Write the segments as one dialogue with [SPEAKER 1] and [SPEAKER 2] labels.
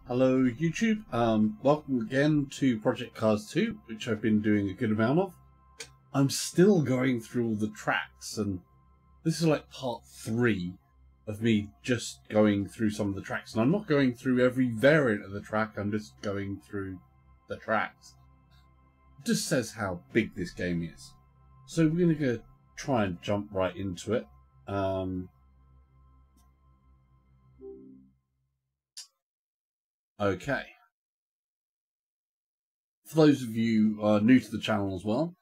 [SPEAKER 1] Hello YouTube, welcome again to Project Cars 2, which I've been doing a good amount of. I'm still going through all the tracks, and this is like part 3 of me just going through some of the tracks. And I'm not going through every variant of the track, I'm just going through the tracks. It just says how big this game is. So we're going to go try and jump right into it. Okay. For those of you new to the channel as well,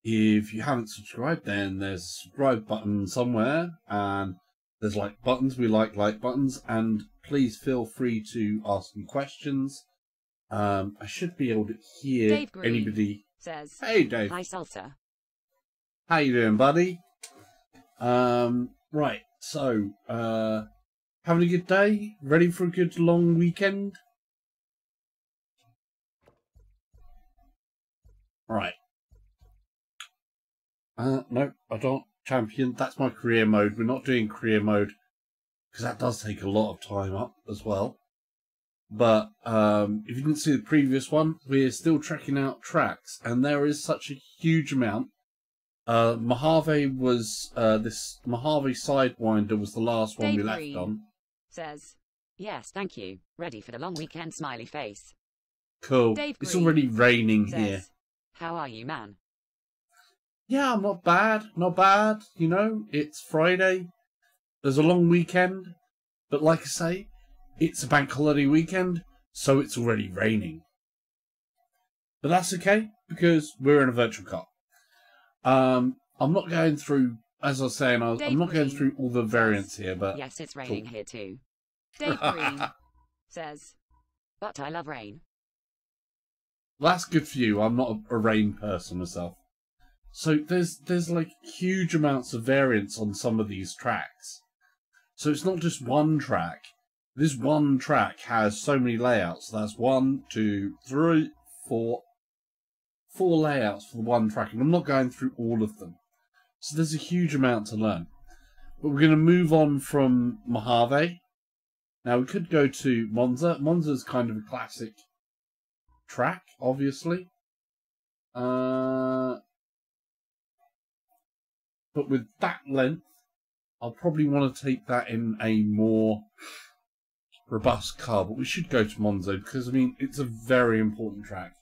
[SPEAKER 1] if you haven't subscribed, then there's a subscribe button somewhere, and there's like buttons. We like buttons, and please feel free to ask me questions. I should be able to hear
[SPEAKER 2] Dave Green
[SPEAKER 1] anybody.
[SPEAKER 2] Says,
[SPEAKER 1] "Hey Dave,
[SPEAKER 2] hi Salsa.
[SPEAKER 1] How you doing, buddy?" Right. So, having a good day? Ready for a good long weekend? Right. No, I don't. Champion, that's my career mode. We're not doing career mode because that does take a lot of time up as well. But if you didn't see the previous one, we're still checking out tracks, and there is such a huge amount. Mojave was this Mojave Sidewinder was the last one we left on.
[SPEAKER 2] Says, yes, thank you. Ready for the long weekend, smiley face.
[SPEAKER 1] Cool.
[SPEAKER 2] Dave
[SPEAKER 1] It's
[SPEAKER 2] Green
[SPEAKER 1] already raining
[SPEAKER 2] says,
[SPEAKER 1] here.
[SPEAKER 2] how are you, man?
[SPEAKER 1] Yeah, I'm not bad. Not bad. You know, it's Friday. There's a long weekend. But like I say, it's a bank holiday weekend, so it's already raining. But that's okay, because we're in a virtual car. I'm not going through, as I was saying, I'm not going through all the variants here, but...
[SPEAKER 2] Yes, it's raining here too. Dave Green says, but I love rain.
[SPEAKER 1] That's good for you. I'm not a rain person myself. So there's like huge amounts of variants on some of these tracks. So it's not just one track. This one track has so many layouts. That's 1, 2, 3, 4 layouts for one track, and I'm not going through all of them. So there's a huge amount to learn. But we're going to move on from Mojave. Now we could go to Monza. Monza's kind of a classic track, obviously. But with that length, I'll probably want to take that in a more robust car. But we should go to Monza because, I mean, it's a very important track.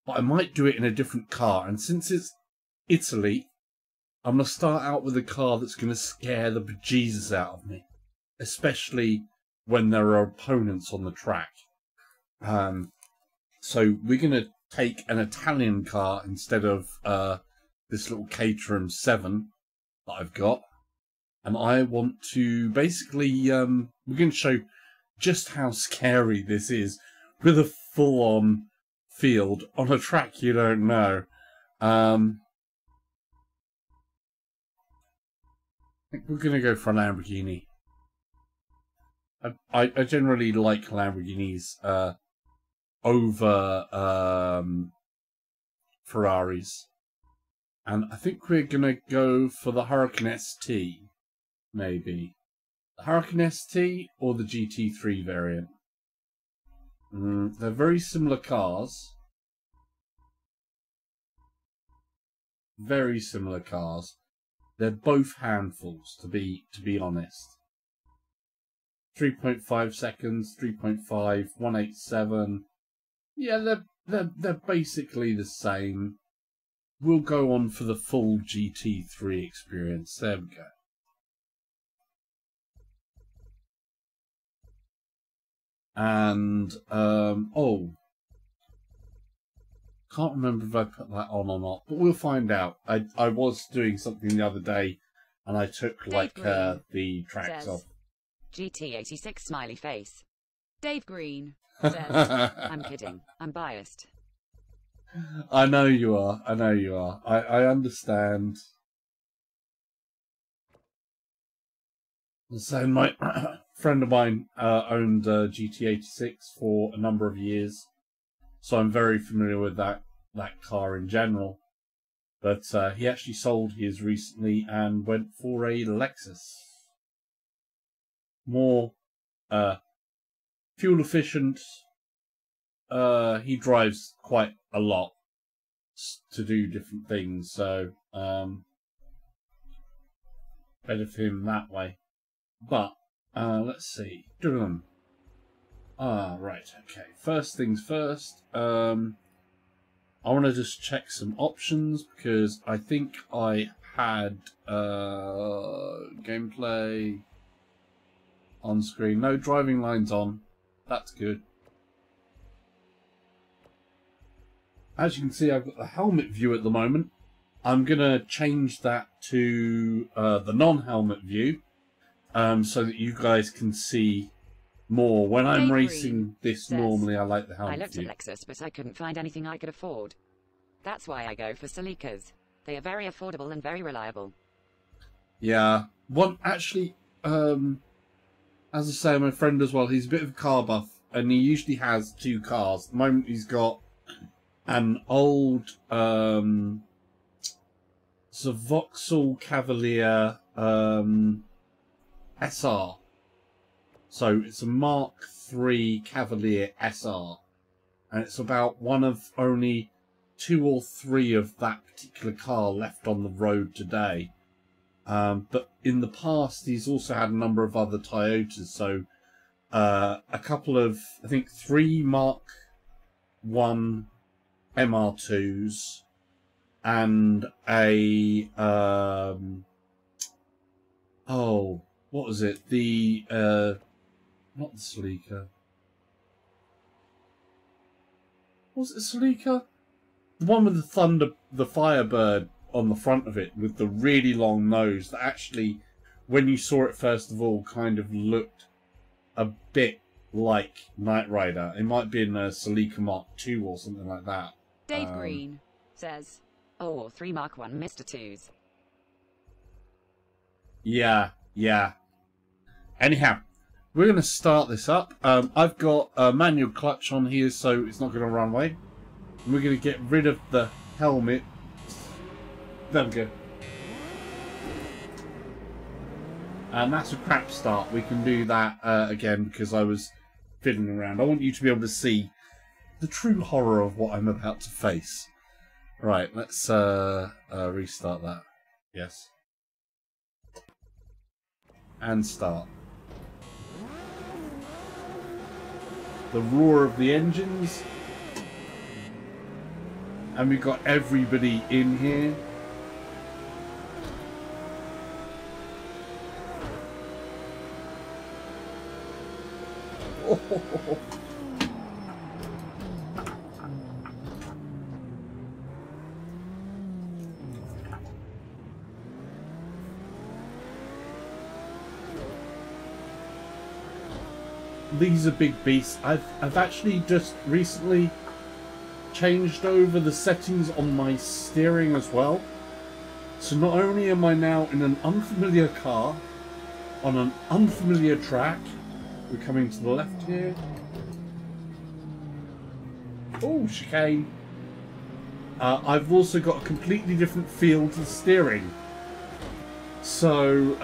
[SPEAKER 1] But I might do it in a different car. And since it's Italy, I'm going to start out with a car that's going to scare the bejesus out of me. Especially when there are opponents on the track. So we're going to take an Italian car instead of this little Caterham 7 that I've got. And I want to basically, we're going to show just how scary this is with a full-on field on a track you don't know. I think we're going to go for a Lamborghini. I generally like Lamborghinis over Ferraris. And I think we're going to go for the Hurricane ST, maybe. The Hurricane ST or the GT3 variant. They're very similar cars. Very similar cars. They're both handfuls, to be honest. 3.5 seconds, 3.5, 187. Yeah, they're basically the same. We'll go on for the full GT3 experience. There we go. And, can't remember if I put that on or not, but we'll find out. I was doing something the other day, and I took, like, the tracks off.
[SPEAKER 2] GT86 smiley face. Dave Green says, I'm kidding. I'm biased.
[SPEAKER 1] I know you are. I know you are. I understand. So my friend of mine owned GT86 for a number of years, so I'm very familiar with that car in general. But he actually sold his recently and went for a Lexus. More fuel efficient. He drives quite a lot to do different things, so better for him that way. But let's see. Right, okay. First things first. I want to just check some options because I think I had gameplay on screen. No, driving lines on. That's good. As you can see, I've got the helmet view at the moment. I'm going to change that to the non-helmet view so that you guys can see more. When I'm racing this normally, I like the helmet view.
[SPEAKER 2] I looked at Lexus, but I couldn't find anything I could afford. That's why I go for Celicas. They are very affordable and very reliable.
[SPEAKER 1] Yeah. Actually, as I say, my friend as well, he's a bit of a car buff, and he usually has 2 cars. At the moment, he's got an old it's a Vauxhall Cavalier SR. So it's a Mark III Cavalier SR, and it's about one of only 2 or 3 of that particular car left on the road today. But in the past, he's also had a number of other Toyotas. So a couple of, I think, 3 Mark I MR2s and a what was it? The not the Celica. Was it a Celica? The one with the Firebird on the front of it with the really long nose that actually, when you saw it first of all, kind of looked a bit like Knight Rider. It might be in a Celica Mark II or something like that.
[SPEAKER 2] Dave Green says, "Oh, 3 Mark I Mr. 2s."
[SPEAKER 1] Yeah. Anyhow, we're going to start this up. I've got a manual clutch on here, so it's not going to run away. And we're going to get rid of the helmet. There we go. And that's a crap start. We can do that again because I was fiddling around. I want you to be able to see the true horror of what I'm about to face. Right, let's restart that. Yes. And start. The roar of the engines. And we've got everybody in here. Oh. These are big beasts. I've actually just recently changed over the settings on my steering as well. So not only am I now in an unfamiliar car, on an unfamiliar track. We're coming to the left here. Oh, chicane. I've also got a completely different feel to the steering. So,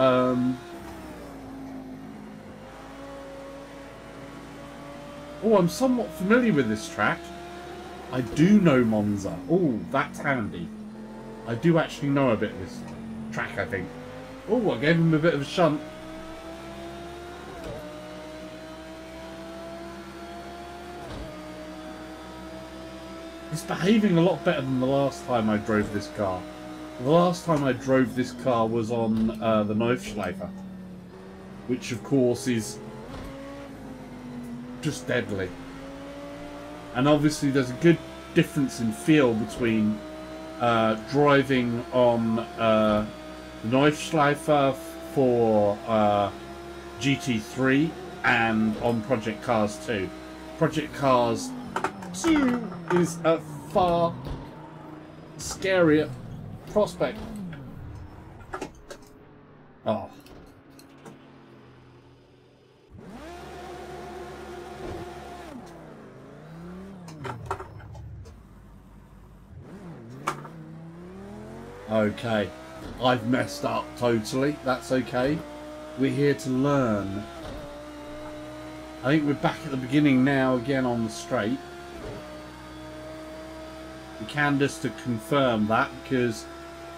[SPEAKER 1] oh, I'm somewhat familiar with this track. I do know Monza. Oh, that's handy. I do actually know a bit of this track, I think. Oh, I gave him a bit of a shunt. It's behaving a lot better than the last time I drove this car. The last time I drove this car was on the Nordschleife, which of course is just deadly. And obviously there's a good difference in feel between driving on the Nordschleife for GT3 and on Project Cars 2. Project Cars 2 is a far scarier prospect. Oh. Okay. I've messed up totally. That's okay. We're here to learn. I think we're back at the beginning now again on the straight. We can just to confirm that because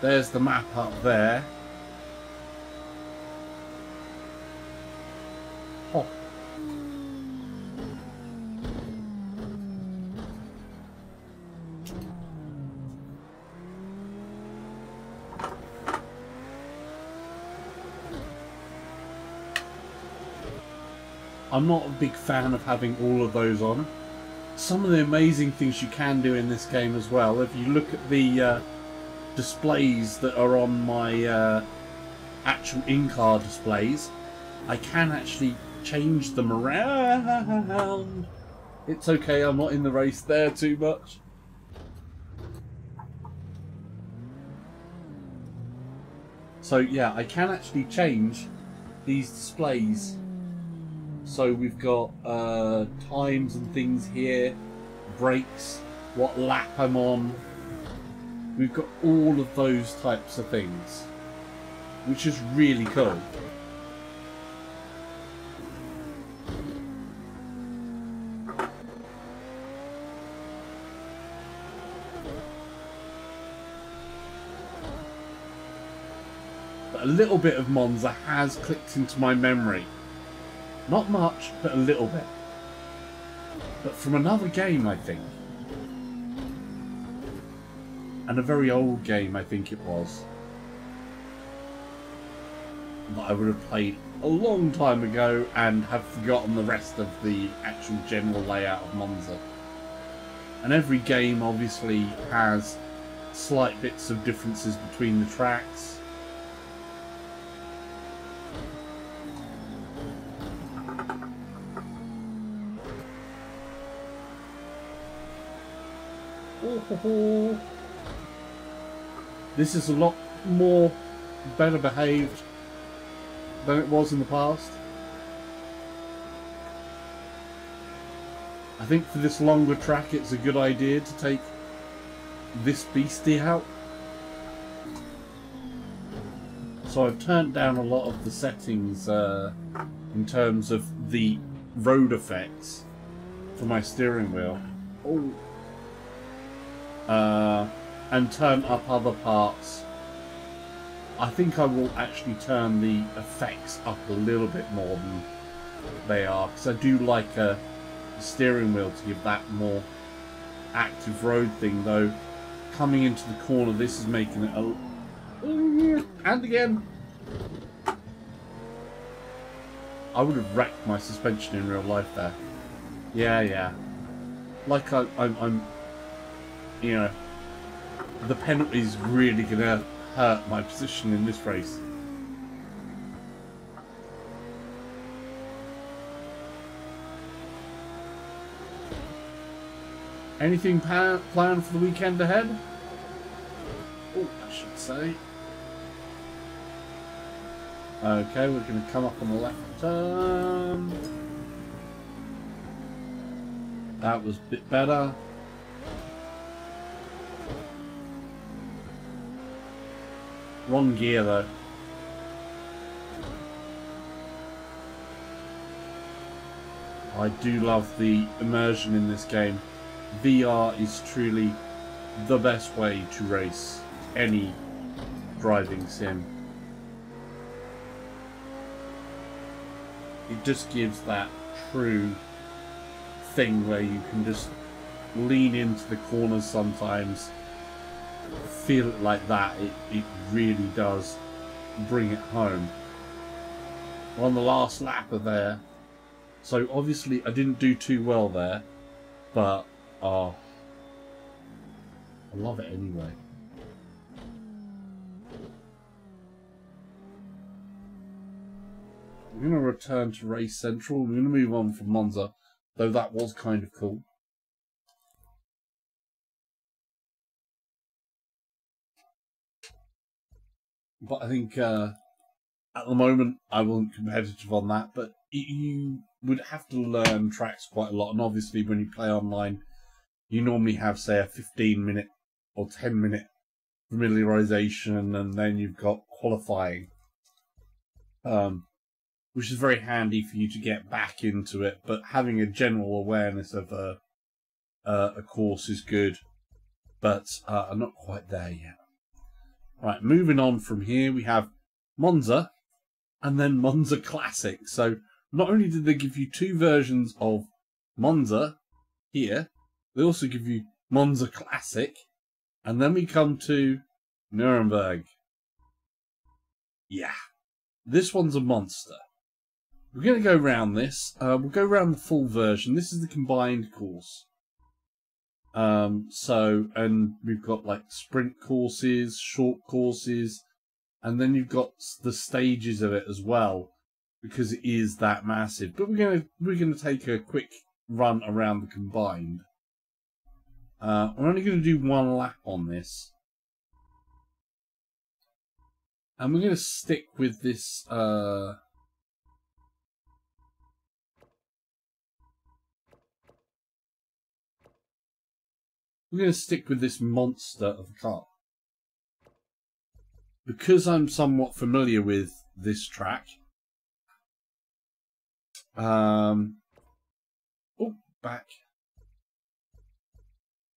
[SPEAKER 1] there's the map up there. Oh. I'm not a big fan of having all of those on. Some of the amazing things you can do in this game as well, if you look at the displays that are on my actual in-car displays, I can actually change them around. It's okay, I'm not in the race there too much. So yeah, I can actually change these displays. So we've got times and things here, brakes, what lap I'm on. We've got all of those types of things, which is really cool. But a little bit of Monza has clicked into my memory. Not much, but a little bit. But from another game, I think. And a very old game, I think it was. That I would have played a long time ago and have forgotten the rest of the actual general layout of Monza. And every game obviously has slight bits of differences between the tracks. This is a lot more better behaved than it was in the past. I think for this longer track it's a good idea to take this beastie out. So I've turned down a lot of the settings in terms of the road effects for my steering wheel. Oh. And turn up other parts. I think I will actually turn the effects up a little bit more than they are, because I do like a steering wheel to give that more active road thing, though coming into the corner this is making it a... and again! I would have wrecked my suspension in real life there. Yeah. Like I'm you know, the penalty's really gonna hurt my position in this race. Anything planned for the weekend ahead? Oh, I should say. Okay, we're gonna come up on the left turn. That was a bit better. Wrong gear though. I do love the immersion in this game. VR is truly the best way to race any driving sim. It just gives that true thing where you can just lean into the corners sometimes. Feel it like that, it really does bring it home. We're on the last lap of there, so obviously I didn't do too well there, but I love it anyway. We're going to return to Race Central. We're going to move on from Monza, though that was kind of cool. But I think at the moment I wasn't competitive on that, but you would have to learn tracks quite a lot, and obviously when you play online you normally have, say, a 15-minute or 10-minute familiarization, and then you've got qualifying. which is very handy for you to get back into it. But having a general awareness of a course is good. But I'm not quite there yet. Right, moving on from here, we have Monza and then Monza Classic. So not only did they give you 2 versions of Monza here, they also give you Monza Classic. And then we come to Nuremberg. Yeah, this one's a monster. We're going to go around this. We'll go around the full version. This is the combined course. And we've got like sprint courses, short courses, and then you've got the stages of it as well, because it is that massive. But we're gonna take a quick run around the combined. We're only going to do 1 lap on this, and we're going to stick with this. We're going to stick with this monster of a car. Because I'm somewhat familiar with this track. Oh, back.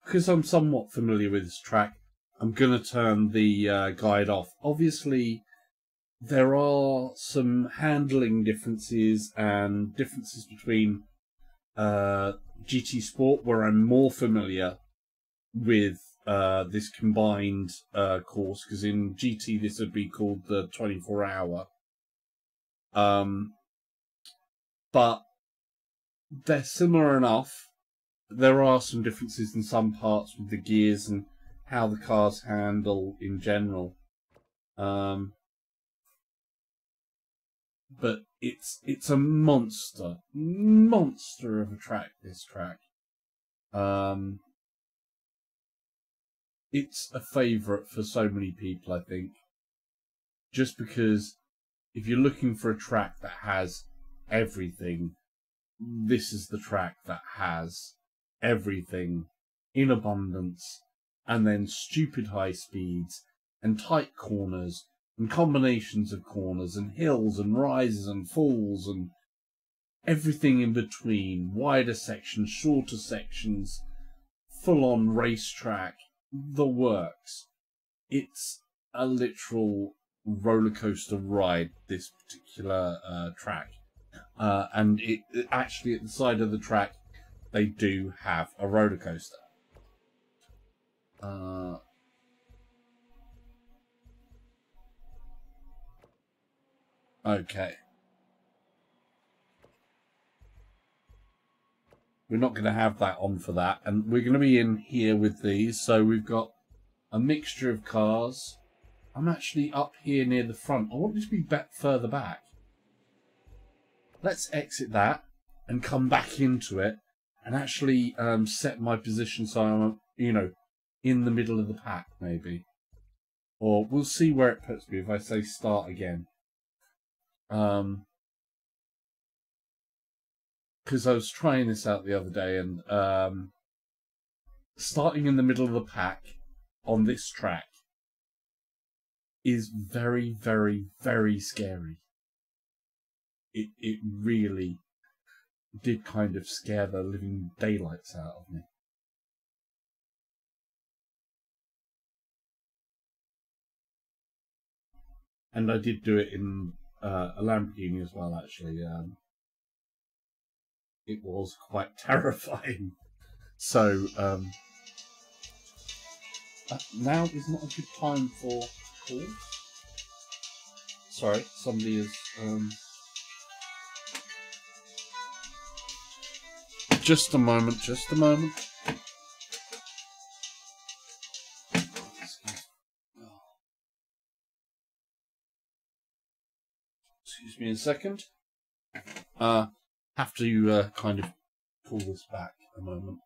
[SPEAKER 1] Because I'm somewhat familiar with this track, I'm going to turn the guide off. Obviously, there are some handling differences and differences between GT Sport, where I'm more familiar with this combined course, because in GT this would be called the 24-hour. But they're similar enough. There are some differences in some parts with the gears and how the cars handle in general. But it's a monster of a track, this track. It's a favourite for so many people, I think. Just because if you're looking for a track that has everything, this is the track that has everything in abundance, and then stupid high speeds, and tight corners, and combinations of corners, and hills, and rises, and falls, and everything in between. Wider sections, shorter sections, full-on racetrack, the works. It's a literal roller coaster ride, this particular track. And it actually, at the side of the track, they do have a roller coaster. Okay. We're not going to have that on for that. And we're going to be in here with these. So we've got a mixture of cars. I'm actually up here near the front. I want this to be further back. Let's exit that and come back into it and actually set my position so I'm, in the middle of the pack, maybe. Or we'll see where it puts me if I say start again. Because I was trying this out the other day, and starting in the middle of the pack on this track is very, very, very scary. It really did kind of scare the living daylights out of me. And I did do it in a Lamborghini as well, actually. It was quite terrifying. So, now is not a good time for calls. Sorry, somebody is... Just a moment, just a moment. Excuse me a second. Have to kind of pull this back a moment.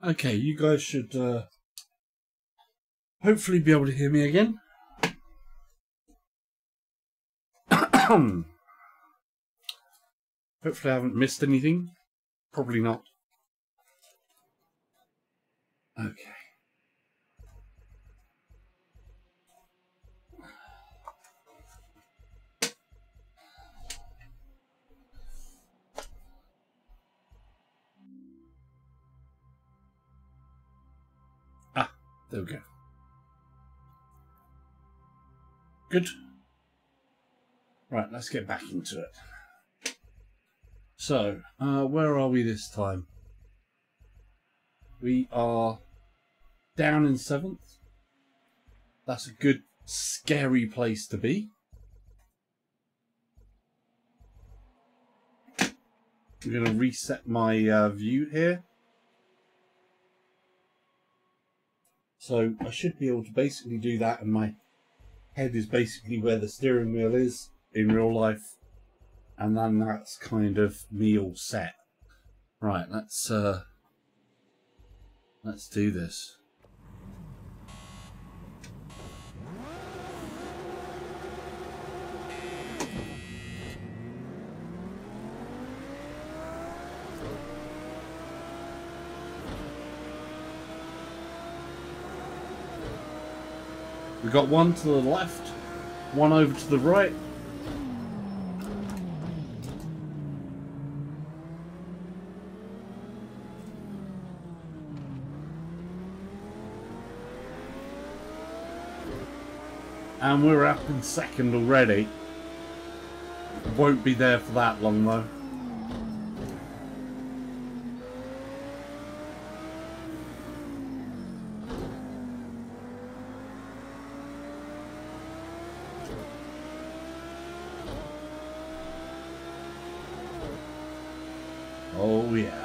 [SPEAKER 1] Okay, you guys should hopefully be able to hear me again. Hopefully I haven't missed anything. Probably not. Okay. Ah, there we go. Good. Right, let's get back into it. So, where are we this time? We are down in 7th. That's a good, scary place to be. I'm going to reset my view here. So I should be able to basically do that, and my head is basically where the steering wheel is in real life. And then that's kind of me all set. Right, let's do this. We've got one to the left, one over to the right. And we're up in 2nd already. Won't be there for that long though. Oh yeah.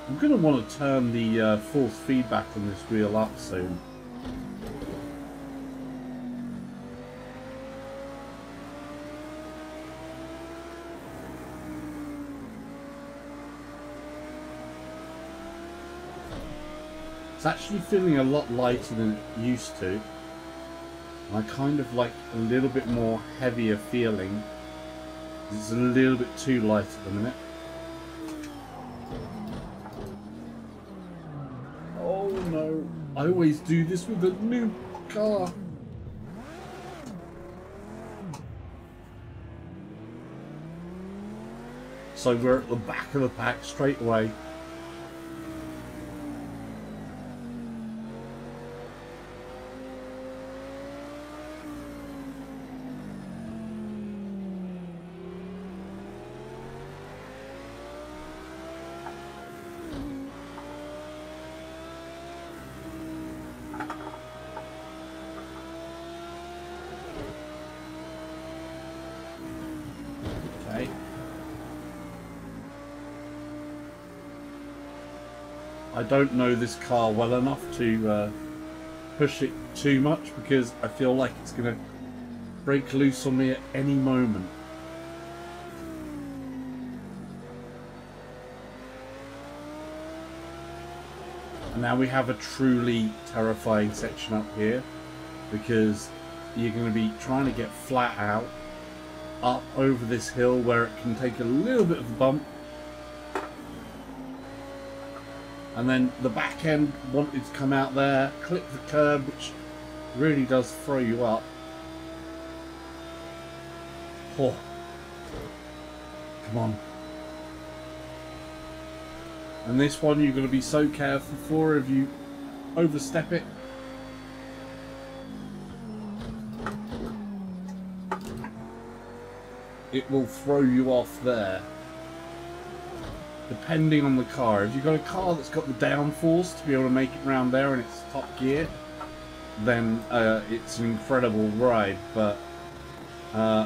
[SPEAKER 1] I'm going to want to turn the force feedback on this wheel up soon. It's actually feeling a lot lighter than it used to. I kind of like a little bit more heavier feeling. It's a little bit too light at the minute. Oh no, I always do this with a new car. So we're at the back of the pack straight away. I don't know this car well enough to push it too much because I feel like it's going to break loose on me at any moment. And now we have a truly terrifying section up here because you're going to be trying to get flat out up over this hill where it can take a little bit of a bump. And then the back end wanted to come out there, clip the curb, which really does throw you up. Oh, come on. And this one you've got to be so careful for if you overstep it. It will throw you off there. Depending on the car. If you've got a car that's got the downforce to be able to make it round there and it's top gear, then it's an incredible ride. But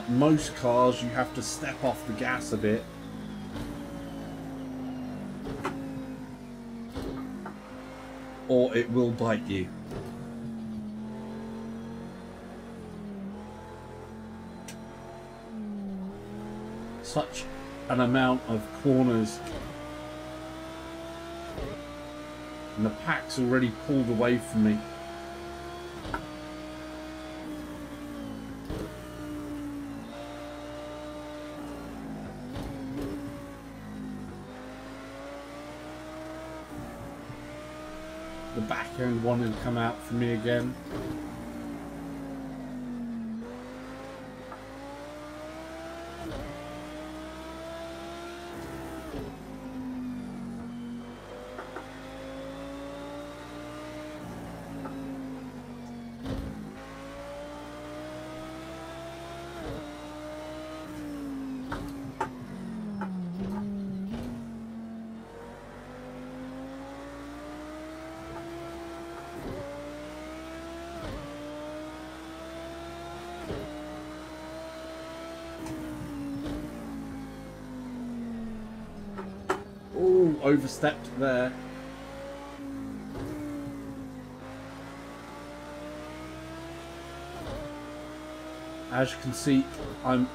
[SPEAKER 1] most cars you have to step off the gas a bit or it will bite you. Such an amount of corners. And the pack's already pulled away from me. The back end wanted to come out for me again. Oh, overstepped there. As you can see, I'm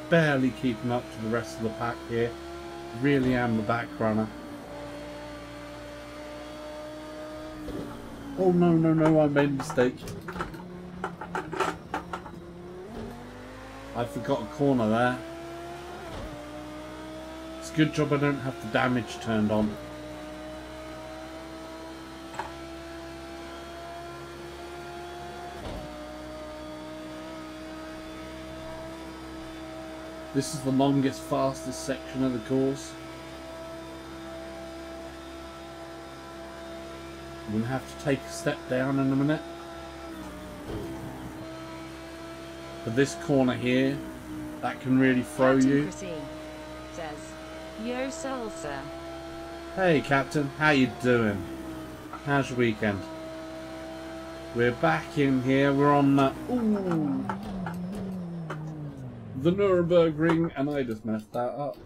[SPEAKER 1] barely keeping up to the rest of the pack here. Really am the back runner. Oh no, no, no, I made a mistake. I forgot a corner there. It's a good job I don't have the damage turned on. This is the longest, fastest section of the course. I'm going to have to take a step down in a minute. For this corner here, that can really throw you.
[SPEAKER 2] Says, yo salsa.
[SPEAKER 1] Hey Captain, how you doing? How's your weekend? We're back in here, we're on the Nuremberg Ring, and I just messed that up.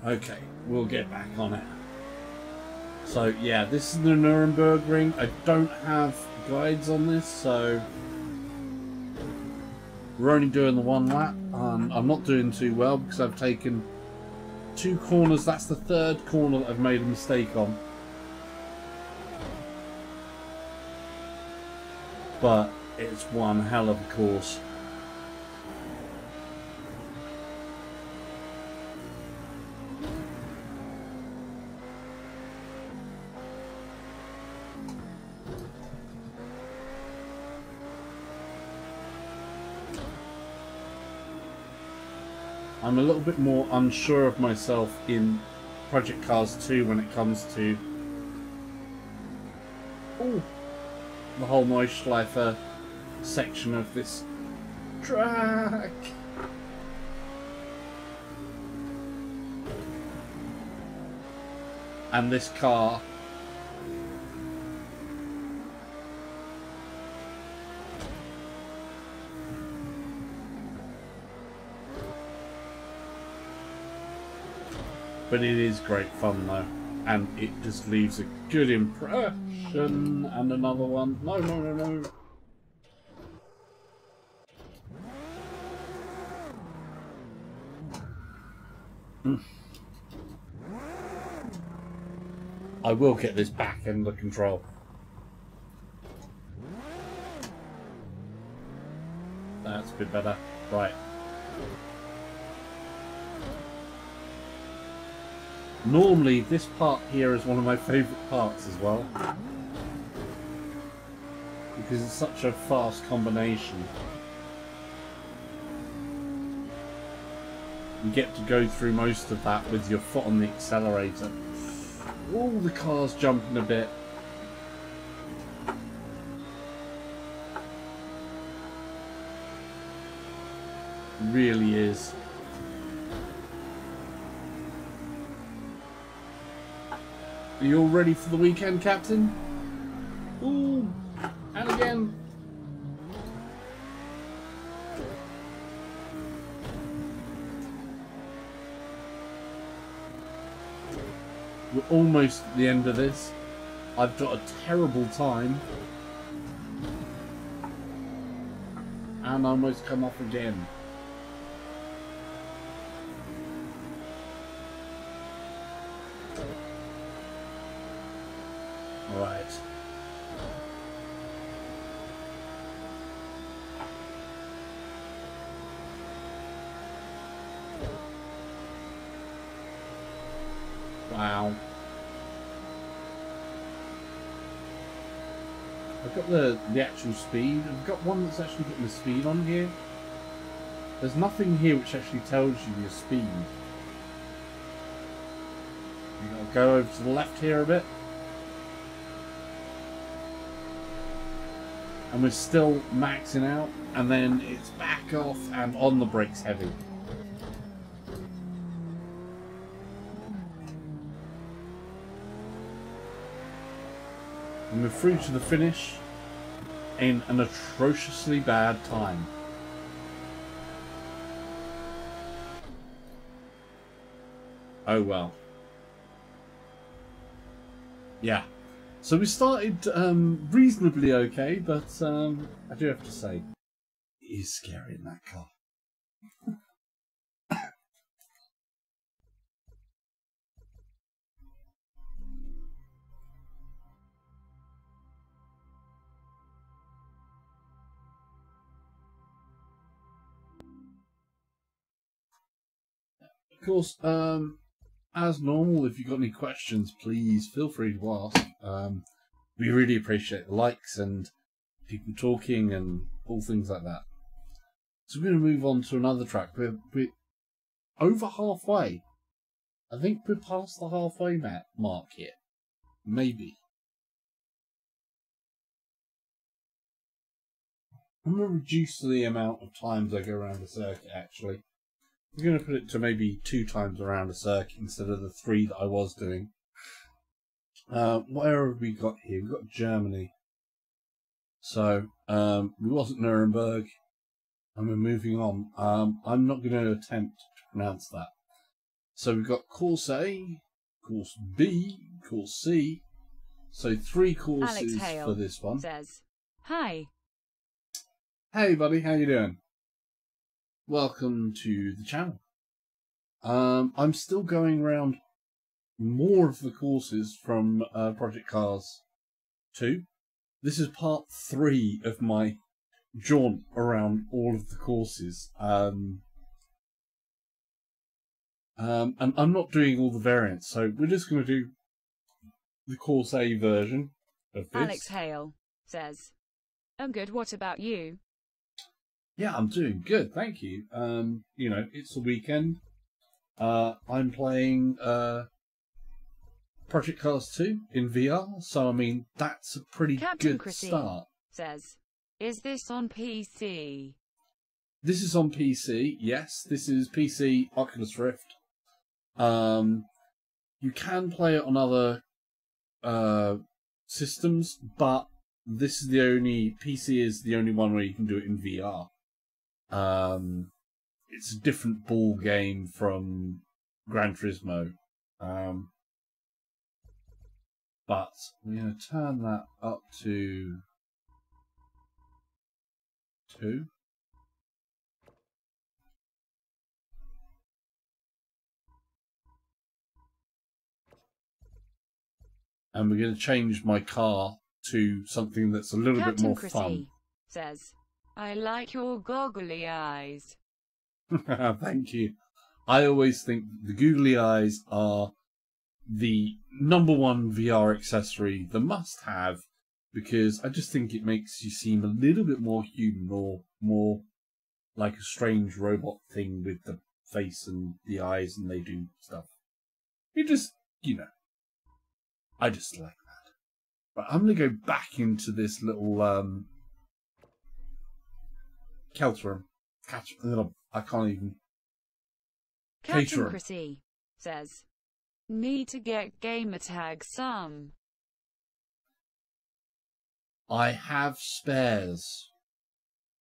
[SPEAKER 1] Okay, we'll get back on it. So yeah, this is the Nuremberg Ring. I don't have guides on this, so we're only doing the one lap. I'm not doing too well because I've taken 2 corners. That's the 3rd corner that I've made a mistake on. But it's one hell of a course. I'm a little bit more unsure of myself in Project Cars 2 when it comes to the whole Neuschleifer section of this track. And this car. But it is great fun though, and it just leaves a good impression. And another one. No, no, no, no. I will get this back under control. That's a bit better. Right. Normally, this part here is one of my favourite parts as well. Because it's such a fast combination. You get to go through most of that with your foot on the accelerator. All the car's jumping a bit. Really is. Are you all ready for the weekend, Captain? Ooh, and again. We're almost at the end of this. I've got a terrible time. And I almost come off again. Alright. Wow. I've got the actual speed. I've got one that's actually getting the speed on here. There's nothing here which actually tells you your speed. You gotta go over to the left here a bit. And we're still maxing out, and then it's back off and on the brakes heavy. And we're through to the finish in an atrociously bad time. Oh well. Yeah. So we started reasonably okay, but I do have to say, it is scary in that car. Of course, as normal, if you've got any questions, please feel free to ask. We really appreciate the likes and people talking and all things like that. So we're going to move on to another track. We're over halfway. I think we're past the halfway mark here. Maybe. I'm going to reduce the amount of times I go around the circuit, actually. We're going to put it to maybe 2 times around a circuit instead of the 3 that I was doing. Where have we got here? We've got Germany. So, we was at Nuremberg, and we're moving on. I'm not going to attempt to pronounce that. So we've got course A, course B, course C. So 3 courses
[SPEAKER 2] Alex Hale
[SPEAKER 1] for this one.
[SPEAKER 2] Says, hi.
[SPEAKER 1] Hey buddy, how you doing? Welcome to the channel. I'm still going around more of the courses from Project Cars 2. This is part 3 of my jaunt around all of the courses. And I'm not doing all the variants, so we're just going to do the course A version of this.
[SPEAKER 2] Alex Hale says, I'm good, what about you?
[SPEAKER 1] Yeah, I'm doing good, thank you. You know, it's the weekend. I'm playing Project Cars 2 in VR, so I mean, that's a pretty
[SPEAKER 2] Captain
[SPEAKER 1] good
[SPEAKER 2] Chrissy
[SPEAKER 1] start.
[SPEAKER 2] Says, is this on PC?
[SPEAKER 1] This is on PC, yes. This is PC Oculus Rift. You can play it on other systems, but this is the only PC is the only one where you can do it in VR. It's a different ball game from Gran Turismo. But we're going to turn that up to 2. And we're going to change my car to something that's a little bit more
[SPEAKER 2] Chrissy
[SPEAKER 1] fun.
[SPEAKER 2] Says, I like your goggly eyes.
[SPEAKER 1] Thank you. I always think the googly eyes are the #1 VR accessory, the must-have, because I just think it makes you seem a little bit more human, or more like a strange robot thing with the face and the eyes and they do stuff. You just, you know, I just like that. But I'm going to go back into this little Caterham. I can't even.
[SPEAKER 2] Captain
[SPEAKER 1] Caterham.
[SPEAKER 2] Chrissy says, need to get gamertag some.
[SPEAKER 1] I have spares.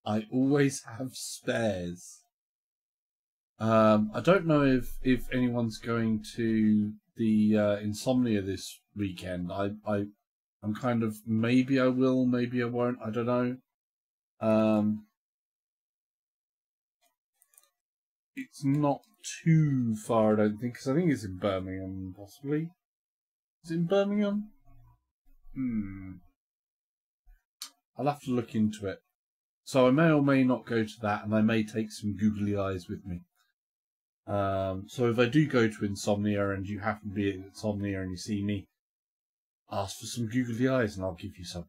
[SPEAKER 1] I always have spares. I don't know if anyone's going to the Insomnia this weekend. I'm kind of, maybe I will, maybe I won't. I don't know. It's not too far, I don't think, because I think it's in Birmingham, possibly. Is it in Birmingham? I'll have to look into it. So I may or may not go to that, and I may take some googly eyes with me. So if I do go to Insomnia and you happen to be at Insomnia and you see me, ask for some googly eyes and I'll give you some.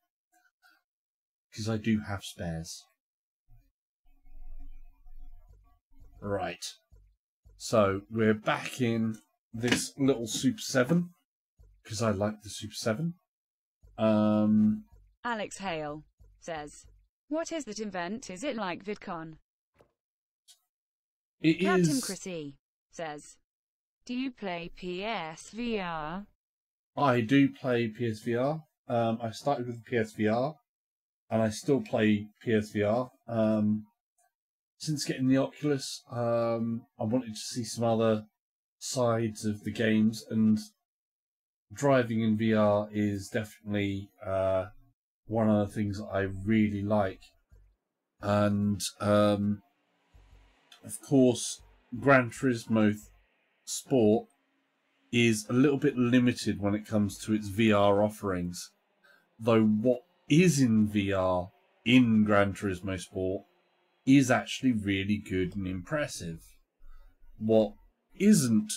[SPEAKER 1] Because I do have spares. Right. So we're back in this little Super 7. Because I like the Super 7.
[SPEAKER 2] Alex Hale says, what is that event? Is it like VidCon? Captain Chrissy says, do you play PSVR?
[SPEAKER 1] I do play PSVR. I started with PSVR, and I still play PSVR. Since getting the Oculus, I wanted to see some other sides of the games, and driving in VR is definitely one of the things that I really like. And of course, Gran Turismo Sport is a little bit limited when it comes to its VR offerings. Though what is in VR in Gran Turismo Sport is actually really good and impressive. What isn't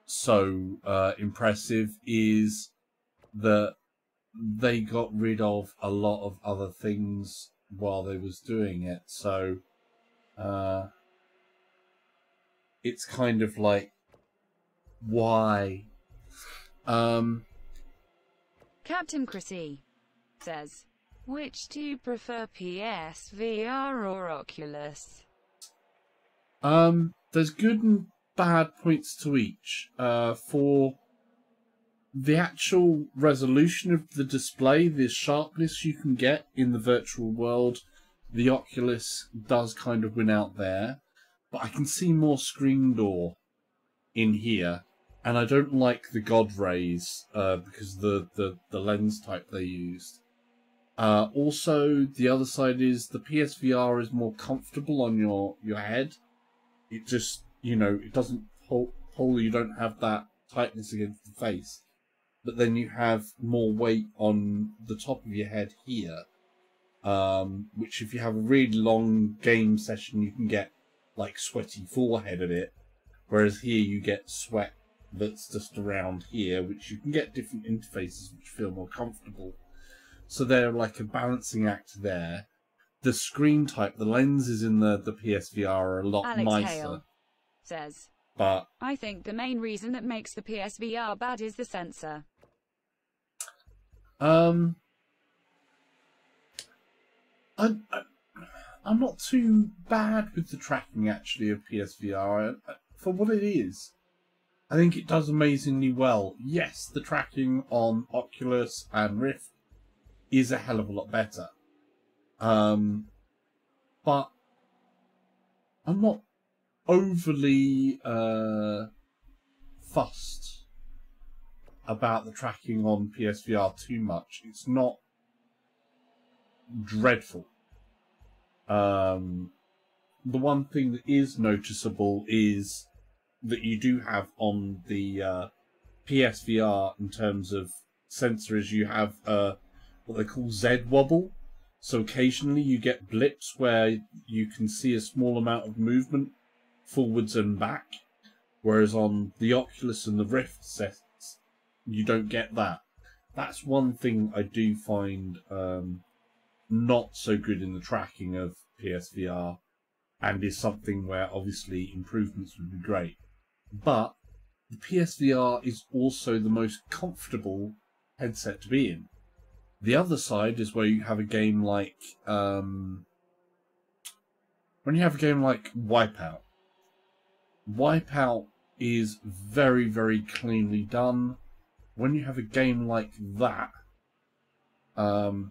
[SPEAKER 1] so impressive is that they got rid of a lot of other things while they was doing it. So it's kind of like, why?
[SPEAKER 2] Captain Chrissy says, which do you prefer, PSVR or Oculus?
[SPEAKER 1] There's good and bad points to each. For the actual resolution of the display, the sharpness you can get in the virtual world, the Oculus does kind of win out there. But I can see more screen door in here, and I don't like the God rays because of the lens type they used. Also, the other side is the PSVR is more comfortable on your head. It just, it doesn't pull, you don't have that tightness against the face. But then you have more weight on the top of your head here, which if you have a really long game session, you can get like sweaty forehead of it. Whereas here you get sweat that's just around here, which you can get different interfaces which feel more comfortable. So they're like a balancing act there. The screen type, the lenses in the PSVR are a lot
[SPEAKER 2] Alex
[SPEAKER 1] nicer.
[SPEAKER 2] Hale says,
[SPEAKER 1] but
[SPEAKER 2] I think the main reason that makes the PSVR bad is the sensor.
[SPEAKER 1] I'm not too bad with the tracking actually of PSVR. For what it is, I think it does amazingly well. Yes, the tracking on Oculus and Rift is a hell of a lot better. But I'm not overly fussed about the tracking on PSVR too much. It's not dreadful. The one thing that is noticeable is that you do have on the PSVR in terms of sensors, you have what they call Z wobble. So occasionally you get blips where you can see a small amount of movement forwards and back, whereas on the Oculus and the Rift sets you don't get that. That's one thing I do find not so good in the tracking of PSVR, and is something where obviously improvements would be great. But the PSVR is also the most comfortable headset to be in. The other side is where you have a game like Wipeout. Wipeout is very, very cleanly done. When you have a game like that, the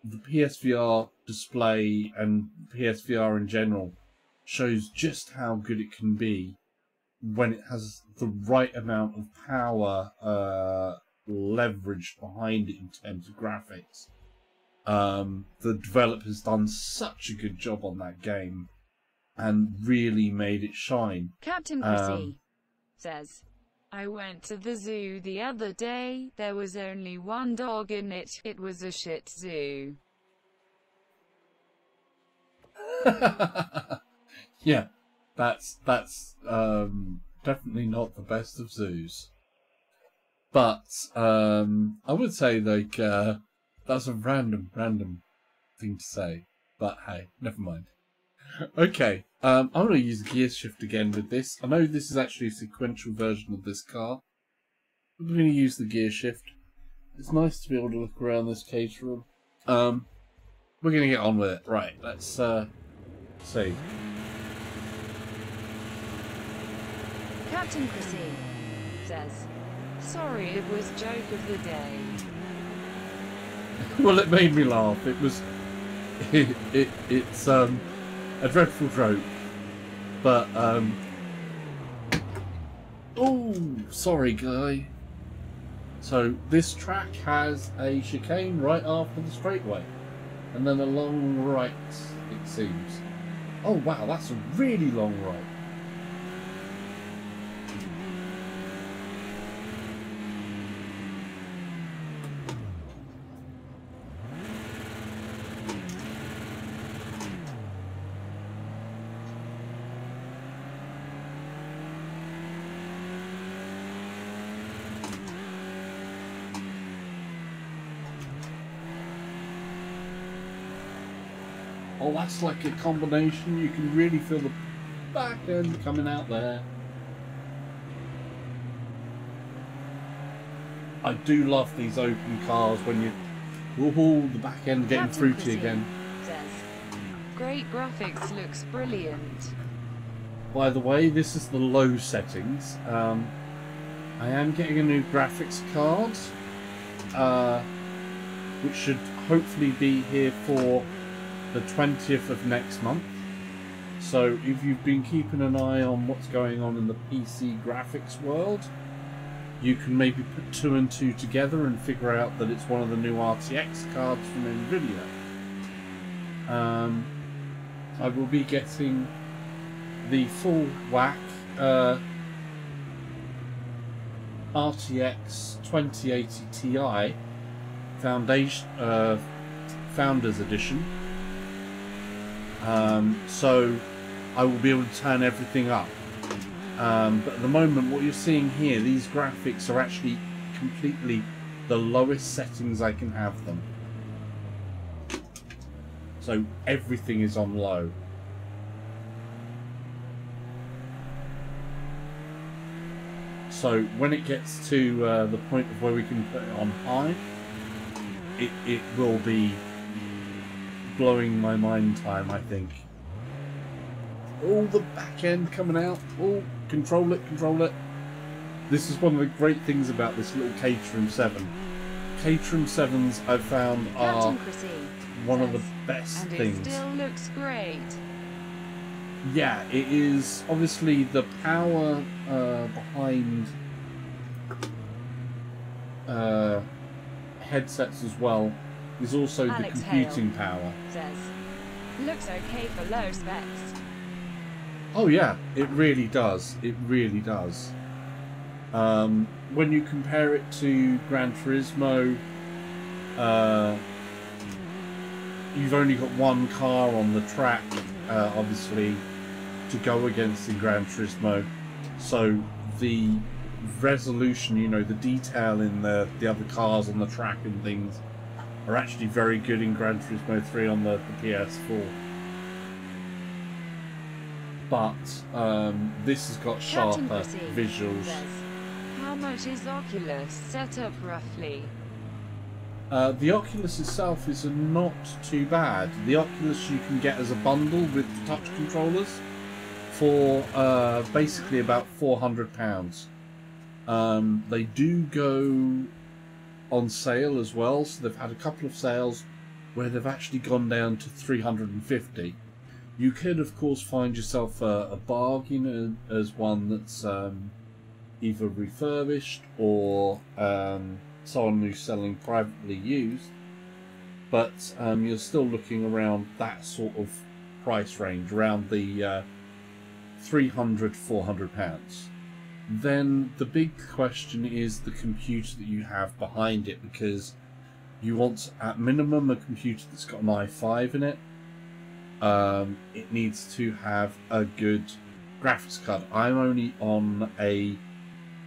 [SPEAKER 1] PSVR display and PSVR in general shows just how good it can be when it has the right amount of power leverage behind it in terms of graphics. The developer's done such a good job on that game and really made it shine.
[SPEAKER 2] Captain Chrissy says, I went to the zoo the other day. There was only one dog in it. It was a Shih Tzu.
[SPEAKER 1] Yeah, that's definitely not the best of zoos. But I would say like that's a random thing to say. But hey, never mind. Okay, I'm going to use gear shift again with this. I know this is actually a sequential version of this car. I'm going to use the gear shift. It's nice to be able to look around this cage room. We're going to get on with it. Right, let's see.
[SPEAKER 2] Captain Chrissy says, sorry, it was joke of the day.
[SPEAKER 1] Well, it made me laugh. It was... It's a dreadful joke. But, oh, sorry, guy. So, this track has a chicane right after the straightaway. And then a long right, it seems. Oh, wow, that's a really long right. Oh, that's like a combination. You can really feel the back end coming out there. I do love these open cars when you... Ooh, the back end getting through to you again.
[SPEAKER 2] Says, great graphics, looks brilliant.
[SPEAKER 1] By the way, this is the low settings. I am getting a new graphics card, which should hopefully be here for the 20th of next month. So if you've been keeping an eye on what's going on in the PC graphics world, you can maybe put 2 and 2 together and figure out that it's one of the new RTX cards from Nvidia. I will be getting the full whack RTX 2080 Ti Founders Edition. So I will be able to turn everything up. But at the moment, what you're seeing here, these graphics are actually completely the lowest settings I can have them. So everything is on low. So when it gets to the point of where we can put it on high, it will be blowing my mind time, I think. Oh, the back end coming out. Oh, control it, control it. This is one of the great things about this little Caterham 7. Caterham 7s I've found are one of the best things.
[SPEAKER 2] It still looks great.
[SPEAKER 1] Yeah, it is obviously the power behind headsets as well is also
[SPEAKER 2] Alex
[SPEAKER 1] the computing
[SPEAKER 2] Hale
[SPEAKER 1] power.
[SPEAKER 2] Says, looks okay for low specs.
[SPEAKER 1] Oh yeah, it really does. It really does. When you compare it to Gran Turismo, you've only got one car on the track, obviously, to go against in Gran Turismo. So the resolution, you know, the detail in the other cars on the track and things are actually very good in Gran Turismo 3 on the PS4. But this has got sharper visuals.
[SPEAKER 2] Says, how much is Oculus set up roughly?
[SPEAKER 1] The Oculus itself is not too bad. The Oculus you can get as a bundle with touch controllers for basically about £400. They do go on sale as well, so they've had a couple of sales where they've actually gone down to 350. You could, of course, find yourself a bargain as one that's either refurbished or someone who's selling privately used, but you're still looking around that sort of price range, around the £300–400. Then the big question is the computer that you have behind it, because you want at minimum a computer that's got an i5 in it. It needs to have a good graphics card. I'm only on a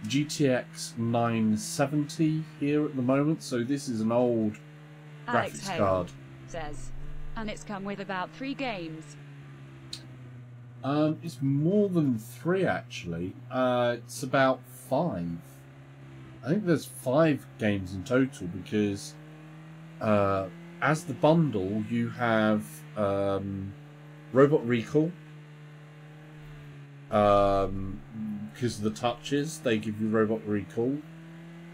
[SPEAKER 1] GTX 970 here at the moment, so this is an old
[SPEAKER 2] Alex
[SPEAKER 1] graphics
[SPEAKER 2] Hale
[SPEAKER 1] card.
[SPEAKER 2] says, and it's come with about 3 games.
[SPEAKER 1] It's more than 3 actually. It's about 5. I think there's 5 games in total, because as the bundle you have Robot Recall. Because of the touches, they give you Robot Recall.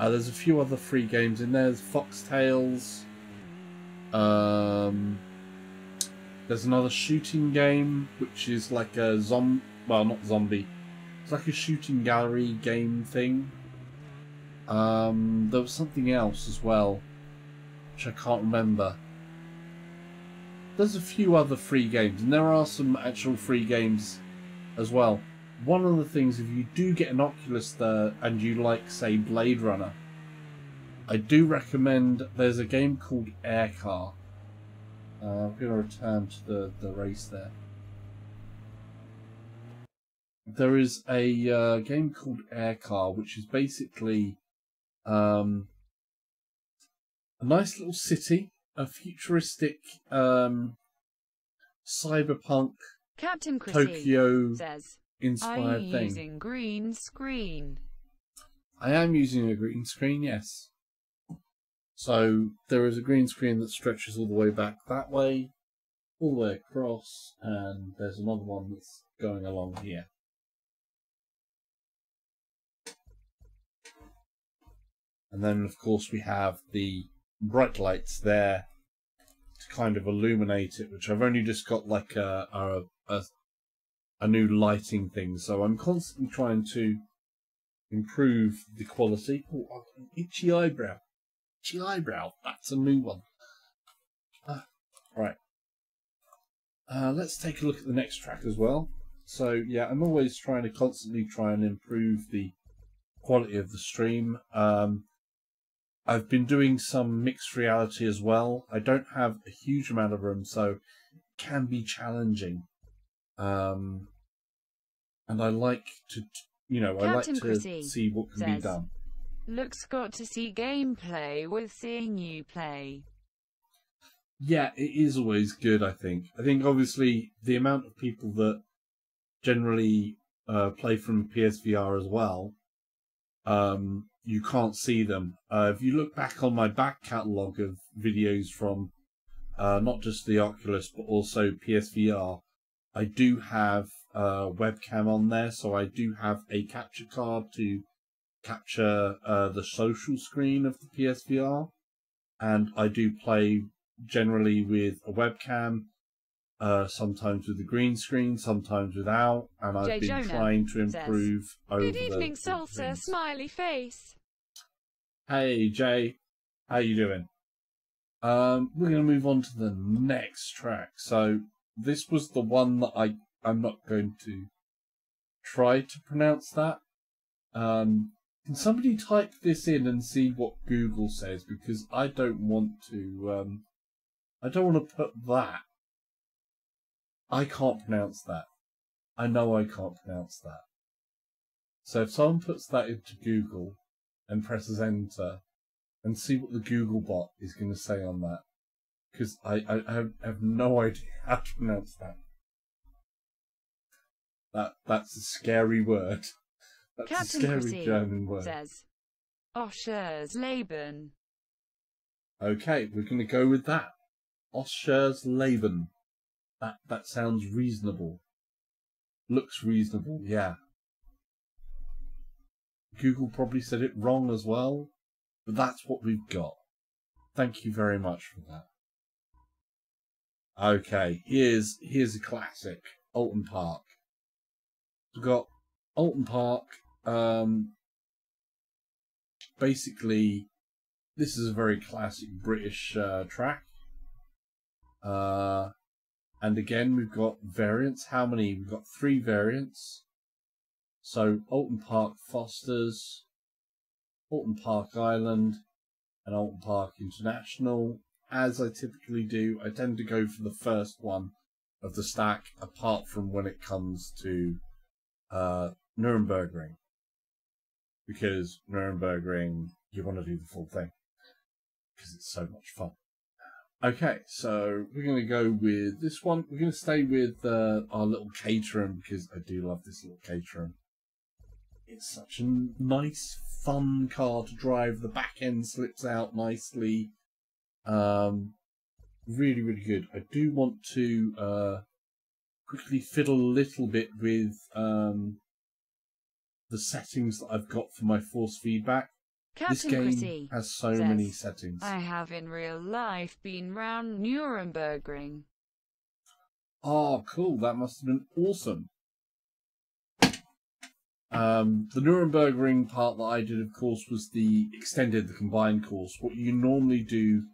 [SPEAKER 1] There's a few other free games in there. There's Foxtails. There's another shooting game, which is like a well, not zombie. It's like a shooting gallery game thing. There was something else as well, which I can't remember. There's a few other free games, and there are some actual free games as well. One of the things, if you do get an Oculus there and you like, say, Blade Runner, I do recommend, there's a game called Air Car. I'm going to return to the race there. There is a game called Air Car, which is basically a nice little city, a futuristic cyberpunk
[SPEAKER 2] Captain Chrissy
[SPEAKER 1] Tokyo
[SPEAKER 2] says,
[SPEAKER 1] inspired
[SPEAKER 2] are you
[SPEAKER 1] thing.
[SPEAKER 2] using green screen?
[SPEAKER 1] I am using a green screen, yes. So there is a green screen that stretches all the way back that way, all the way across, and there's another one that's going along here. And then, of course, we have the bright lights there to kind of illuminate it, which I've only just got like a new lighting thing, so I'm constantly trying to improve the quality. Oh, I've got an itchy eyebrow. Itchy eyebrow. That's a new one. Right. Let's take a look at the next track as well. So yeah, I'm always trying to constantly try and improve the quality of the stream. I've been doing some mixed reality as well. I don't have a huge amount of room, so it can be challenging. And I like to, I like to see what can be done.
[SPEAKER 2] Looks got to see gameplay with seeing you play.
[SPEAKER 1] Yeah, it is always good, I think. I think, obviously, the amount of people that generally play from PSVR as well, you can't see them. If you look back on my back catalogue of videos from not just the Oculus, but also PSVR, I do have a webcam on there, so I do have a capture card to capture the social screen of the PSVR, and I do play generally with a webcam, sometimes with a green screen, sometimes without, and I've been trying to improve over the
[SPEAKER 2] Good evening, Salsa, smiley face.
[SPEAKER 1] Hey, Jay. How you doing? We're going to move on to the next track. So, this was the one that I'm not going to try to pronounce that. Can somebody type this in and see what Google says? Because I don't want to, I don't want to put that. I can't pronounce that. I know I can't pronounce that. So if someone puts that into Google and presses enter, and see what the Google bot is going to say on that. Because I have no idea how to pronounce that. That's a scary word. That's
[SPEAKER 2] Captain
[SPEAKER 1] a scary
[SPEAKER 2] Chrissy
[SPEAKER 1] German word.
[SPEAKER 2] Says, Oschersleben.
[SPEAKER 1] Okay, we're going to go with that. Oschersleben. That sounds reasonable. Looks reasonable, yeah. Google probably said it wrong as well, but that's what we've got. Thank you very much for that. Okay, here's a classic. Alton Park. We've got Alton Park. Basically, this is a very classic British track. And again, we've got variants. How many? We've got 3 variants. So, Alton Park Fosters, Alton Park Island, and Alton Park International. As I typically do, I tend to go for the first one of the stack, apart from when it comes to Nürburgring. Because Nürburgring, you want to do the full thing. Because it's so much fun. Okay, so we're going to go with this one. We're going to stay with our little Caterham, because I do love this little Caterham. It's such a nice, fun car to drive. The back end slips out nicely. Really, really good. I do want to quickly fiddle a little bit with the settings that I've got for my force feedback.
[SPEAKER 2] Captain
[SPEAKER 1] This game
[SPEAKER 2] Chrissy
[SPEAKER 1] has so
[SPEAKER 2] says,
[SPEAKER 1] many settings.
[SPEAKER 2] I have in real life been round Nürburgring.
[SPEAKER 1] Oh, cool. That must have been awesome. The Nürburgring part that I did, of course, was the combined course. What you normally do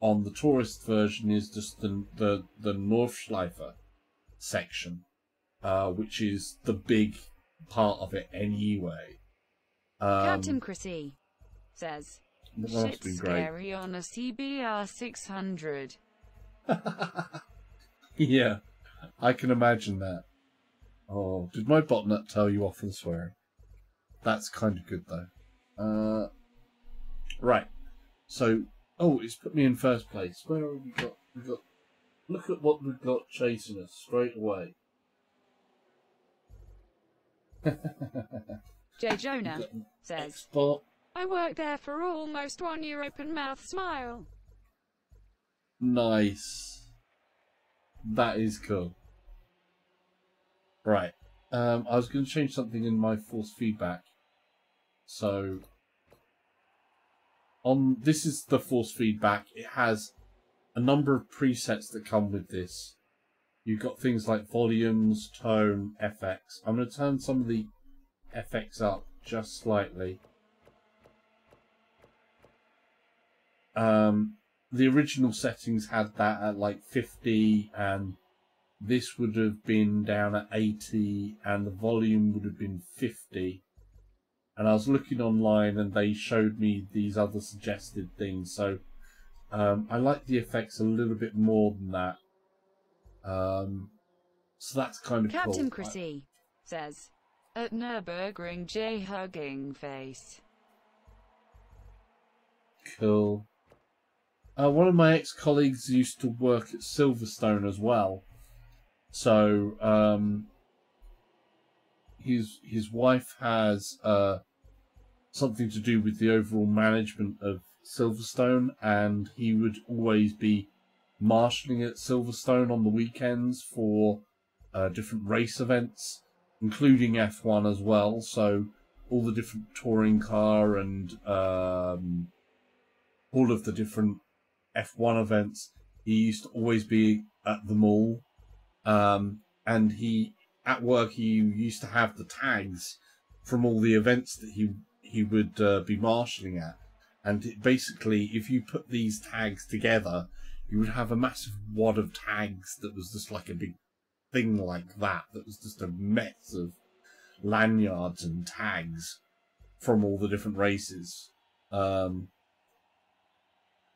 [SPEAKER 1] on the tourist version is just the Nordschleife section, which is the big part of it anyway.
[SPEAKER 2] Captain Chrissy says,
[SPEAKER 1] Shit
[SPEAKER 2] scary on a CBR 600.
[SPEAKER 1] Yeah, I can imagine that. Oh, did my botnet tell you off for the swearing? That's kind of good, though. Right. So, oh, it's put me in first place. Where have we got? Look at what we've got chasing us straight away.
[SPEAKER 2] J. Jonah says,
[SPEAKER 1] Export.
[SPEAKER 2] I worked there for almost 1 year. Open mouth smile.
[SPEAKER 1] Nice. That is cool. Right. I was going to change something in my force feedback. So, this is the force feedback. It has a number of presets that come with this. You've got things like volumes, tone, FX. I'm going to turn some of the FX up just slightly. The original settings had that at like 50, and this would have been down at 80, and the volume would have been 50. And I was looking online, and they showed me these other suggested things. So I like the effects a little bit more than that. So that's kind of cool.
[SPEAKER 2] Captain Chrissy says, at Nürburgring, J hugging face.
[SPEAKER 1] Cool. One of my ex-colleagues used to work at Silverstone as well. So his wife has something to do with the overall management of Silverstone, and he would always be marshalling at Silverstone on the weekends for different race events, including F1 as well. So all the different touring car and all of the different F1 events, he used to always be at them all. And at work, he used to have the tags from all the events that he would be marshalling at. And basically, if you put these tags together, you would have a massive wad of tags that was just like a big thing like that. That was just a mess of lanyards and tags from all the different races.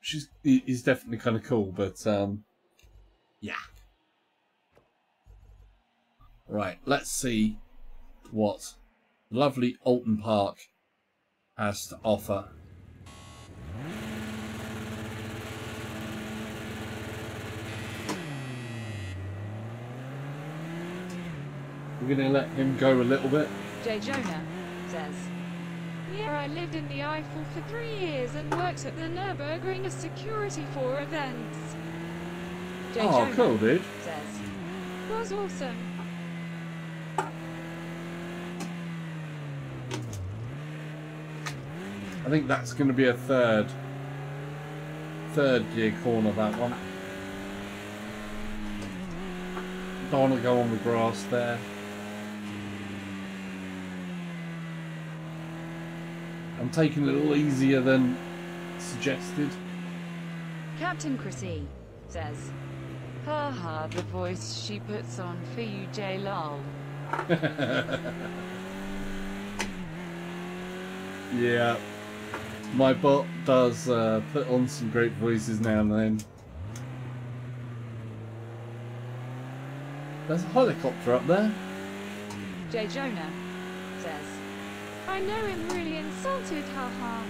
[SPEAKER 1] Which is definitely kind of cool, but yeah. Right, let's see what lovely Alton Park has to offer. We're going to let him go a little bit.
[SPEAKER 2] J. Jonah says, yeah, I lived in the Eiffel for 3 years and worked at the Nürburgring as security for events. J.
[SPEAKER 1] Oh,
[SPEAKER 2] Jonah
[SPEAKER 1] cool, dude.
[SPEAKER 2] says, was awesome.
[SPEAKER 1] I think that's going to be a third gear corner, that one. Don't want to go on the grass there. I'm taking it a little easier than suggested.
[SPEAKER 3] Captain Chrissy says, haha, the voice she puts on for you, J lol.
[SPEAKER 1] Yeah, my bot does put on some great voices now and then. There's a helicopter up there.
[SPEAKER 3] J Jonah says,
[SPEAKER 2] I know him really insulted, haha.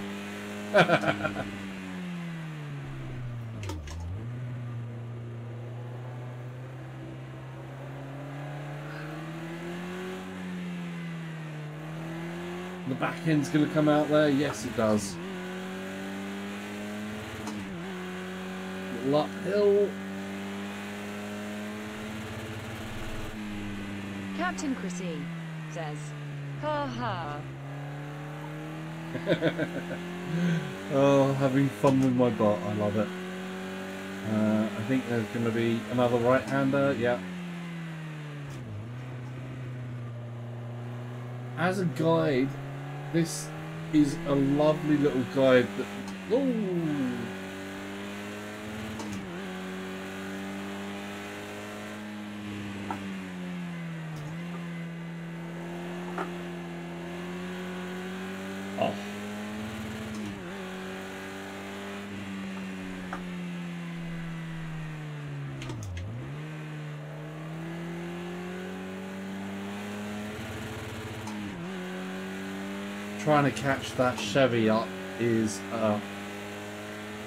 [SPEAKER 1] The back end's going to come out there. Yes, it does. Little uphill.
[SPEAKER 3] Captain Chrissy says, haha.
[SPEAKER 1] Oh, having fun with my bot. I love it. I think there's going to be another right-hander. Yeah. As a guide, this is a lovely little guide that... Ooh. Oh. Trying to catch that Chevy up is a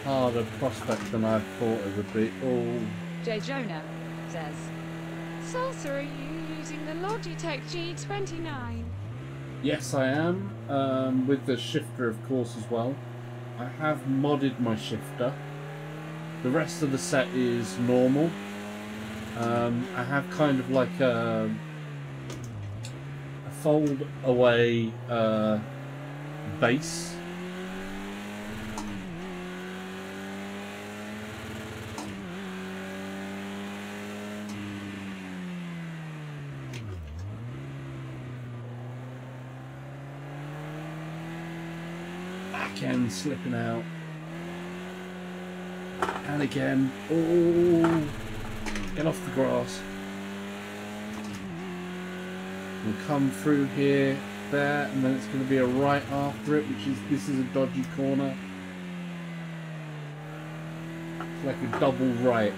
[SPEAKER 1] harder prospect than I thought it would be. Oh.
[SPEAKER 3] J Jonah says,
[SPEAKER 2] Salsa, are you using the Logitech G29?
[SPEAKER 1] Yes, I am, with the shifter, of course, as well. I have modded my shifter. The rest of the set is normal. I have kind of like a fold away base. Back end slipping out. And again. Oh, get off the grass. We'll come through here, there, and then it's going to be a right after it, this is a dodgy corner. It's like a double right.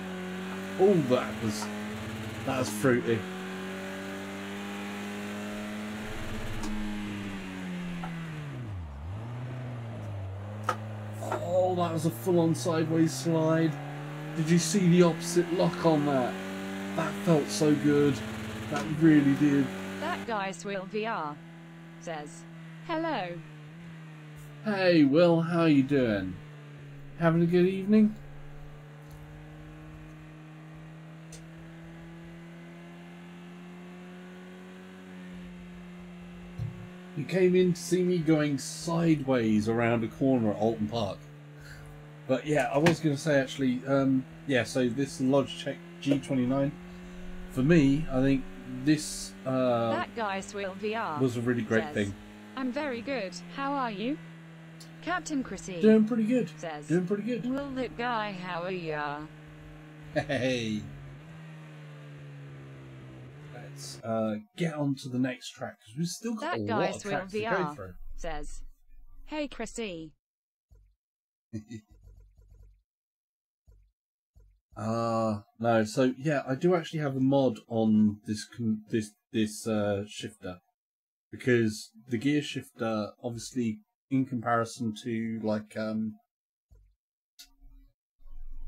[SPEAKER 1] Oh, that was fruity. Oh, that was a full-on sideways slide. Did you see the opposite lock on that? That felt so good. That really did.
[SPEAKER 3] that guy Swill VR says,
[SPEAKER 2] Hello.
[SPEAKER 1] Hey, Will, how you doing? Having a good evening? You came in to see me going sideways around a corner at Alton Park. But yeah, I was going to say actually, yeah, so this Logitech G29, for me, I think this
[SPEAKER 3] that guy Swill VR
[SPEAKER 1] was a really great
[SPEAKER 3] says,
[SPEAKER 1] thing.
[SPEAKER 2] I'm very good. How are you?
[SPEAKER 3] Captain Chrissy
[SPEAKER 1] Doing pretty good.
[SPEAKER 3] says,
[SPEAKER 1] Doing pretty good.
[SPEAKER 3] Will that guy how are ya?
[SPEAKER 1] Hey. Let's get on to the next track because we've still got
[SPEAKER 3] That
[SPEAKER 1] a
[SPEAKER 3] guy
[SPEAKER 1] lot of
[SPEAKER 3] Swill
[SPEAKER 1] tracks to go
[SPEAKER 3] VR
[SPEAKER 1] through.
[SPEAKER 3] says,
[SPEAKER 2] Hey, Chrissy.
[SPEAKER 1] No, so yeah, I do actually have a mod on this shifter, because the gear shifter, obviously, in comparison to like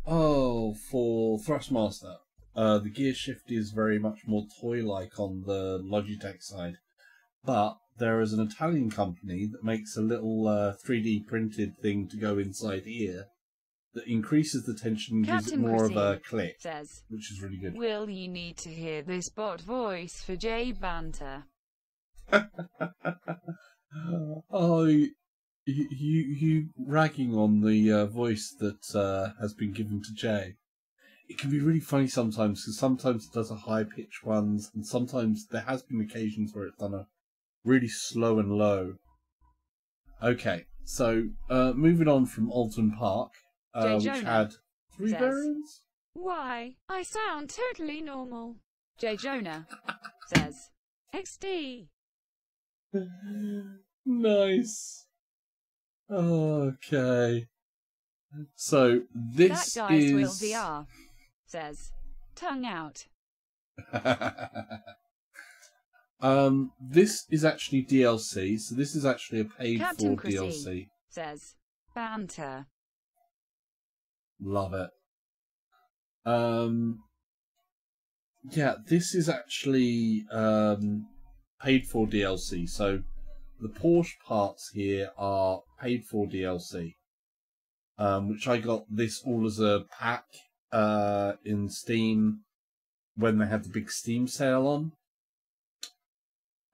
[SPEAKER 1] for Thrustmaster, the gear shift is very much more toy-like on the Logitech side, but there is an Italian company that makes a little 3D printed thing to go inside here that increases the tension and gives it
[SPEAKER 3] Captain
[SPEAKER 1] more of a
[SPEAKER 3] Chrissy
[SPEAKER 1] click,
[SPEAKER 3] says,
[SPEAKER 1] which is really good.
[SPEAKER 3] Will you need to hear this bot voice for J banter?
[SPEAKER 1] Oh, you ragging on the voice that has been given to Jay. it can be really funny sometimes, because sometimes it does a high-pitched ones, and sometimes there has been occasions where it's done a really slow and low. Okay, so moving on from Alton Park, which
[SPEAKER 3] Jonah
[SPEAKER 1] had 3
[SPEAKER 3] says,
[SPEAKER 1] variants.
[SPEAKER 2] Why, I sound totally normal.
[SPEAKER 3] J. Jonah says,
[SPEAKER 2] XD.
[SPEAKER 1] Nice. Okay. So this
[SPEAKER 3] that guy's Will
[SPEAKER 1] is
[SPEAKER 3] VR says, tongue out.
[SPEAKER 1] This is actually DLC, so this is actually a paid
[SPEAKER 3] Captain
[SPEAKER 1] for
[SPEAKER 3] Chrissy
[SPEAKER 1] DLC.
[SPEAKER 3] says, banter.
[SPEAKER 1] Love it. Yeah, this is actually paid for DLC. So the Porsche parts here are paid for DLC. Which I got this all as a pack in Steam when they had the big Steam sale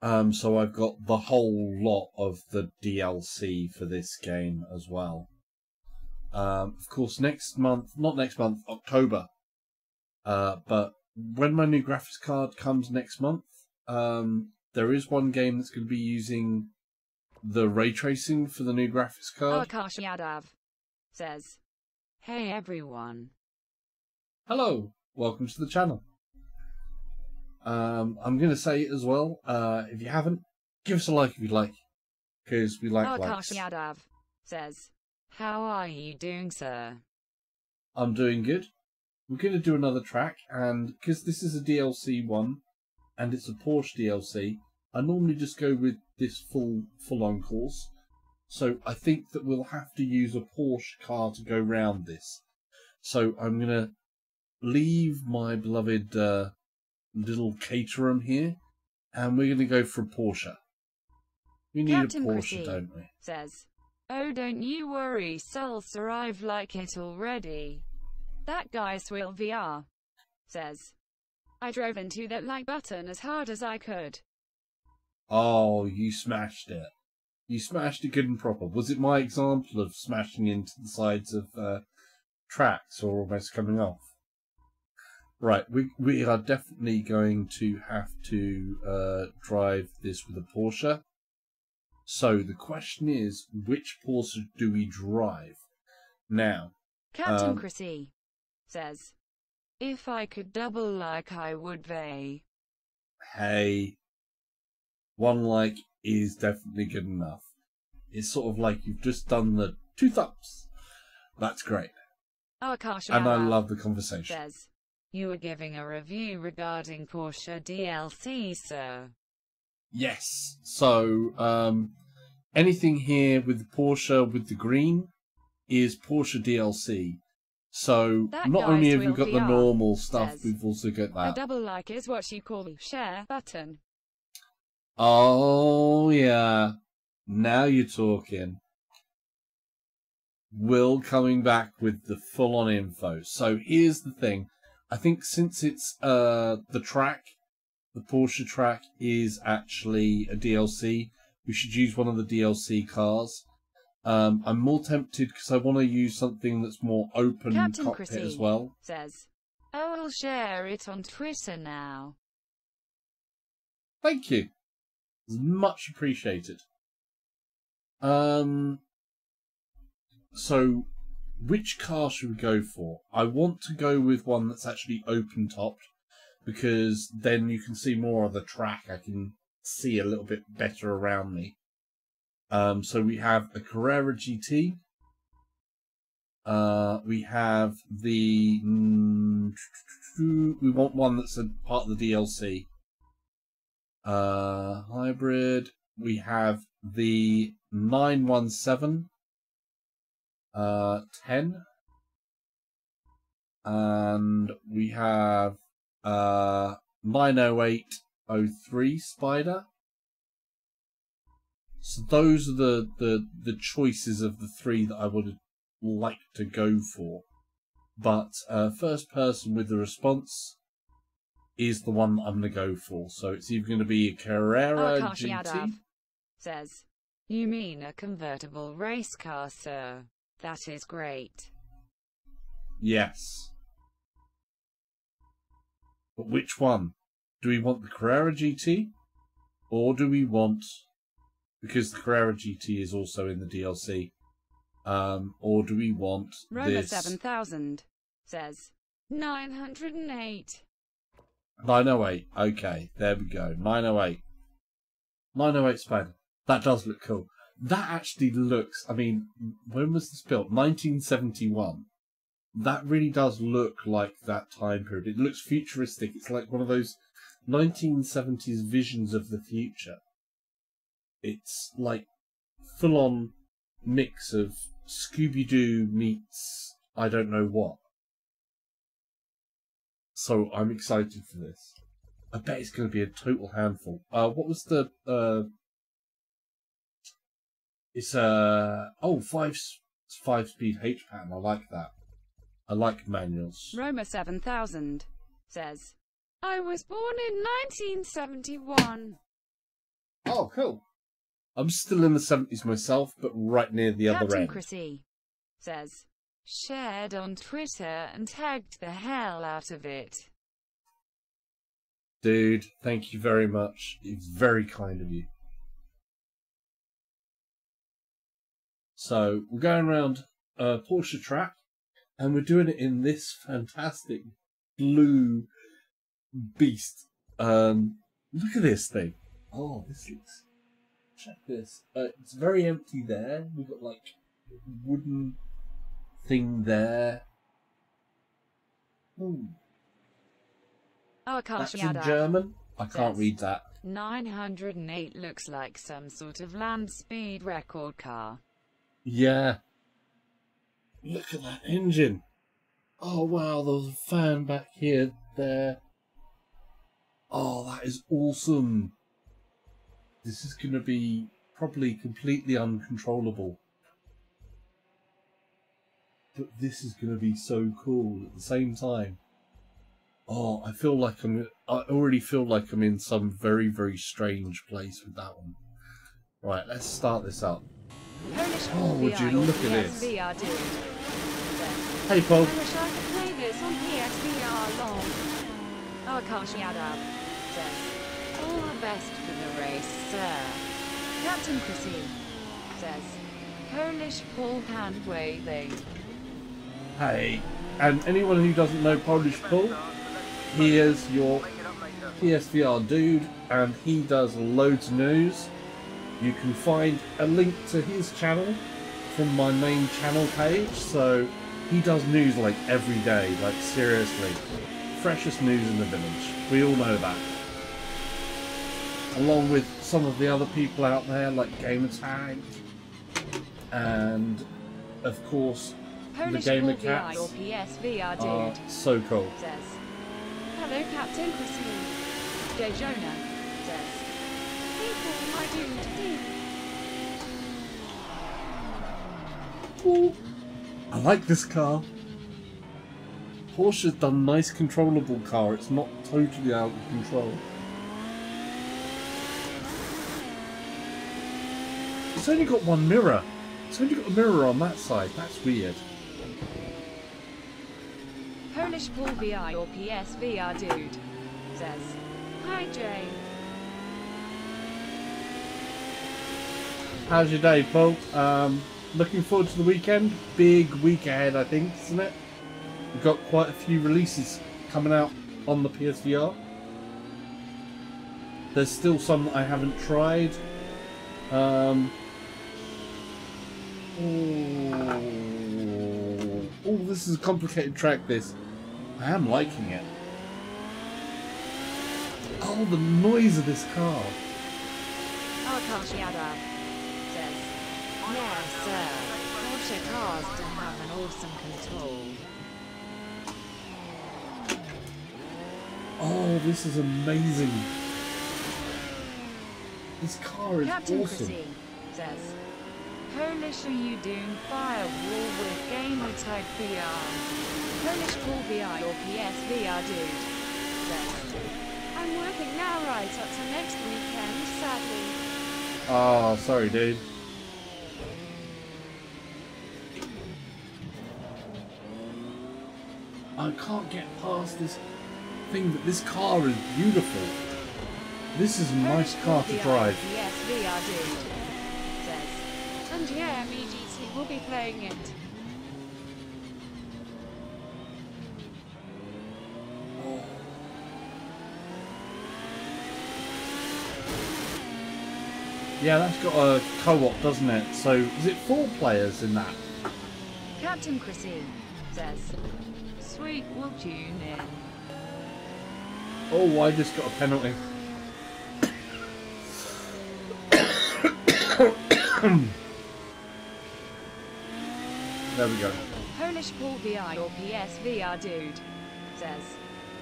[SPEAKER 1] on. So I've got the whole lot of the DLC for this game as well. Of course, October. But when my new graphics card comes next month, there is one game that's going to be using the ray tracing for the new graphics card.
[SPEAKER 3] Akash Yadav says, hey everyone.
[SPEAKER 1] Hello, welcome to the channel. I'm going to say it as well. If you haven't, give us a like if you'd like, because we like likes.
[SPEAKER 3] Akash Yadav says, how are you doing, sir?
[SPEAKER 1] I'm doing good. We're going to do another track, and because this is a DLC one, and it's a Porsche DLC, I normally just go with this full-on course. So I think that we'll have to use a Porsche car to go round this. So I'm going to leave my beloved little caterum here, and we're going to go for a Porsche. We need
[SPEAKER 3] Captain
[SPEAKER 1] a Porsche,
[SPEAKER 3] Chrissy
[SPEAKER 1] don't we?
[SPEAKER 3] says, oh don't you worry, Salsa, I've like it already. That guy's Will VR says, I drove into that like button as hard as I could.
[SPEAKER 1] Oh, you smashed it. You smashed it good and proper. Was it my example of smashing into the sides of tracks or almost coming off? Right, we are definitely going to have to drive this with a Porsche. So the question is, which Porsche do we drive? Now,
[SPEAKER 3] Captain Chrissy says, if I could double like I would they.
[SPEAKER 1] Hey, one like is definitely good enough. It's sort of like you've just done the 2 thumbs. That's great.
[SPEAKER 3] Akash
[SPEAKER 1] And I
[SPEAKER 3] Yadav
[SPEAKER 1] love the conversation.
[SPEAKER 3] says, you were giving a review regarding Porsche DLC, sir.
[SPEAKER 1] Yes. So, anything here with the Porsche with the green is Porsche DLC. So,
[SPEAKER 3] That
[SPEAKER 1] not only
[SPEAKER 3] guy's
[SPEAKER 1] have we
[SPEAKER 3] Will
[SPEAKER 1] got the
[SPEAKER 3] VR
[SPEAKER 1] normal stuff,
[SPEAKER 3] says,
[SPEAKER 1] we've also got
[SPEAKER 3] a
[SPEAKER 1] that.
[SPEAKER 3] double like is what you call the share button.
[SPEAKER 1] Oh, yeah. Now you're talking. Will coming back with the full-on info. So, here's the thing. I think since it's the track, the Porsche track is actually a DLC, we should use one of the DLC cars. I'm more tempted because I want to use something that's more open
[SPEAKER 3] Captain
[SPEAKER 1] cockpit
[SPEAKER 3] Chrissy
[SPEAKER 1] as well.
[SPEAKER 3] says, oh, I'll share it on Twitter now.
[SPEAKER 1] Thank you. It's much appreciated. So, which car should we go for? I want to go with one that's actually open-topped, because then you can see more of the track. I can see a little bit better around me. So we have a Carrera GT. We have the... we want one that's a part of the DLC. Hybrid. We have the 917. 10. And we have 90803 Spider. So those are the choices of the 3 that I would like to go for. But first person with the response is the one that I'm going to go for. So it's either going to be a Carrera
[SPEAKER 3] Akash
[SPEAKER 1] GT.
[SPEAKER 3] Yadav says, you mean a convertible race car, sir? That is great.
[SPEAKER 1] Yes. But which one? Do we want the Carrera GT? Or do we want... Because the Carrera GT is also in the DLC. Or do we want
[SPEAKER 3] Roma
[SPEAKER 1] this...
[SPEAKER 3] 7000 says
[SPEAKER 2] 908.
[SPEAKER 1] 908. Okay, there we go. 908. 908 Spider. That does look cool. That actually looks... I mean, when was this built? 1971. That really does look like that time period. It looks futuristic. It's like one of those 1970s visions of the future. It's like full-on mix of Scooby-Doo meets I don't know what. So I'm excited for this. I bet it's going to be a total handful. What was the... It's five-speed H pattern. I like that. I like manuals.
[SPEAKER 3] Roma 7000 says
[SPEAKER 2] I was born in 1971.
[SPEAKER 1] Oh, cool. I'm still in the 70s myself, but right near the other
[SPEAKER 3] Captain
[SPEAKER 1] end.
[SPEAKER 3] Chrissy says shared on Twitter and tagged the hell out of it.
[SPEAKER 1] Dude, thank you very much. It's very kind of you. So, we're going around a Porsche track, and we're doing it in this fantastic blue beast. Look at this thing. Oh, this looks... Check this. It's very empty there. We've got, like, a wooden thing there. Ooh.
[SPEAKER 3] Oh, I can't
[SPEAKER 1] That's
[SPEAKER 3] shout
[SPEAKER 1] in
[SPEAKER 3] out.
[SPEAKER 1] German. I can't
[SPEAKER 3] Says
[SPEAKER 1] read that.
[SPEAKER 3] 908 looks like some sort of land speed record car.
[SPEAKER 1] Yeah. Look at that engine. Oh, wow. There's a fan back here, there. Oh, that is awesome. This is going to be probably completely uncontrollable. But this is going to be so cool at the same time. Oh, I already feel like I'm in some very, very strange place with that one. Right, let's start this up. Oh, would you look at this? Hey, Paul.
[SPEAKER 2] I wish I could play this on PSVR long.
[SPEAKER 3] Oh, I can't shout out. Says all the best for the race, sir. Captain Chrissy says Polish Paul hand waving.
[SPEAKER 1] Hey, and anyone who doesn't know Polish Paul, he is your PSVR dude, and he does loads of news. You can find a link to his channel from my main channel page, so he does news like every day, like seriously. Freshest news in the village. We all know that. Along with some of the other people out there, like Gamertag, and of course
[SPEAKER 3] Polish
[SPEAKER 1] the Gamer
[SPEAKER 3] Paul VI
[SPEAKER 1] Cats
[SPEAKER 3] or PSVR dude
[SPEAKER 1] are so cool.
[SPEAKER 3] says
[SPEAKER 2] Hello, Captain Chrissy.
[SPEAKER 3] J Jonah says
[SPEAKER 2] People, my dude.
[SPEAKER 1] Ooh, I like this car. Porsche's done nice controllable car. It's not totally out of control. It's only got one mirror. It's only got a mirror on that side. That's weird.
[SPEAKER 3] Polish Paul VI or PSVR dude says
[SPEAKER 2] Hi, Jay.
[SPEAKER 1] How's your day, Paul? Looking forward to the weekend. Big week ahead, I think, isn't it? We've got quite a few releases coming out on the PSVR. There's still some that I haven't tried. Oh, this is a complicated track, this. I am liking it. Oh, the noise of this car.
[SPEAKER 3] oh, I can't shout out. Says yes, sir. Porsche cars do have an awesome control.
[SPEAKER 1] Oh, this is amazing. This car is
[SPEAKER 3] Captain
[SPEAKER 1] awesome.
[SPEAKER 3] Chrissy says Polish are you doing firewall with Gamertag VR? Polish Paul VI or PSVR dude says
[SPEAKER 2] I'm working now right up to next weekend, sadly.
[SPEAKER 1] Oh, sorry, dude. I can't get past this thing that this car is beautiful. This is a nice car to drive.
[SPEAKER 3] Yes, VR dude. Says.
[SPEAKER 2] And yeah, MeGT will be playing it.
[SPEAKER 1] Yeah, that's got a co-op, doesn't it? So, is it 4 players in that?
[SPEAKER 3] Captain Chrissy says. Sweet, we'll tune in.
[SPEAKER 1] Oh, I just got a penalty. There we go.
[SPEAKER 3] Polish Paul VI or PSVR dude says.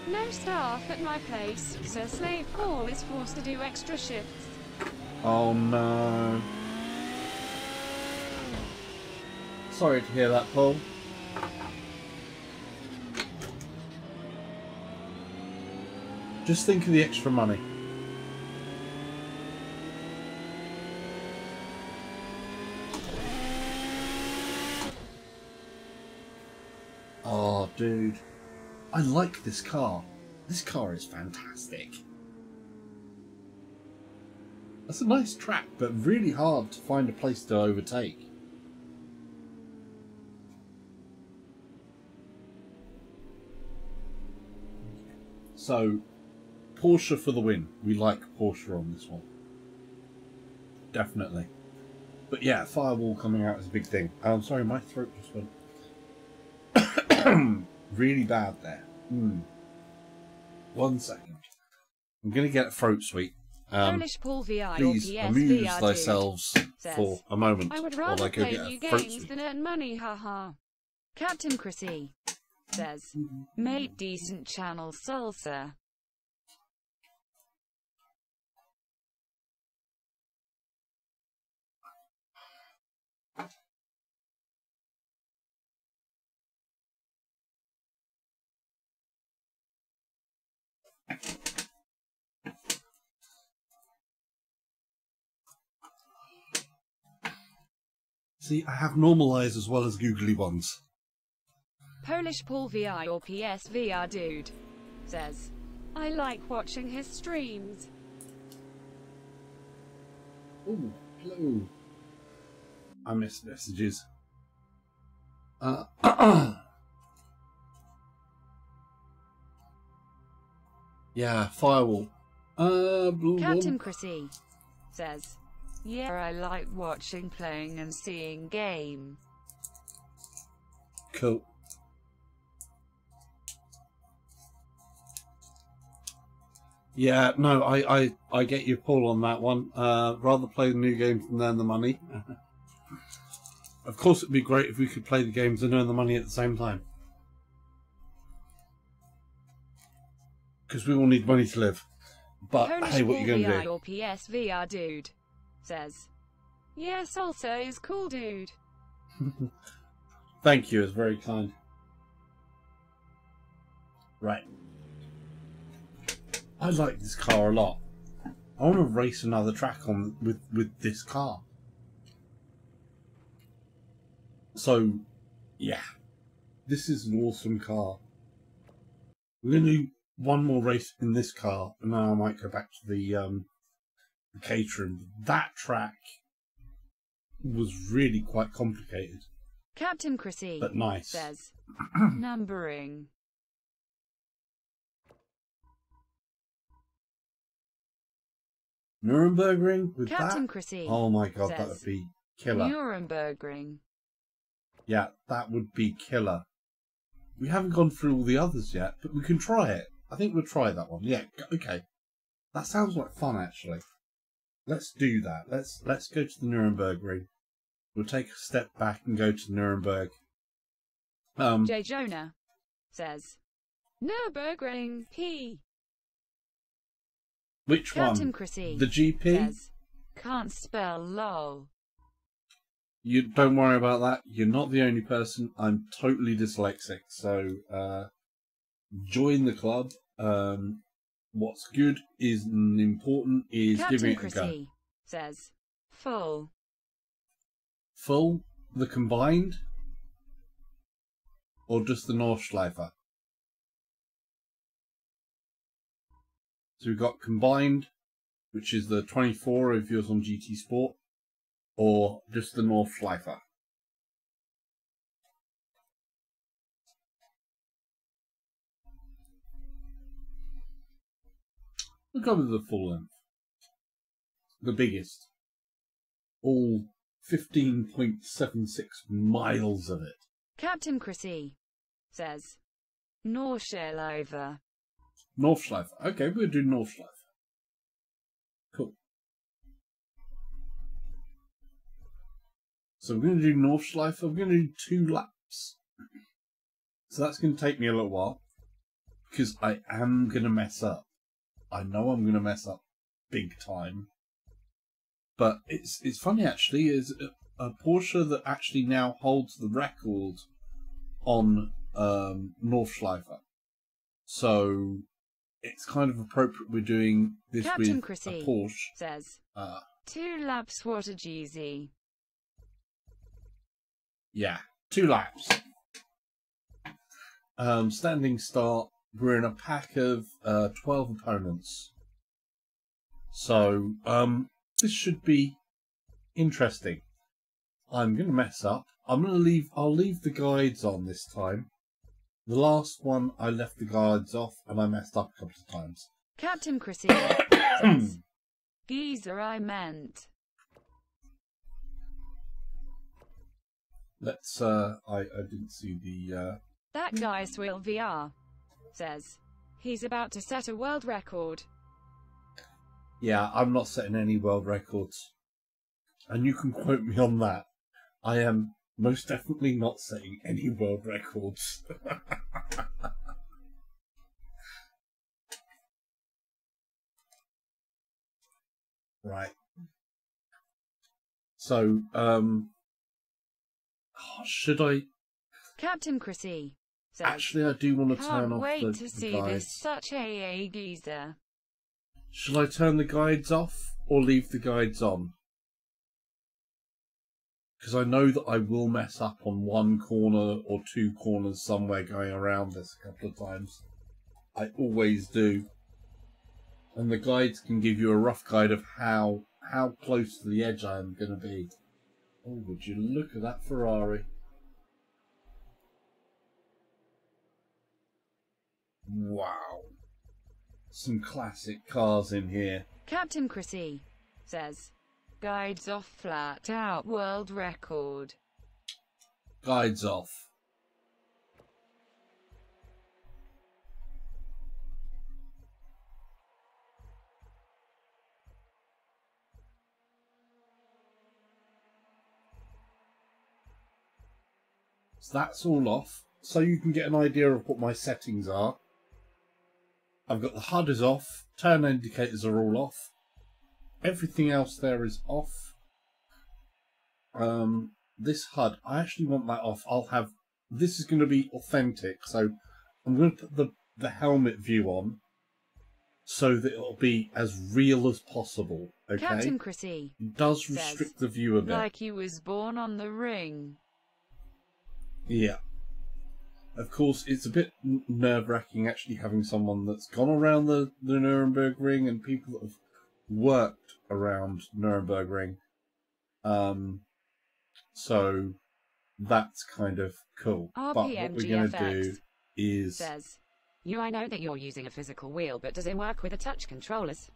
[SPEAKER 2] No staff at my place, so Slave Paul is forced to do extra shifts.
[SPEAKER 1] Oh no. Sorry to hear that, Paul. Just think of the extra money. Oh, dude. I like this car. This car is fantastic. That's a nice track, but really hard to find a place to overtake. So, Porsche for the win. We like Porsche on this one. Definitely. But yeah, Firewall coming out is a big thing. I'm sorry, my throat just went really bad there. 1 second. I'm going to get a throat sweet.
[SPEAKER 3] Polish Paul VI
[SPEAKER 1] Please
[SPEAKER 3] or
[SPEAKER 1] amuse
[SPEAKER 3] PSVR
[SPEAKER 1] thyselves
[SPEAKER 3] says,
[SPEAKER 1] for a moment
[SPEAKER 2] I would
[SPEAKER 1] while
[SPEAKER 2] rather
[SPEAKER 1] I go
[SPEAKER 2] play
[SPEAKER 1] get
[SPEAKER 2] new
[SPEAKER 1] a throat
[SPEAKER 2] games
[SPEAKER 1] sweet.
[SPEAKER 2] than earn money, haha.
[SPEAKER 3] Captain Chrissy says. Made decent channel salsa.
[SPEAKER 1] See, I have normal eyes as well as googly ones.
[SPEAKER 3] Polish Paul VI or PSVR dude says.
[SPEAKER 2] I like watching his streams.
[SPEAKER 1] Oh, hello. I missed messages. Yeah, Firewall.
[SPEAKER 3] Captain Chrissy says. Yeah, I like watching, playing and seeing game.
[SPEAKER 1] Cool. Yeah, no, I get your pull on that one. Rather play the new games than earn the money. Of course, it'd be great if we could play the games and earn the money at the same time. Because we all need money to live. But
[SPEAKER 3] Polish
[SPEAKER 1] hey, what are you going to do?
[SPEAKER 3] or PSVR dude says.
[SPEAKER 2] Yeah, salsa is cool, dude.
[SPEAKER 1] Thank you, it's very kind. Right. I like this car a lot. I want to race another track on with this car. So, yeah. This is an awesome car. We're going to do one more race in this car, and then I might go back to the catering. That track was really quite complicated.
[SPEAKER 3] Captain Chrissy
[SPEAKER 1] but nice.
[SPEAKER 3] Says. Numbering.
[SPEAKER 1] Nurembergring with
[SPEAKER 3] Captain
[SPEAKER 1] that?
[SPEAKER 3] Chrissy
[SPEAKER 1] Oh my god, that
[SPEAKER 3] says,
[SPEAKER 1] would be killer.
[SPEAKER 3] Nurembergring.
[SPEAKER 1] Yeah, that would be killer. We haven't gone through all the others yet, but we can try it. I think we'll try that one. Yeah, okay. That sounds like fun, actually. Let's do that. Let's go to the Nurembergring. We'll take a step back and go to Nuremberg.
[SPEAKER 3] J. Jonah says,
[SPEAKER 2] Nürburgring P.
[SPEAKER 1] Which
[SPEAKER 3] Captain
[SPEAKER 1] one?
[SPEAKER 3] Chrissy
[SPEAKER 1] The GP?
[SPEAKER 3] says, can't spell lol.
[SPEAKER 1] You don't worry about that. You're not the only person. I'm totally dyslexic, so join the club. What's good is important is
[SPEAKER 3] Captain
[SPEAKER 1] giving it a
[SPEAKER 3] Chrissy
[SPEAKER 1] go.
[SPEAKER 3] says, full.
[SPEAKER 1] Full, the combined, or just the Nordschleifer? So we've got combined, which is the 24 if you're on GT Sport, or just the Nordschleife. We'll go with the full length. The biggest. All 15.76 miles of it.
[SPEAKER 3] Captain Chrissy says, Nordschleife.
[SPEAKER 1] Nordschleife. Okay, we'll do Nordschleife. Cool. So we're going to do Nordschleife. We're going to do 2 laps. So that's going to take me a little while, because I am going to mess up. I know I'm going to mess up big time. But it's funny, actually, is a Porsche that actually now holds the record on Nordschleife. So it's kind of appropriate we're doing this
[SPEAKER 3] Captain
[SPEAKER 1] with
[SPEAKER 3] Chrissy
[SPEAKER 1] a Porsche.
[SPEAKER 3] Says, 2 laps, what a Jeezy.
[SPEAKER 1] Yeah, 2 laps. Standing start, we're in a pack of 12 opponents. So, this should be interesting. I'm going to mess up. I'll leave the guides on this time. The last one, I left the guides off and I messed up a couple of times.
[SPEAKER 3] Captain Chrissy says, geezer I meant.
[SPEAKER 1] Let's, I didn't see the,
[SPEAKER 3] That guy Swill VR says, he's about to set a world record.
[SPEAKER 1] Yeah, I'm not setting any world records. And you can quote me on that. I am most definitely not setting any world records. Right. So, should I...
[SPEAKER 3] Captain Chrissy says,
[SPEAKER 1] Actually, I do want to turn off
[SPEAKER 3] wait
[SPEAKER 1] the
[SPEAKER 3] to see
[SPEAKER 1] guides.
[SPEAKER 3] this such a geezer.
[SPEAKER 1] Shall I turn the guides off or leave the guides on? Because I know that I will mess up on 1 corner or 2 corners somewhere going around this a couple of times. I always do. And the guides can give you a rough guide of how close to the edge I am going to be. Oh, would you look at that Ferrari. Wow. Some classic cars in here.
[SPEAKER 3] Captain Chrissy says, guides off, flat out world record.
[SPEAKER 1] Guides off. So that's all off. So you can get an idea of what my settings are. I've got the HUD is off, turn indicators are all off, everything else there is off. This HUD, I actually want that off. This is going to be authentic, so I'm going to put the helmet view on so that it'll be as real as possible, okay?
[SPEAKER 3] Captain Chrissy
[SPEAKER 1] It does restrict the view a bit.
[SPEAKER 3] like he was born on the ring.
[SPEAKER 1] Yeah. Of course, it's a bit nerve-wracking actually having someone that's gone around the Nuremberg Ring and people that have worked around Nuremberg Ring. So that's kind of cool. But what we're going to do is...
[SPEAKER 3] says, I know that you're using a physical wheel, but does it work with the touch controllers?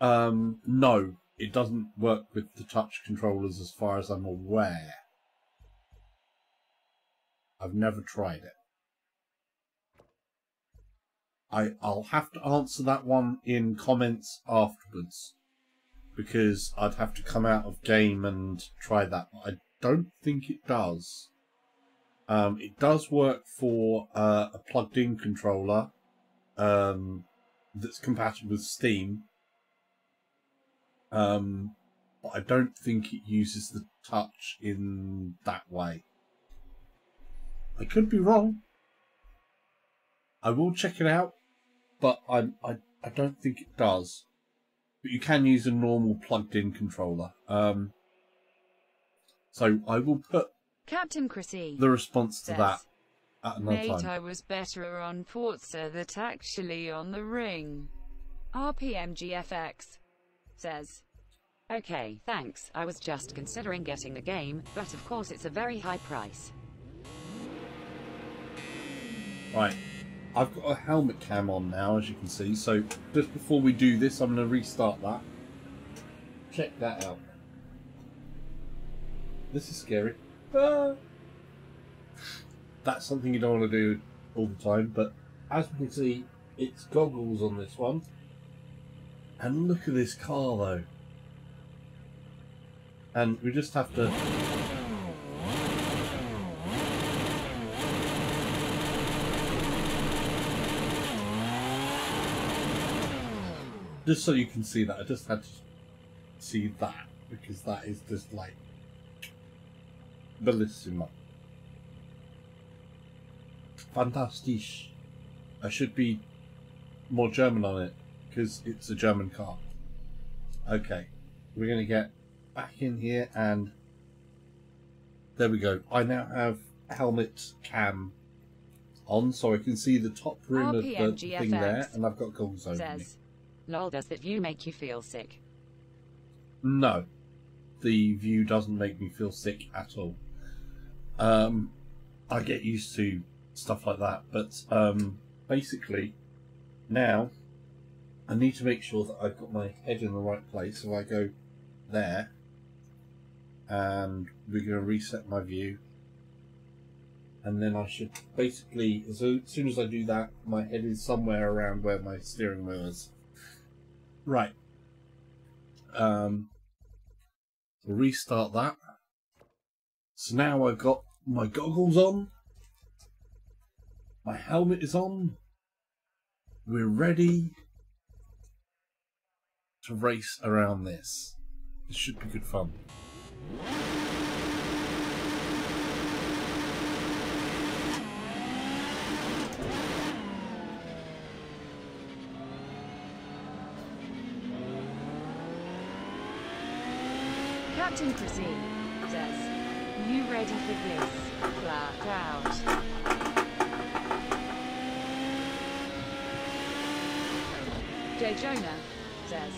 [SPEAKER 1] No, it doesn't work with the touch controllers as far as I'm aware. I've never tried it. I'll have to answer that one in comments afterwards, because I'd have to come out of game and try that. I don't think it does. It does work for a plugged-in controller that's compatible with Steam, but I don't think it uses the touch in that way. I could be wrong. I will check it out, but I don't think it does. But you can use a normal plugged-in controller. So I will put
[SPEAKER 3] Captain Chrissy
[SPEAKER 1] the response to that at another
[SPEAKER 3] Mate,
[SPEAKER 1] time.
[SPEAKER 3] I was better on Forza than actually on the ring. RPMGFX says, okay, thanks. I was just considering getting the game, but of course it's a very high price.
[SPEAKER 1] Right, I've got a helmet cam on now, as you can see, so just before we do this, I'm going to restart that. Check that out. This is scary. Ah! That's something you don't want to do all the time, but as we can see, it's goggles on this one. And look at this car though. And we just have to... Just so you can see that, I just had to see that, because that is just like... bellissimo. Fantastisch. I should be more German on it, because it's a German car. Okay, we're going to get back in here, and there we go. I now have helmet cam on, so I can see the top rim of the thing there, and I've got goggles over me.
[SPEAKER 3] Lol, does that view make you feel sick?
[SPEAKER 1] No, the view doesn't make me feel sick at all. I get used to stuff like that, but basically now I need to make sure that I've got my head in the right place. So I go there, and we're going to reset my view, and then I should basically, as soon as I do that, my head is somewhere around where my steering wheel is. Right. We'll restart that. So now I've got my goggles on, my helmet is on, we're ready to race around this. This should be good fun.
[SPEAKER 3] Captain Chrissy says, you ready for this? Flat out. J. Jonah says,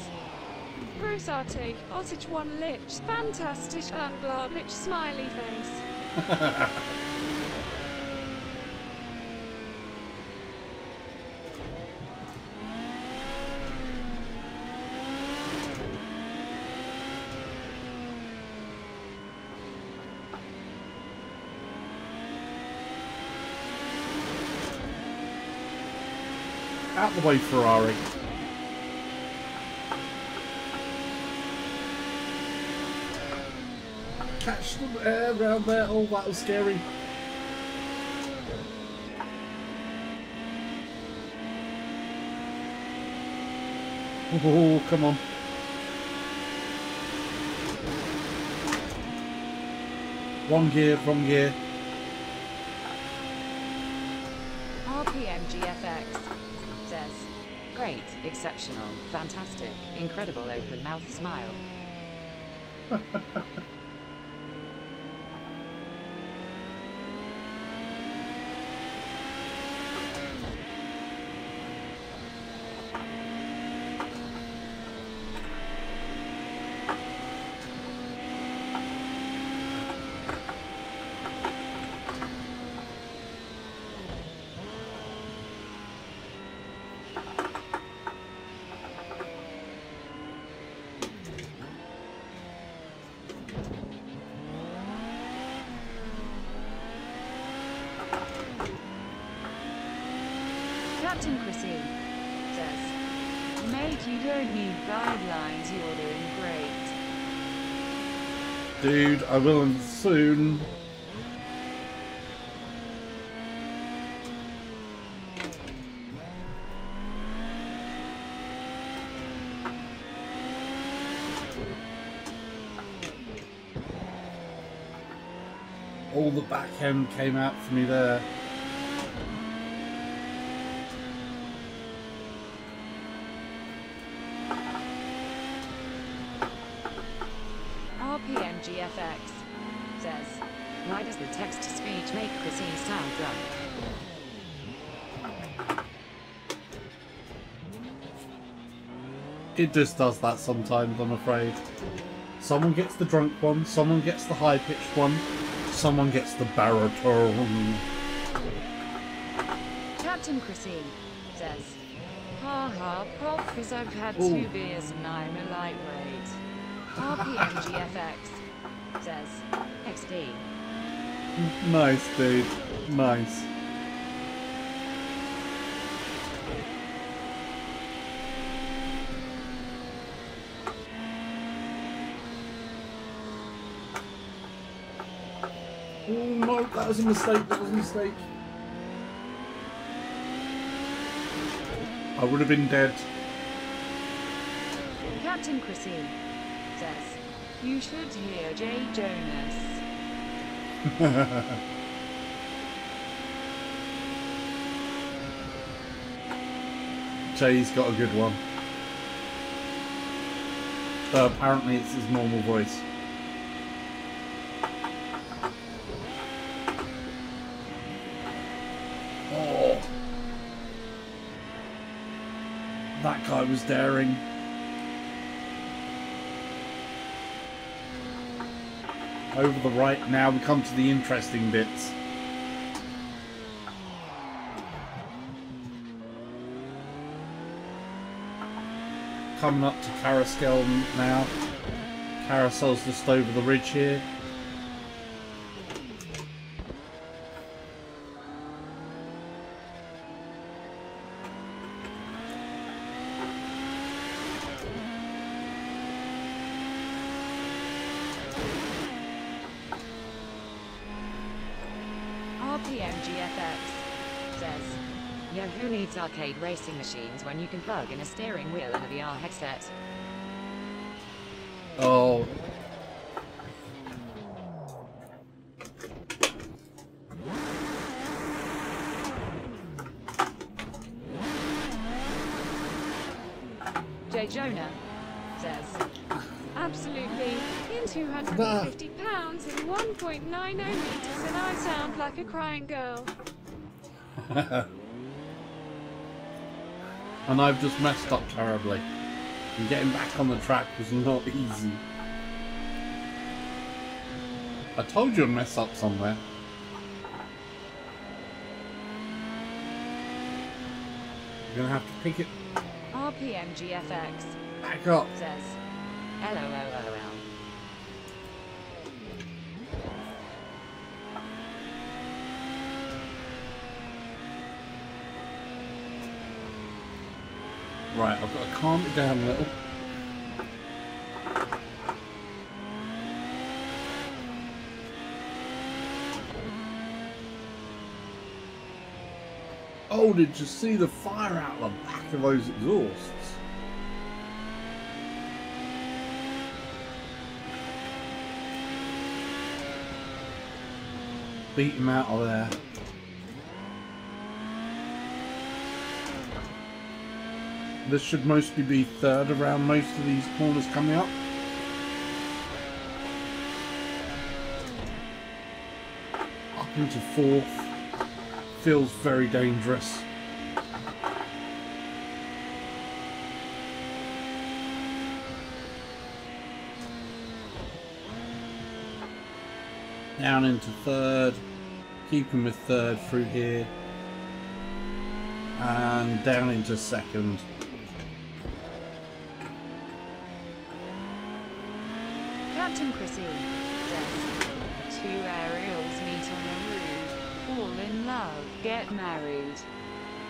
[SPEAKER 2] Großartig, Ossich one lich, fantastisch, unglaublich, smiley face.
[SPEAKER 1] Out the way, Ferrari. Catch the air around there. Oh, that was scary. Oh, come on. Wrong gear, wrong gear.
[SPEAKER 3] RPMGFX says, great, exceptional, fantastic, incredible open mouth smile. Captain Chrissy says, mate, you don't need guidelines, you're doing great.
[SPEAKER 1] Dude, I will soon. All the back end came out for me there.
[SPEAKER 3] RPMGFX says, why does the text-to-speech make Chrissy sound drunk?
[SPEAKER 1] It just does that sometimes, I'm afraid. Someone gets the drunk one, someone gets the high-pitched one, someone gets the baritone.
[SPEAKER 3] Captain Chrissy says, ha ha, pop, cause I've had
[SPEAKER 1] Ooh.
[SPEAKER 3] 2 beers and I'm a lightweight. RPMGFX says, XD.
[SPEAKER 1] Nice, dude. Nice. Oh no, that was a mistake, that was a mistake. I would have been dead.
[SPEAKER 3] Captain Chrissy says, you should hear J. Jonas.
[SPEAKER 1] Jay's got a good one. Apparently it's his normal voice. Oh, that guy was daring. Over the right, now we come to the interesting bits. Coming up to Carousel now. Carousel's just over the ridge here.
[SPEAKER 3] RPMGFX says, yo, who needs arcade racing machines when you can plug in a steering wheel and a VR headset?
[SPEAKER 1] Oh.
[SPEAKER 3] J. Jonah says,
[SPEAKER 2] Absolutely. In 250 pounds and 1.90 meters, and I sound like a crying girl.
[SPEAKER 1] And I've just messed up terribly. And getting back on the track was not easy. I told you I'd mess up somewhere. You're gonna have to pick it
[SPEAKER 3] RPMGFX
[SPEAKER 1] back up.
[SPEAKER 3] says, LOLOL.
[SPEAKER 1] Right, I've got to calm it down a little. Oh, did you see the fire out the back of those exhausts? Beat him out of there. This should mostly be third around most of these corners coming up. Up into fourth. Feels very dangerous. Down into third. Keeping with third through here. And down into second.
[SPEAKER 3] Captain Chrissy says, 2 aerials meet on a roof, fall in love, get married.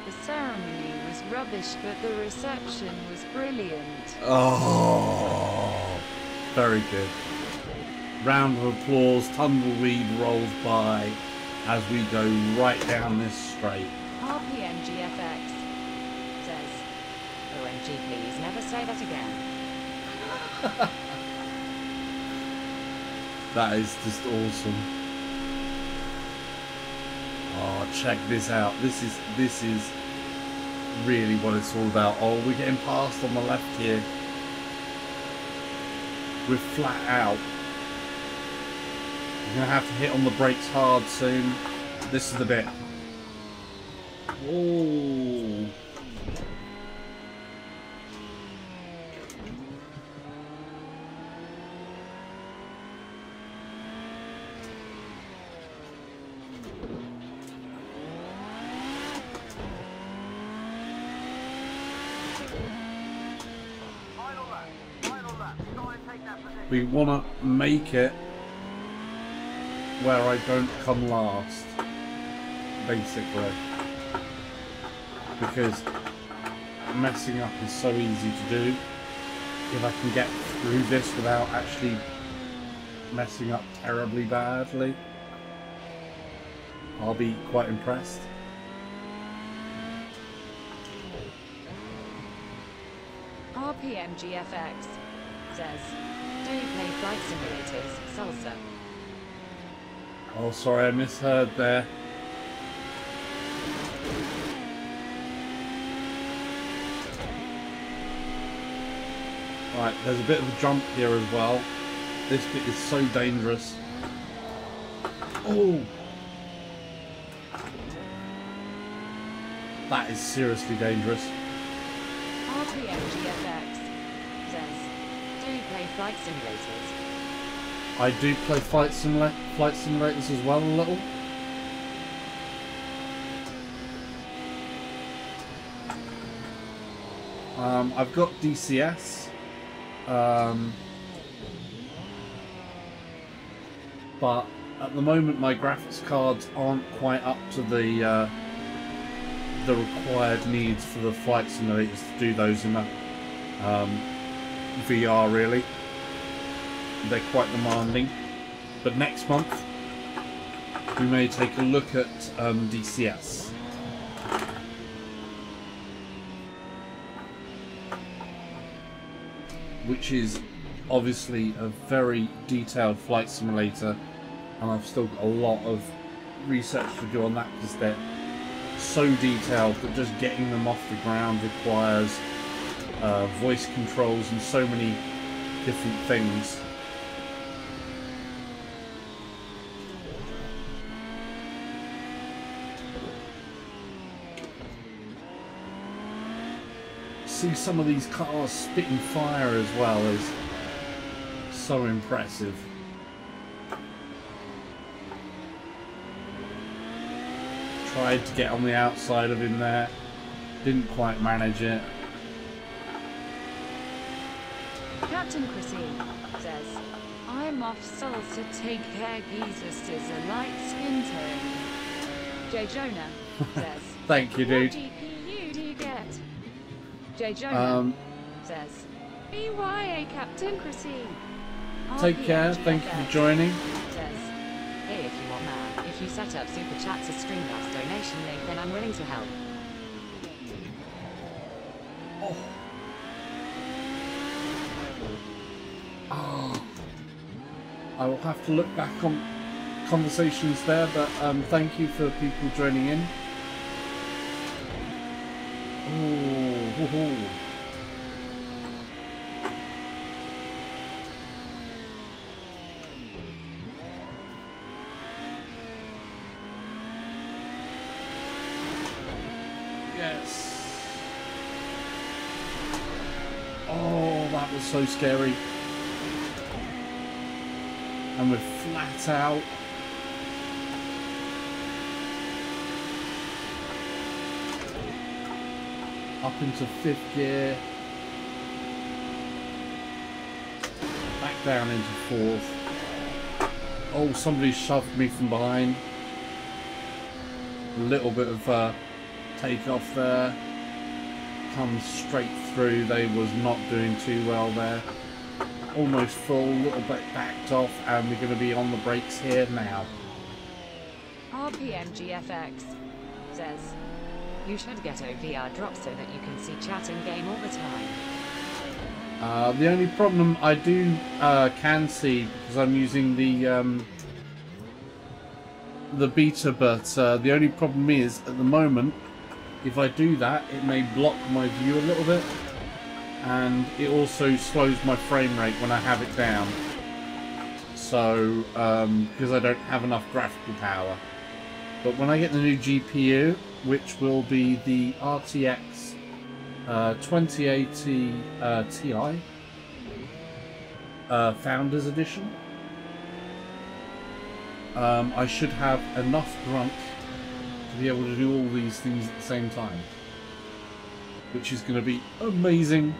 [SPEAKER 3] The ceremony was rubbish, but the reception was brilliant.
[SPEAKER 1] Oh, very good. Round of applause, tumbleweed rolls by as we go right down this straight.
[SPEAKER 3] RPMGFX says, OMG, please never say that again.
[SPEAKER 1] That is just awesome. Oh, check this out. This is really what it's all about. Oh, we're getting past on the left here. We're flat out. We're gonna have to hit on the brakes hard soon. This is the bit. Oh. We want to make it where I don't come last, basically, because messing up is so easy to do. If I can get through this without actually messing up terribly badly, I'll be quite impressed.
[SPEAKER 3] RPMGFX says, do you play flight simulators, salsa?
[SPEAKER 1] Oh, sorry, I misheard there. Right, there's a bit of a jump here as well. This bit is so dangerous. Oh! That is seriously dangerous.
[SPEAKER 3] RPMGFX says, do you play flight simulators?
[SPEAKER 1] I do play flight simulators as well, a little. I've got DCS. But at the moment my graphics cards aren't quite up to the required needs for the flight simulators to do those in VR, really. They're quite demanding. But next month we may take a look at DCS. Which is obviously a very detailed flight simulator, and I've still got a lot of research to do on that because they're so detailed that just getting them off the ground requires voice controls and so many different things. See some of these cars spitting fire as well is so impressive. Tried to get on the outside of him there, didn't quite manage it.
[SPEAKER 3] Captain Chrissy says, I'm off salsa, take care, Jesus is a light skin tone. J. Jonah says,
[SPEAKER 1] Thank you, dude.
[SPEAKER 2] What GPU do you get?
[SPEAKER 3] J. Jonah says,
[SPEAKER 2] BYA Captain Chrissy.
[SPEAKER 1] Take care, thank you for joining.
[SPEAKER 3] Says, hey, if you want man, if you set up Super Chats as Streamlabs donation link, then I'm willing to help.
[SPEAKER 1] Oh. Oh. I will have to look back on conversations there, but thank you for people joining in. Ooh. Yes. Oh, that was so scary. And we're flat out. Up into 5th gear. Back down into 4th. Oh, somebody shoved me from behind. A little bit of take-off there. Comes straight through. They was not doing too well there. Almost full, little bit backed off, and we're going to be on the brakes here now.
[SPEAKER 3] RPMGFX says, you should get OVR drop so that you can see chat and game all the time.
[SPEAKER 1] The only problem I do can see, because I'm using the beta, but the only problem is at the moment, if I do that, it may block my view a little bit, and it also slows my frame rate when I have it down. So because I don't have enough graphical power. But when I get the new GPU, which will be the RTX 2080 Ti Founders Edition, I should have enough grunt to be able to do all these things at the same time, which is going to be amazing.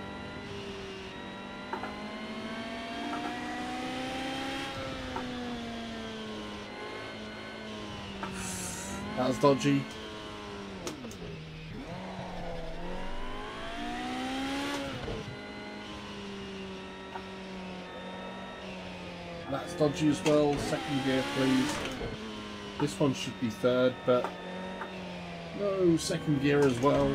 [SPEAKER 1] That was dodgy. That's dodgy as well. Second gear, please. This one should be third, but no, second gear as well.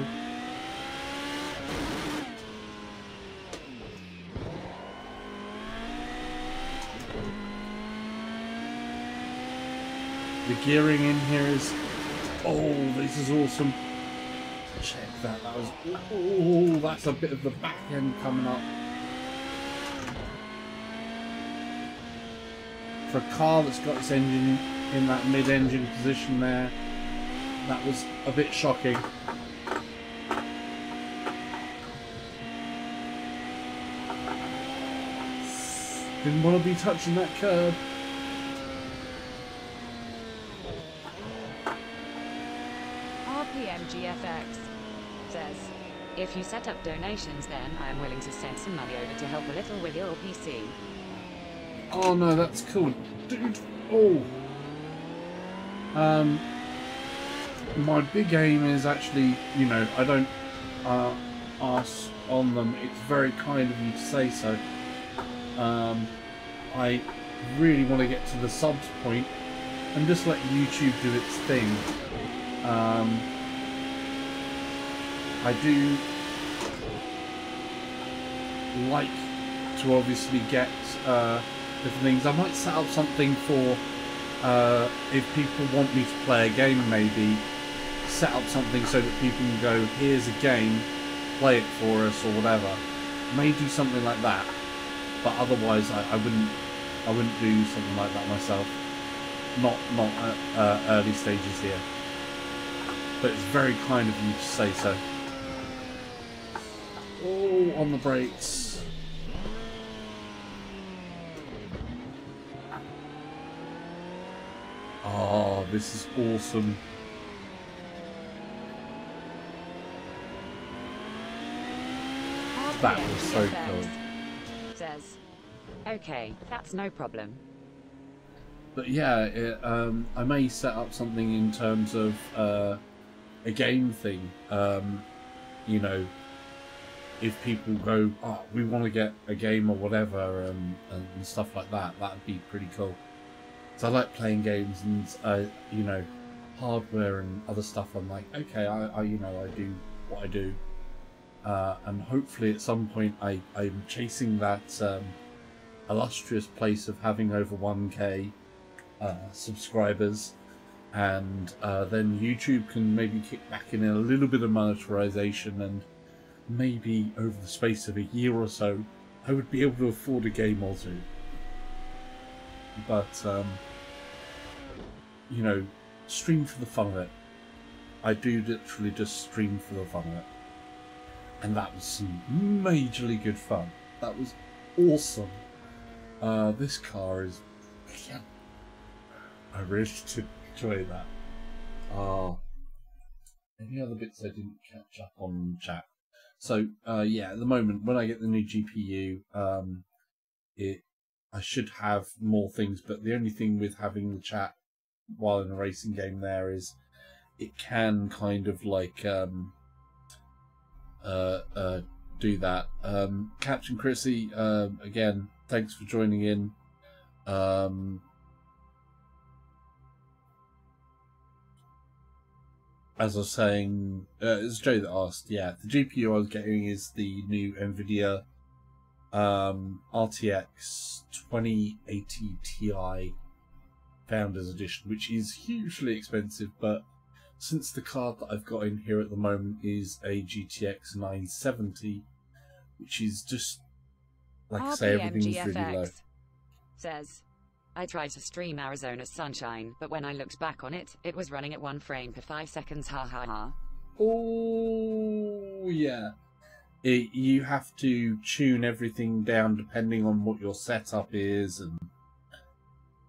[SPEAKER 1] The gearing in here is... Oh, this is awesome. Check that. That was... Oh, that's a bit of the back end coming up. For a car that's got its engine in that mid-engine position there, that was a bit shocking. Didn't want to be touching that curb.
[SPEAKER 3] RPMGFX says, if you set up donations, then I am willing to send some money over to help a little with your PC.
[SPEAKER 1] Oh no, that's cool, dude. Oh, my big aim is actually, you know, I don't ask on them. It's very kind of you to say so. I really want to get to the subs point and just let YouTube do its thing. I do like to obviously get different things. I might set up something for if people want me to play a game, maybe set up something so that people can go, here's a game, play it for us or whatever. May do something like that, but otherwise I wouldn't do something like that myself. Not at early stages here. But it's very kind of you to say so. Oh, on the brakes. Oh, this is awesome. That was so cool.
[SPEAKER 3] Says, okay, that's no problem.
[SPEAKER 1] But yeah, I may set up something in terms of a game thing. You know, if people go, oh, we want to get a game or whatever, and stuff like that, that'd be pretty cool. So I like playing games and you know, hardware and other stuff. I'm like, okay, I you know, I do what I do, and hopefully at some point I'm chasing that illustrious place of having over 1K subscribers, and then YouTube can maybe kick back in a little bit of monetization, and maybe over the space of a year or so I would be able to afford a game or two. But you know, stream for the fun of it. I do literally just stream for the fun of it, and that was some majorly good fun. That was awesome. This car is... I really did enjoy that. Any other bits I didn't catch up on chat? So yeah, at the moment when I get the new GPU, I should have more things, but the only thing with having the chat while in a racing game there is it can kind of like do that. Captain Chrissy, again, thanks for joining in. As I was saying, it's Joe that asked, yeah, the GPU I was getting is the new NVIDIA RTX 2080 Ti Founders Edition, which is hugely expensive, but since the card that I've got in here at the moment is a GTX 970, which is just, like I say, everything's really low.
[SPEAKER 3] Says, I tried to stream Arizona Sunshine, but when I looked back on it, it was running at 1 frame per 5 seconds, ha ha ha.
[SPEAKER 1] Oh, yeah. You have to tune everything down depending on what your setup is and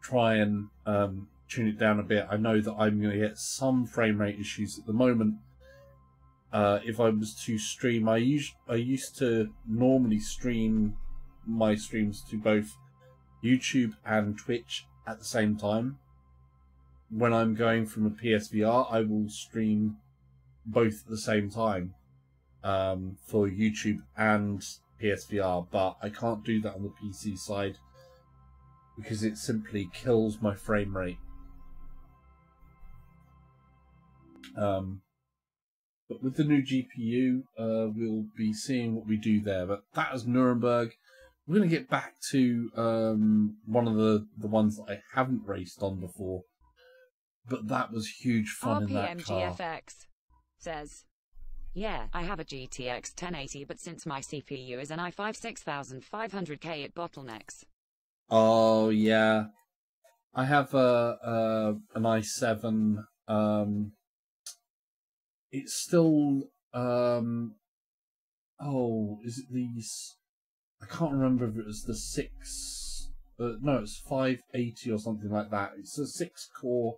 [SPEAKER 1] try and tune it down a bit. I know that I'm going to get some frame rate issues at the moment. If I was to stream, I used to normally stream my streams to both YouTube and Twitch at the same time, when I'm going from a PSVR, I will stream both at the same time for YouTube and PSVR, but I can't do that on the PC side because it simply kills my frame rate. But with the new GPU, we'll be seeing what we do there. But that was Nuremberg. We're going to get back to one of the ones that I haven't raced on before. But that was huge fun in that car.
[SPEAKER 3] RPMGFX says, yeah, I have a GTX 1080, but since my CPU is an i5 6500K, it bottlenecks.
[SPEAKER 1] Oh, yeah. I have an i7. It's still... oh, is it these... I can't remember if it was the 6... no, it's 580 or something like that. It's a 6-core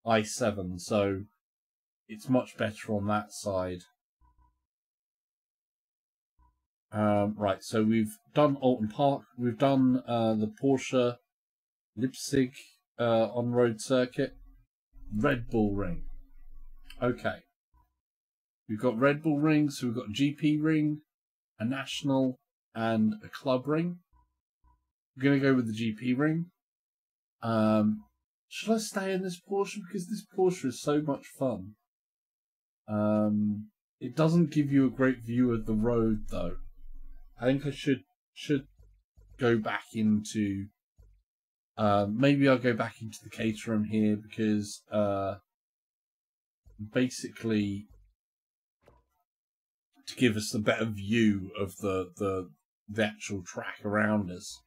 [SPEAKER 1] i7, so it's much better on that side. Right, so we've done Alton Park, we've done the Porsche Leipzig on-road circuit, Red Bull Ring. Okay, we've got Red Bull Ring, so we've got a GP ring, a national, and a club ring. We're going to go with the GP ring. Should I stay in this Porsche? Because this Porsche is so much fun. It doesn't give you a great view of the road, though. I think I should go back into... maybe I'll go back into the Caterham here, because basically to give us a better view of the actual track around us.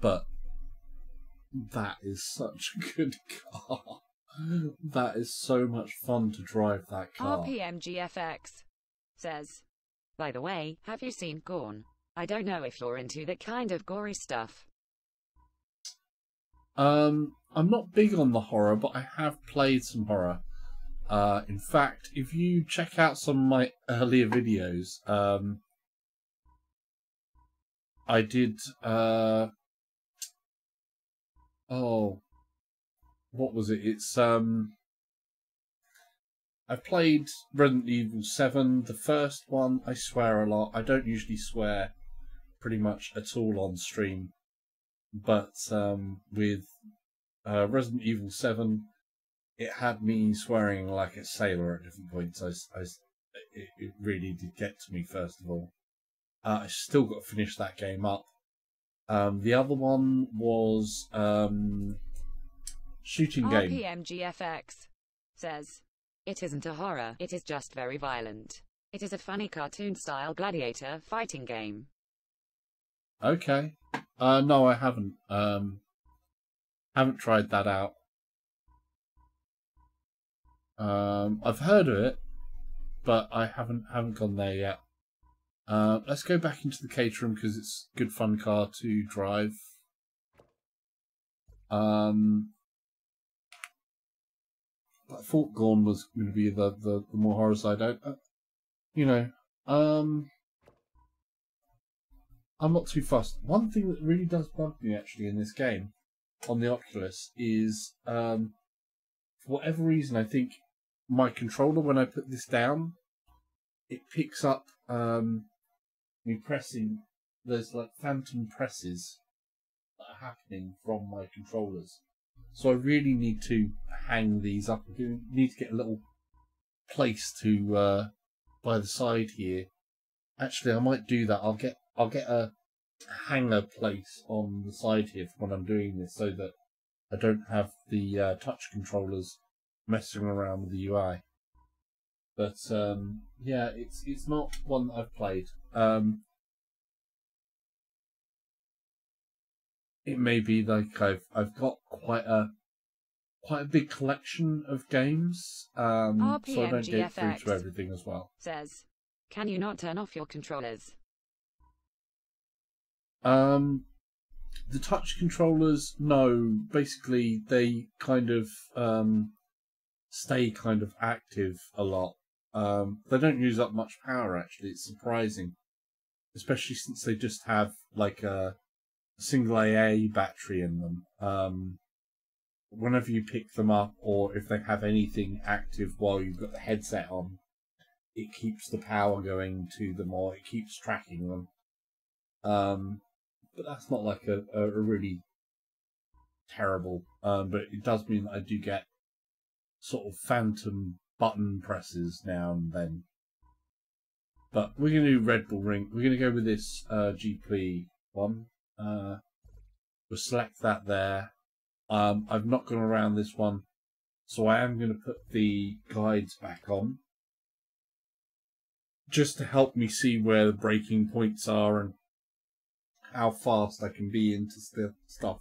[SPEAKER 1] But that is such a good car. That is so much fun to drive that car.
[SPEAKER 3] RPMGFX says, by the way, have you seen Gorn? I don't know if you're into that kind of gory stuff.
[SPEAKER 1] I'm not big on the horror, but I have played some horror. In fact, if you check out some of my earlier videos, I did, oh, what was it? It's, I played Resident Evil 7, the first one. I swear a lot. I don't usually swear pretty much at all on stream. But with Resident Evil 7, it had me swearing like a sailor at different points. It really did get to me, first of all. I still got to finish that game up. The other one was shooting game.
[SPEAKER 3] RPMGFX says, it isn't a horror, it is just very violent. It is a funny cartoon-style gladiator fighting game.
[SPEAKER 1] Okay. No, I haven't. Haven't tried that out. I've heard of it, but I haven't gone there yet. Let's go back into the Caterham because it's a good fun car to drive. I thought Gorn was going to be the more horror side. You know, I'm not too fussed. One thing that really does bug me actually in this game on the Oculus is, for whatever reason, I think my controller, when I put this down, it picks up me pressing. There's like phantom presses that are happening from my controllers. So I really need to hang these up. I need to get a little place to by the side here. Actually, I might do that. I'll get a hanger place on the side here for when I'm doing this, so that I don't have the touch controllers messing around with the UI. But yeah, it's not one that I've played. It may be like I've got quite a big collection of games, so I don't get through to everything as well.
[SPEAKER 3] Says, can you not turn off your controllers?
[SPEAKER 1] The touch controllers, no. Basically, they kind of stay kind of active a lot. They don't use up much power, actually. It's surprising, especially since they just have like a single AA battery in them. whenever you pick them up, or if they have anything active while you've got the headset on, it keeps the power going to them, or it keeps tracking them. But that's not like a really terrible. But it does mean that I do get sort of phantom button presses now and then. But we're going to do Red Bull Ring. We're going to go with this GP one. We'll select that there. I've not gone around this one, so I am going to put the guides back on, just to help me see where the braking points are and how fast I can be into stuff.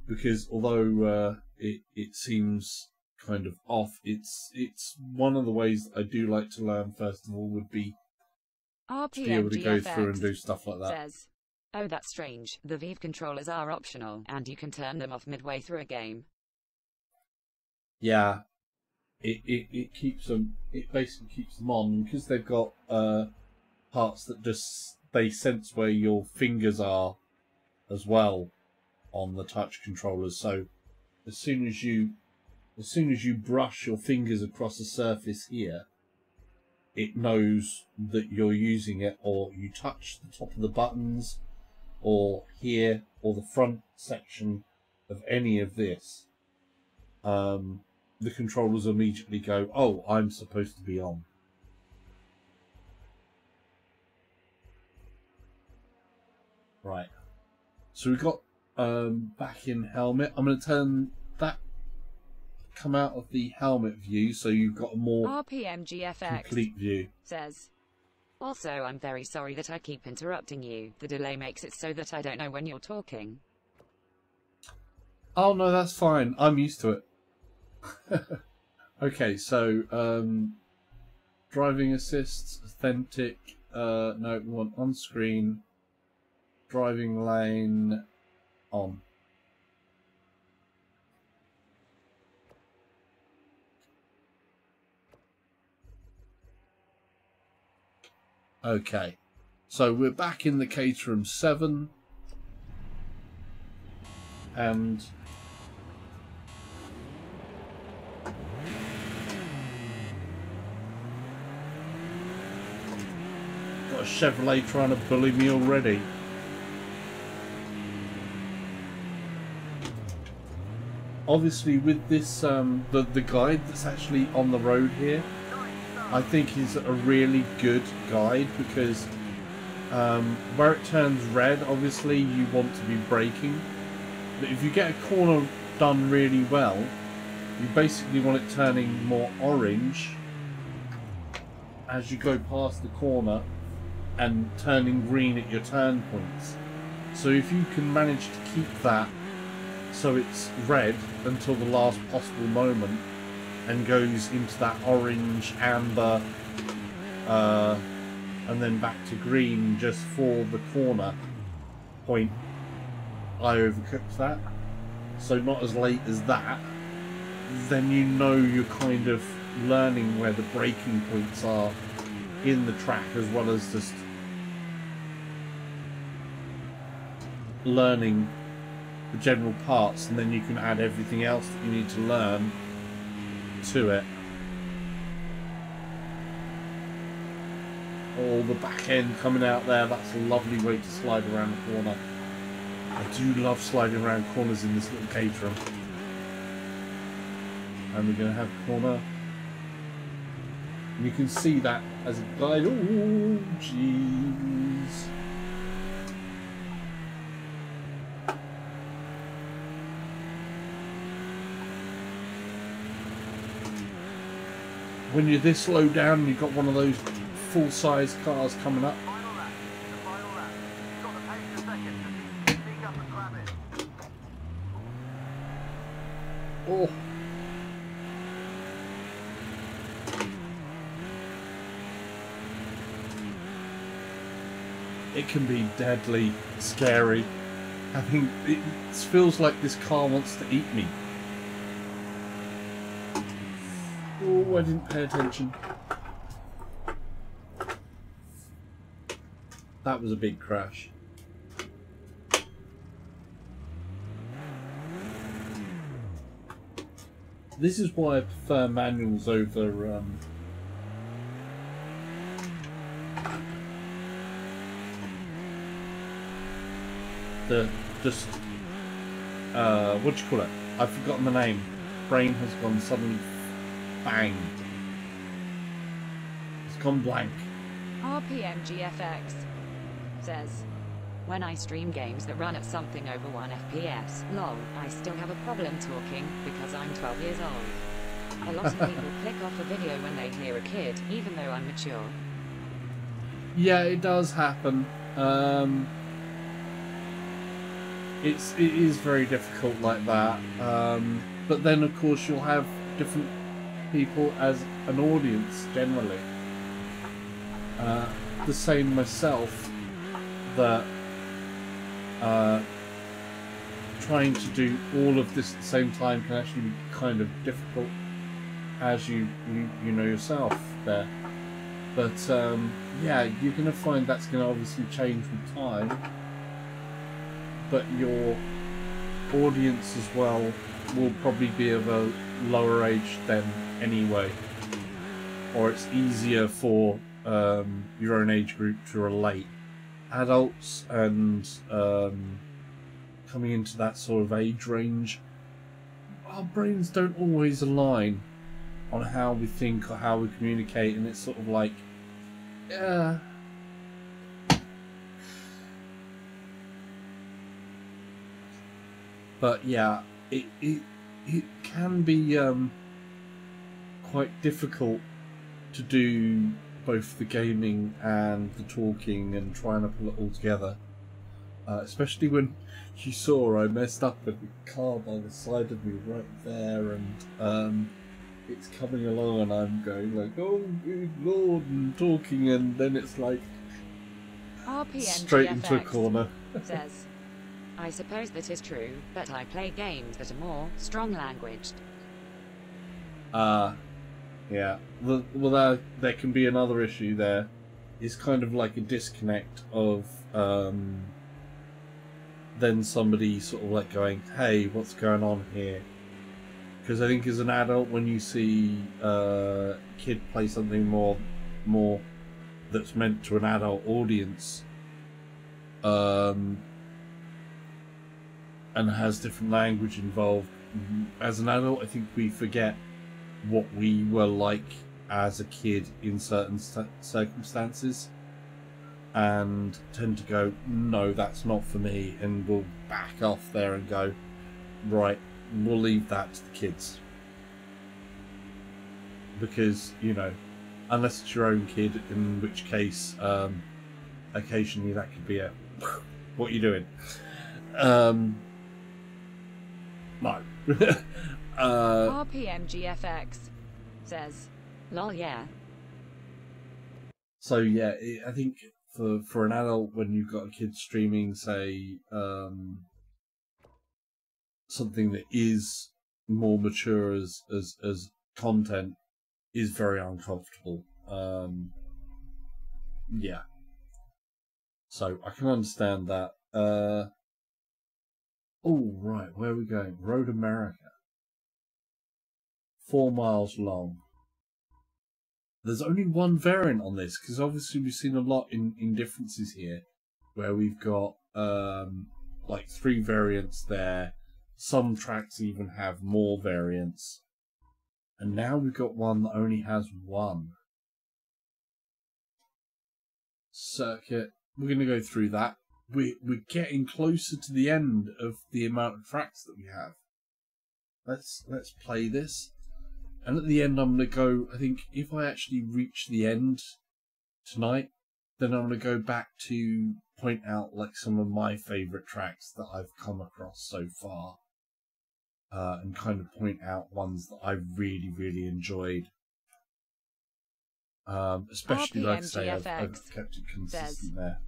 [SPEAKER 1] Because although it seems kind of off, it's one of the ways that I do like to learn. First of all, would be to be able to go through and do stuff like that.
[SPEAKER 3] Says, oh, that's strange. The Vive controllers are optional, and you can turn them off midway through a game.
[SPEAKER 1] Yeah, it keeps them. It basically keeps them on because they've got parts that just they sense where your fingers are as well on the touch controllers. So as soon as you brush your fingers across a surface here, it knows that you're using it, or you touch the top of the buttons, or here, or the front section of any of this. The controllers immediately go, oh, I'm supposed to be on. Right. So we've got back in helmet. I'm going to turn that, come out of the helmet view, so you've got a more complete view.
[SPEAKER 3] Says, also, I'm very sorry that I keep interrupting you. The delay makes it so that I don't know when you're talking.
[SPEAKER 1] Oh no, that's fine. I'm used to it. Okay, so driving assist, authentic. No, we want on screen. Driving lane on. Okay, so we're back in the Caterham 7, and got a Chevrolet trying to bully me already. Obviously, with this, the guide that's actually on the road here, I think is a really good guide, because where it turns red, obviously you want to be braking. But if you get a corner done really well, you basically want it turning more orange as you go past the corner and turning green at your turn points. So if you can manage to keep that so it's red until the last possible moment, and goes into that orange, amber, and then back to green just for the corner point, I overcooked that. So not as late as that, then you know you're kind of learning where the braking points are in the track, as well as just learning the general parts, and then you can add everything else that you need to learn to it. Oh, the back end coming out there, that's a lovely way to slide around the corner. I do love sliding around corners in this little Caterham. And we're going to have a corner. And you can see that as a guide. Oh, jeez. When you're this low down and you've got one of those full-size cars coming up. Oh. It can be deadly scary. I think it feels like this car wants to eat me. Oh, I didn't pay attention. That was a big crash. This is why I prefer manuals over the just what do you call it? I've forgotten the name. Brain has gone suddenly bang. It's gone blank.
[SPEAKER 3] RPMGFX says, when I stream games that run at something over 1 FPS, lol, I still have a problem talking because I'm 12 years old. A lot of people click off a video when they hear a kid, even though I'm mature.
[SPEAKER 1] Yeah, it does happen. It is very difficult like that. But then, of course, you'll have different people as an audience generally. The same myself, that trying to do all of this at the same time can actually be kind of difficult, as you know yourself there. But yeah, you're going to find that's going to obviously change with time. But your audience as well will probably be of a lower age then anyway. Or it's easier for your own age group to relate. Adults and coming into that sort of age range, our brains don't always align on how we think or how we communicate, and it's sort of like, yeah. But yeah, it can be quite difficult to do both the gaming and the talking and trying to pull it all together. Especially when you saw I messed up with the car by the side of me right there, and it's coming along and I'm going like, oh good lord, and talking, and then it's like straight into a corner.
[SPEAKER 3] Says, I suppose that is true, but I play games that are more strong languaged.
[SPEAKER 1] Yeah. Well, there can be another issue there. It's kind of like a disconnect of then somebody sort of like going, hey, what's going on here? Because I think as an adult, when you see a kid play something more that's meant to an adult audience, and has different language involved, as an adult, I think we forget what we were like as a kid in certain circumstances, and tend to go, no, that's not for me, and we'll back off there and go, right, we'll leave that to the kids. Because, you know, unless it's your own kid, in which case occasionally that could be a what are you doing? No.
[SPEAKER 3] RPMGFX says, lol, yeah.
[SPEAKER 1] So yeah, I think for an adult, when you've got a kid streaming, say, something that is more mature as content, is very uncomfortable. Yeah. So I can understand that. Oh, right, where are we going? Road America. 4 miles long. There's only one variant on this, because obviously we've seen a lot in differences here, where we've got like 3 variants there. Some tracks even have more variants. And now we've got one that only has 1. Circuit. We're going to go through that. We're getting closer to the end of the amount of tracks that we have. Let's play this. And at the end I'm going to go, I think if I actually reach the end tonight, then I'm going to go back to point out like some of my favourite tracks that I've come across so far. And kind of point out ones that I've really, really enjoyed. Especially, like I say, I've kept it consistent there.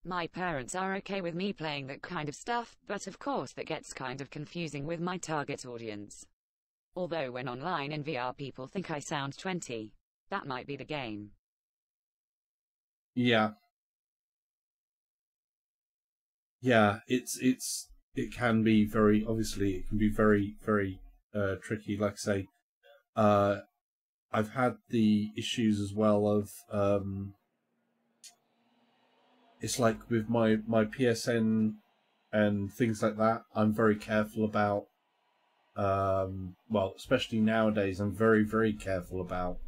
[SPEAKER 3] My parents are okay with me playing that kind of stuff, but of course that gets kind of confusing with my target audience. Although when online in VR people think I sound 20, that might be the game.
[SPEAKER 1] Yeah. Yeah, it can be very, obviously it can be very, very tricky. Like I say, I've had the issues as well of it's like with my PSN and things like that. I'm very careful about well, especially nowadays, I'm very, very careful about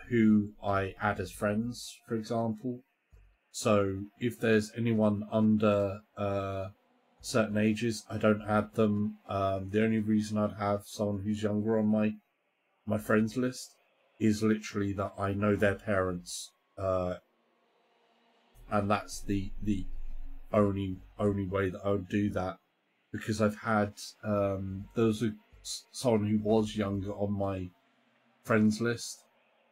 [SPEAKER 1] who I add as friends, for example. So if there's anyone under certain ages, I don't add them. The only reason I'd have someone who's younger on my friends list is literally that I know their parents, and that's the only way that I would do that. Because I've had there was someone who was younger on my friends list,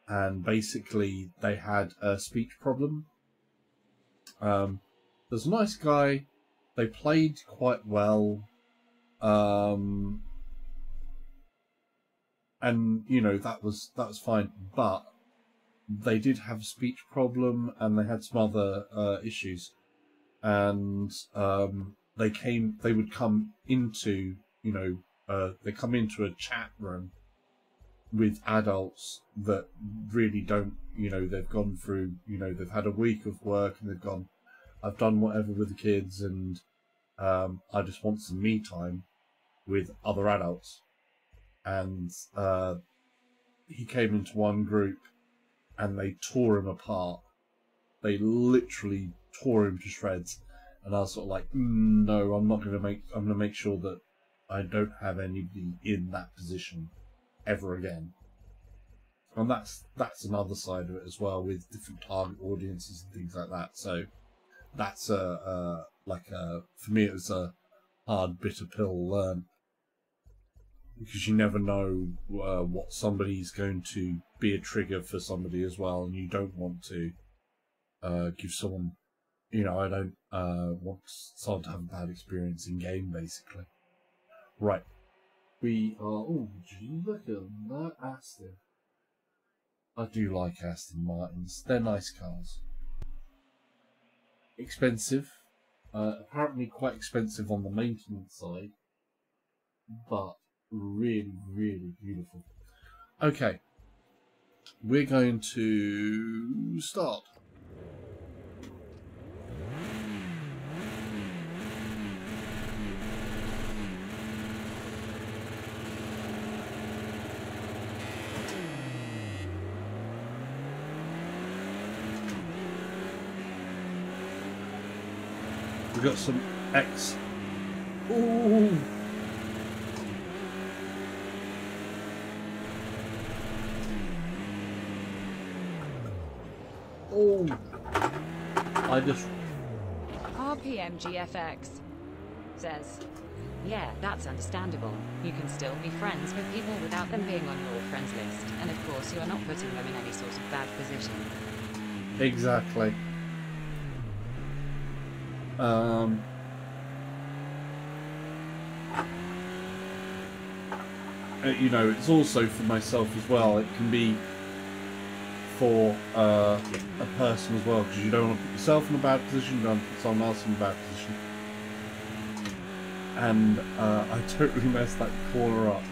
[SPEAKER 1] and basically they had a speech problem. There's a nice guy. They played quite well, and you know that was fine. But they did have a speech problem, and they had some other issues, and they would come into, you know, they come into a chat room with adults that really don't, you know, they've gone through, you know, they've had a week of work and they've gone, I've done whatever with the kids, and I just want some me time with other adults. And he came into one group and they tore him apart. They literally tore him to shreds. And I was sort of like, no, I'm going to make sure that I don't have anybody in that position ever again. And that's another side of it as well, with different target audiences and things like that. So that's for me, it was a hard, bitter pill to learn, because you never know what somebody's going to be a trigger for somebody as well, and you don't want to give someone, you know, I don't want someone to have a bad experience in game, basically. Right. We are... Oh, gee, look at that Aston. I do like Aston Martins. They're nice cars. Expensive. Apparently quite expensive on the maintenance side. But really, really beautiful. Okay. We're going to start. We've got some X. Ooh! Oh! I just...
[SPEAKER 3] RPMGFX says, yeah, that's understandable. You can still be friends with people without them being on your friends list. And of course, you are not putting them in any sort of bad position.
[SPEAKER 1] Exactly. You know, it's also for myself as well. It can be for a person as well, because you don't want to put yourself in a bad position, you don't want to put someone else in a bad position. And I totally messed that corner up.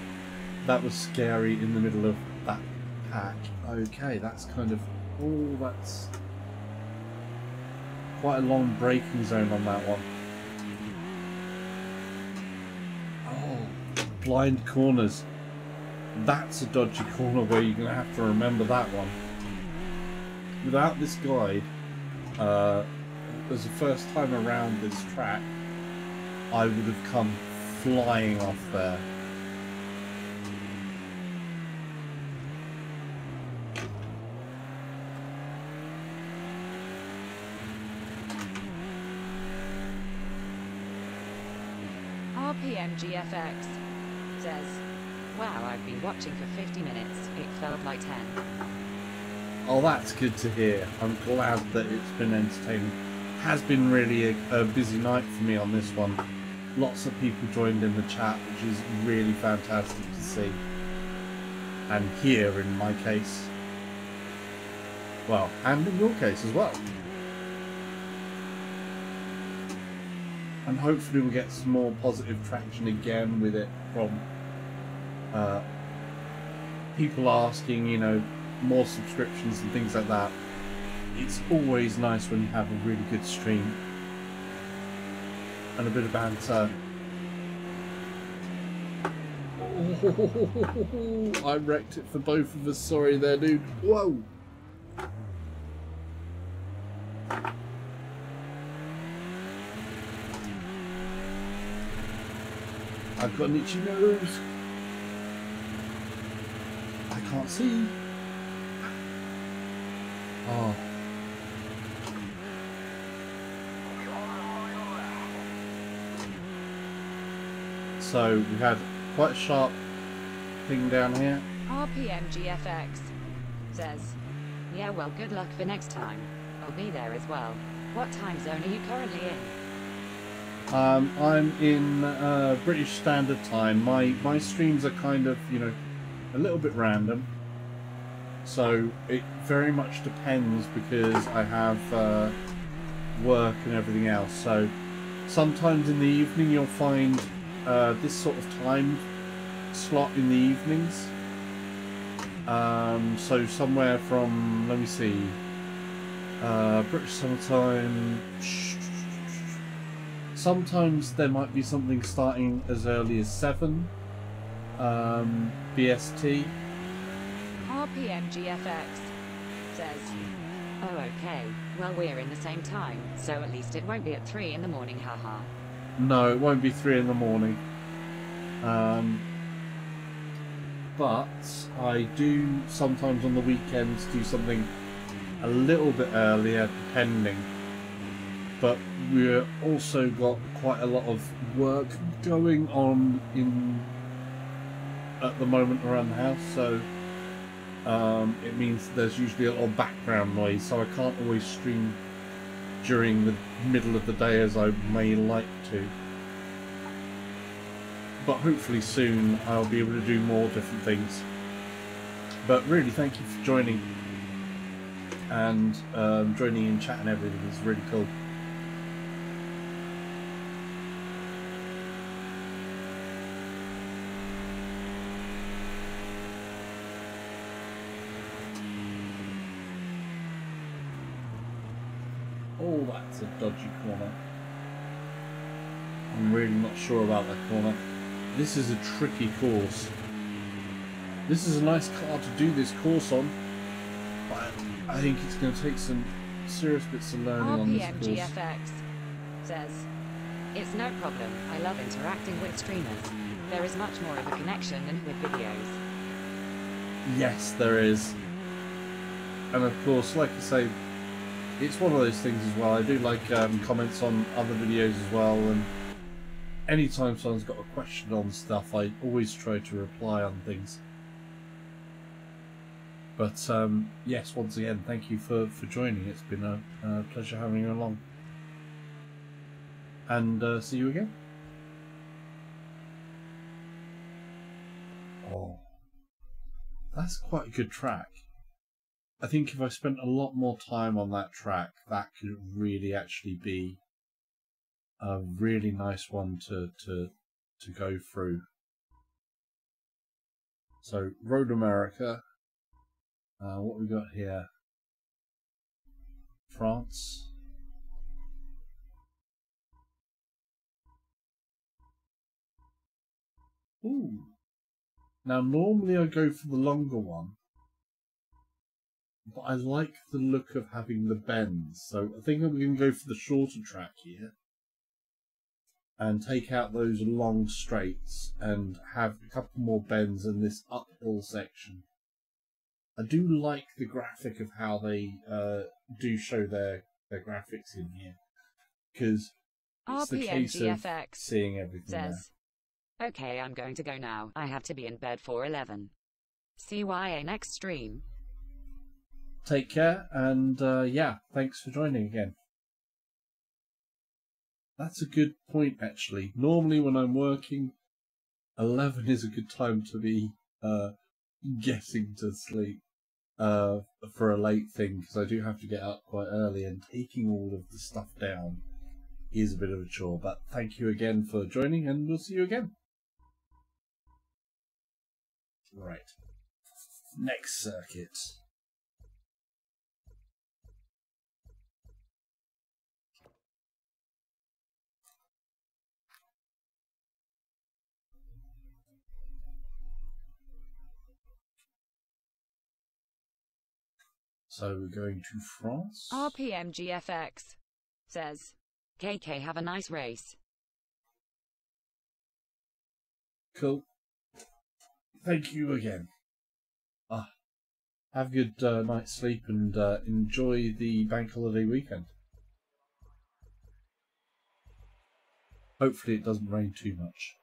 [SPEAKER 1] That was scary in the middle of that pack. Okay, that's kind of... Oh, that's... quite a long braking zone on that one. Oh, blind corners. That's a dodgy corner where you're going to have to remember that one. Without this guide, as the first time around this track, I would have come flying off there.
[SPEAKER 3] RPMGFX says, wow, I've been watching for 50 minutes. It felt like 10.
[SPEAKER 1] Oh, that's good to hear. I'm glad that it's been entertaining. Has been really a busy night for me on this one. Lots of people joined in the chat, which is really fantastic to see. And hear in my case. Well, and in your case as well. And hopefully we'll get some more positive traction again with it from people asking, you know, more subscriptions and things like that, it's always nice when you have a really good stream and a bit of banter. Oh, I wrecked it for both of us. Sorry there, dude. Whoa. I've got an itchy nose. I can't see. Oh. So we had quite a sharp thing down here.
[SPEAKER 3] RPMGFX says, yeah, well, good luck for next time. I'll be there as well. What time zone are you currently in?
[SPEAKER 1] I'm in British Standard Time. My streams are kind of, you know, a little bit random. So it very much depends because I have work and everything else. So sometimes in the evening you'll find this sort of time slot in the evenings. So somewhere from, let me see, British Summer Time. Sometimes there might be something starting as early as 7 BST.
[SPEAKER 3] RPMGFX says, oh okay, well we're in the same time, so at least it won't be at 3 in the morning, haha.
[SPEAKER 1] No, it won't be 3 in the morning. But I do sometimes on the weekends do something a little bit earlier, depending. But we've also got quite a lot of work going on at the moment around the house, so it means there's usually a lot of background noise, so I can't always stream during the middle of the day as I may like to. But hopefully soon I'll be able to do more different things. But really, thank you for joining and joining in chat and everything. It's really cool. Oh, that's a dodgy corner. I'm really not sure about that corner. This is a tricky course. This is a nice car to do this course on, but I think it's going to take some serious bits of learning on this course.
[SPEAKER 3] RPMGFX says, it's no problem. I love interacting with streamers. There is much more of a connection than with videos.
[SPEAKER 1] Yes, there is. And of course, like I say, it's one of those things as well. I do like comments on other videos as well, and anytime someone's got a question on stuff, I always try to reply on things. But yes, once again, thank you for joining. It's been a pleasure having you along. And see you again. Oh, that's quite a good track. I think if I spent a lot more time on that track, that could really actually be a really nice one to go through. So, Road America. What we got here? France. Ooh. Now, normally I go for the longer one, but I like the look of having the bends, so I think I'm going to go for the shorter track here and take out those long straights and have a couple more bends in this uphill section. I do like the graphic of how they do show their graphics in here, because it's the case of seeing everything
[SPEAKER 3] says, there. Okay, I'm going to go now. I have to be in bed for 11. CYA next stream.
[SPEAKER 1] Take care, and yeah, thanks for joining again. That's a good point, actually. Normally when I'm working, 11 is a good time to be getting to sleep for a late thing, because I do have to get up quite early, and taking all of the stuff down is a bit of a chore. But thank you again for joining, and we'll see you again. Right. Next circuit. So we're going to France.
[SPEAKER 3] RPMGFX says, KK, have a nice race.
[SPEAKER 1] Cool. Thank you again. Have a good night's sleep and enjoy the bank holiday weekend. Hopefully it doesn't rain too much.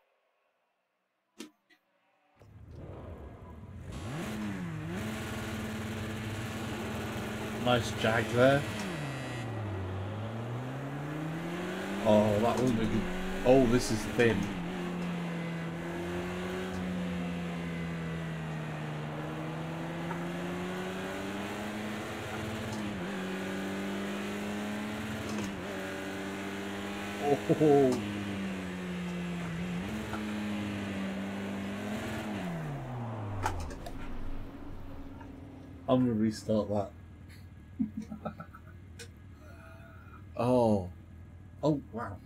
[SPEAKER 1] Nice jag there. Oh, that wasn't a good... Oh, this is thin. Oh. I'm gonna restart that. Oh. Oh, wow.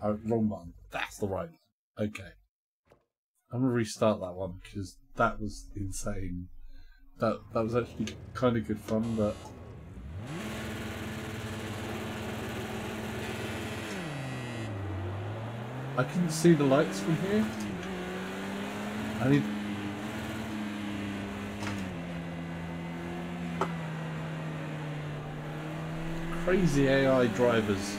[SPEAKER 1] Wrong button. That's the right one. Okay. I'm gonna restart that one because that was insane. That was actually kind of good fun, but I couldn't see the lights from here. I need... Crazy AI drivers.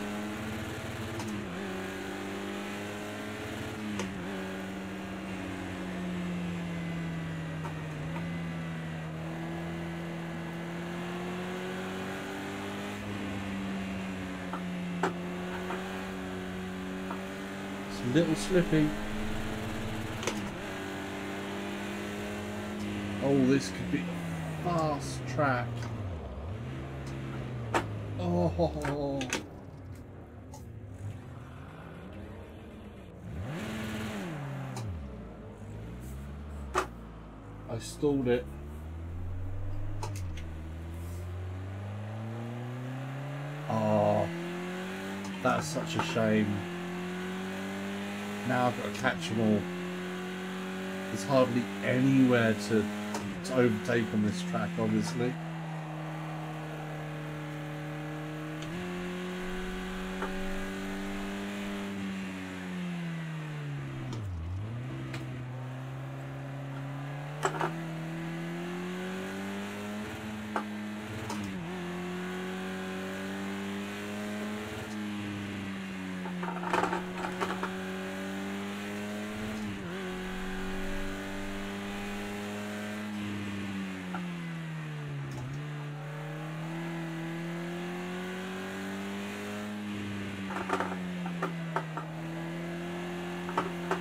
[SPEAKER 1] It's a little slippy. Oh, this could be a fast track. Oh. I stalled it. Oh, that's such a shame. Now I've got to catch them all. There's hardly anywhere to overtake on this track, obviously.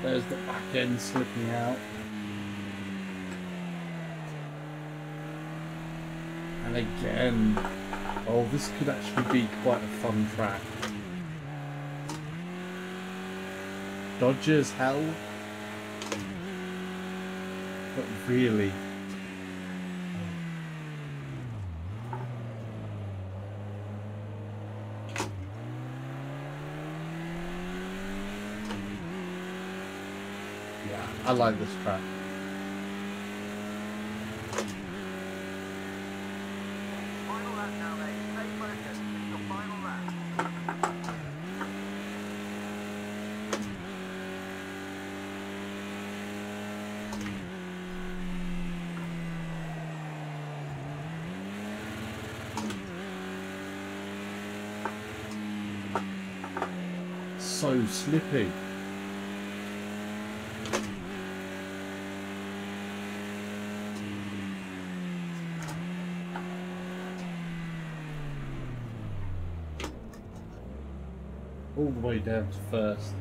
[SPEAKER 1] There's the back end slipping out. And again, oh, this could actually be quite a fun track. Dodgy as hell, but really. I like this track.
[SPEAKER 4] Final lap now, mate. Stay focused. It's your final lap.
[SPEAKER 1] So slippy. All the way down to first.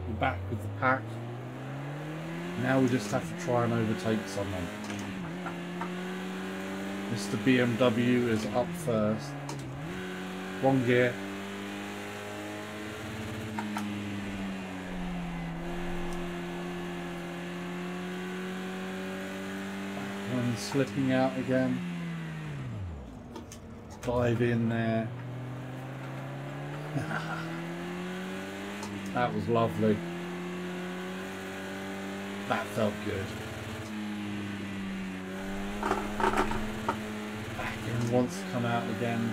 [SPEAKER 1] We're back with the pack. Now we just have to try and overtake someone. Mr. BMW is up first. One gear. and slipping out again. Dive in there. That was lovely. That felt good. Back in wants to come out again.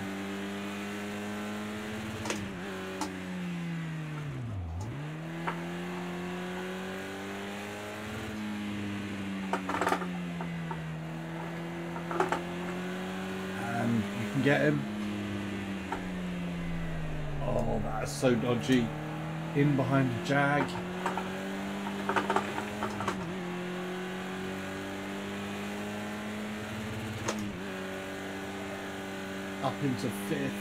[SPEAKER 1] And you can get him. Oh, that is so dodgy. In behind the Jag. Up into fifth.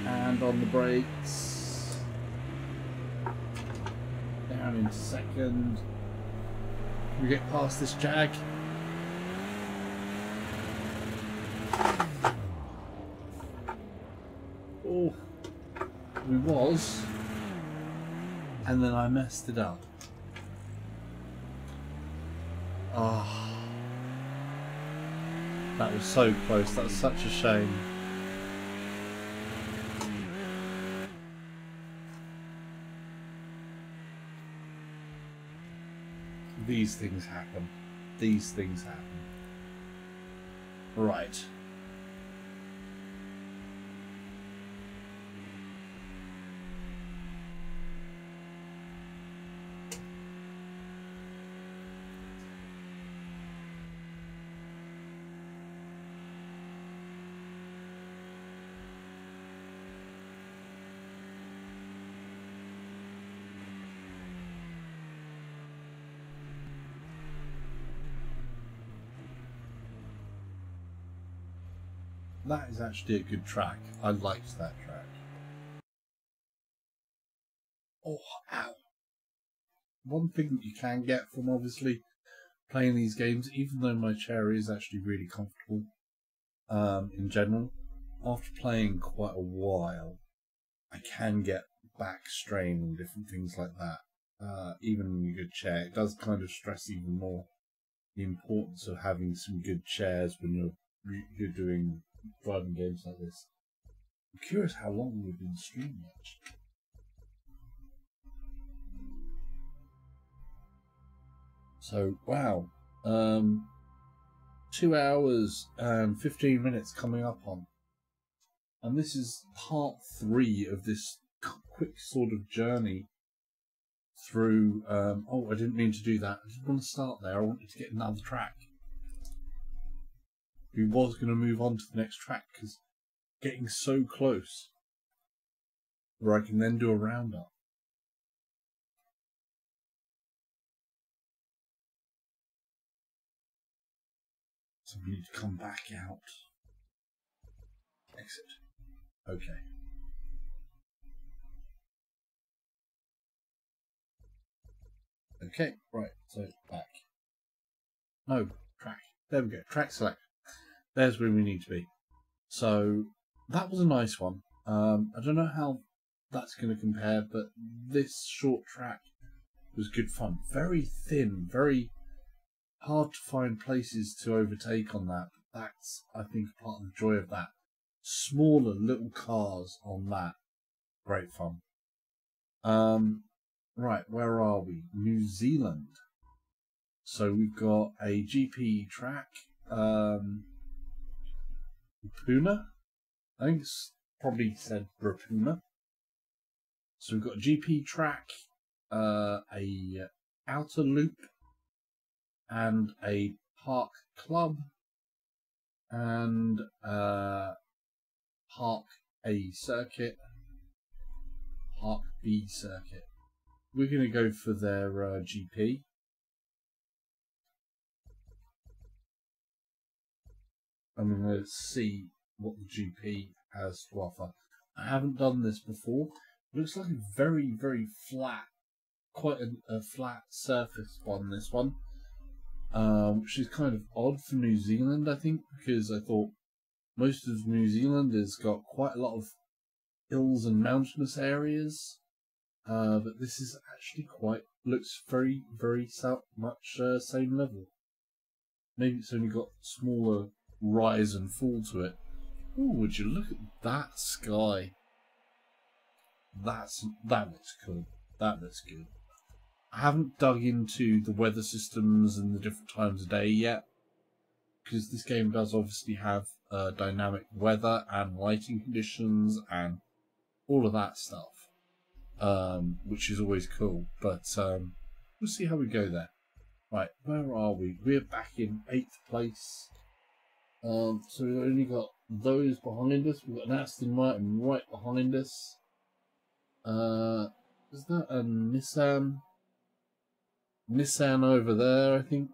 [SPEAKER 1] And on the brakes. Down into second. Can we get past this Jag? Oh, we was. And then I messed it up. Ah, that was so close. That was such a shame. These things happen. These things happen. Right. That is actually a good track. I liked that track. Oh, ow. One thing that you can get from obviously playing these games, even though my chair is actually really comfortable in general, after playing quite a while, I can get back strain and different things like that. Even in a good chair, it does kind of stress even more the importance of having some good chairs when you're doing driving games like this. I'm curious how long we've been streaming actually. So wow, 2 hours and 15 minutes coming up on, and this is part 3 of this quick sort of journey through. Oh, I didn't mean to do that. I didn't want to start there. I wanted to get another track. We was going to move on to the next track because getting so close where I can then do a roundup. So we need to come back out. Exit. Okay. Okay, right, so back. No, track. There we go, track select. There's where we need to be. So that was a nice one. I don't know how that's going to compare, but this short track was good fun. Very thin, very hard to find places to overtake on that. That's, I think, part of the joy of that. Smaller little cars on that. Great fun. Right, where are we? New Zealand. So we've got a GP track. Rapuna? I think it's probably said Rapuna. So we've got a GP track, a outer loop, and a park club, and park A circuit, park B circuit. We're going to go for their GP. I'm going to see what the GP has to offer. I haven't done this before. It looks like a very, very flat, quite a flat surface on this one, which is kind of odd for New Zealand, I think, because I thought most of New Zealand has got quite a lot of hills and mountainous areas, but this is actually looks very, very much same level. Maybe it's only got smaller rise and fall to it. Ooh, would you look at that sky? That looks cool. That looks good. I haven't dug into the weather systems and the different times of day yet, because this game does obviously have dynamic weather and lighting conditions and all of that stuff, which is always cool. But we'll see how we go there. Right, where are we? We're back in 8th place. So we've only got those behind us. We've got an Aston Martin right behind us. Is that a Nissan? Nissan over there, I think.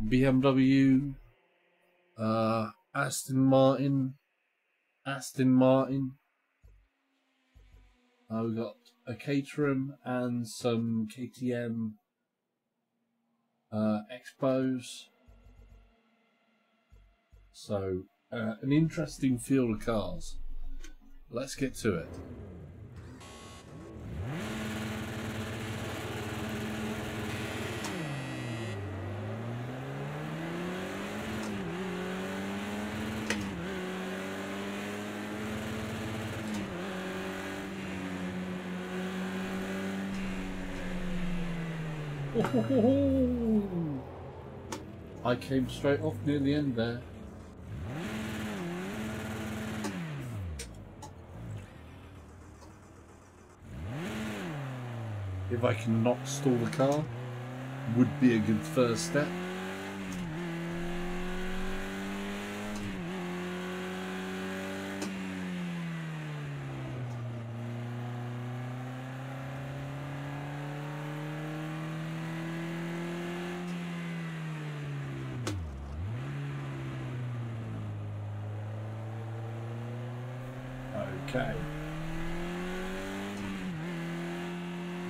[SPEAKER 1] BMW. Aston Martin. We've got a Caterham and some KTM Expos. So, an interesting field of cars. Let's get to it. I came straight off near the end there. If I can not stall the car, would be a good first step. Okay.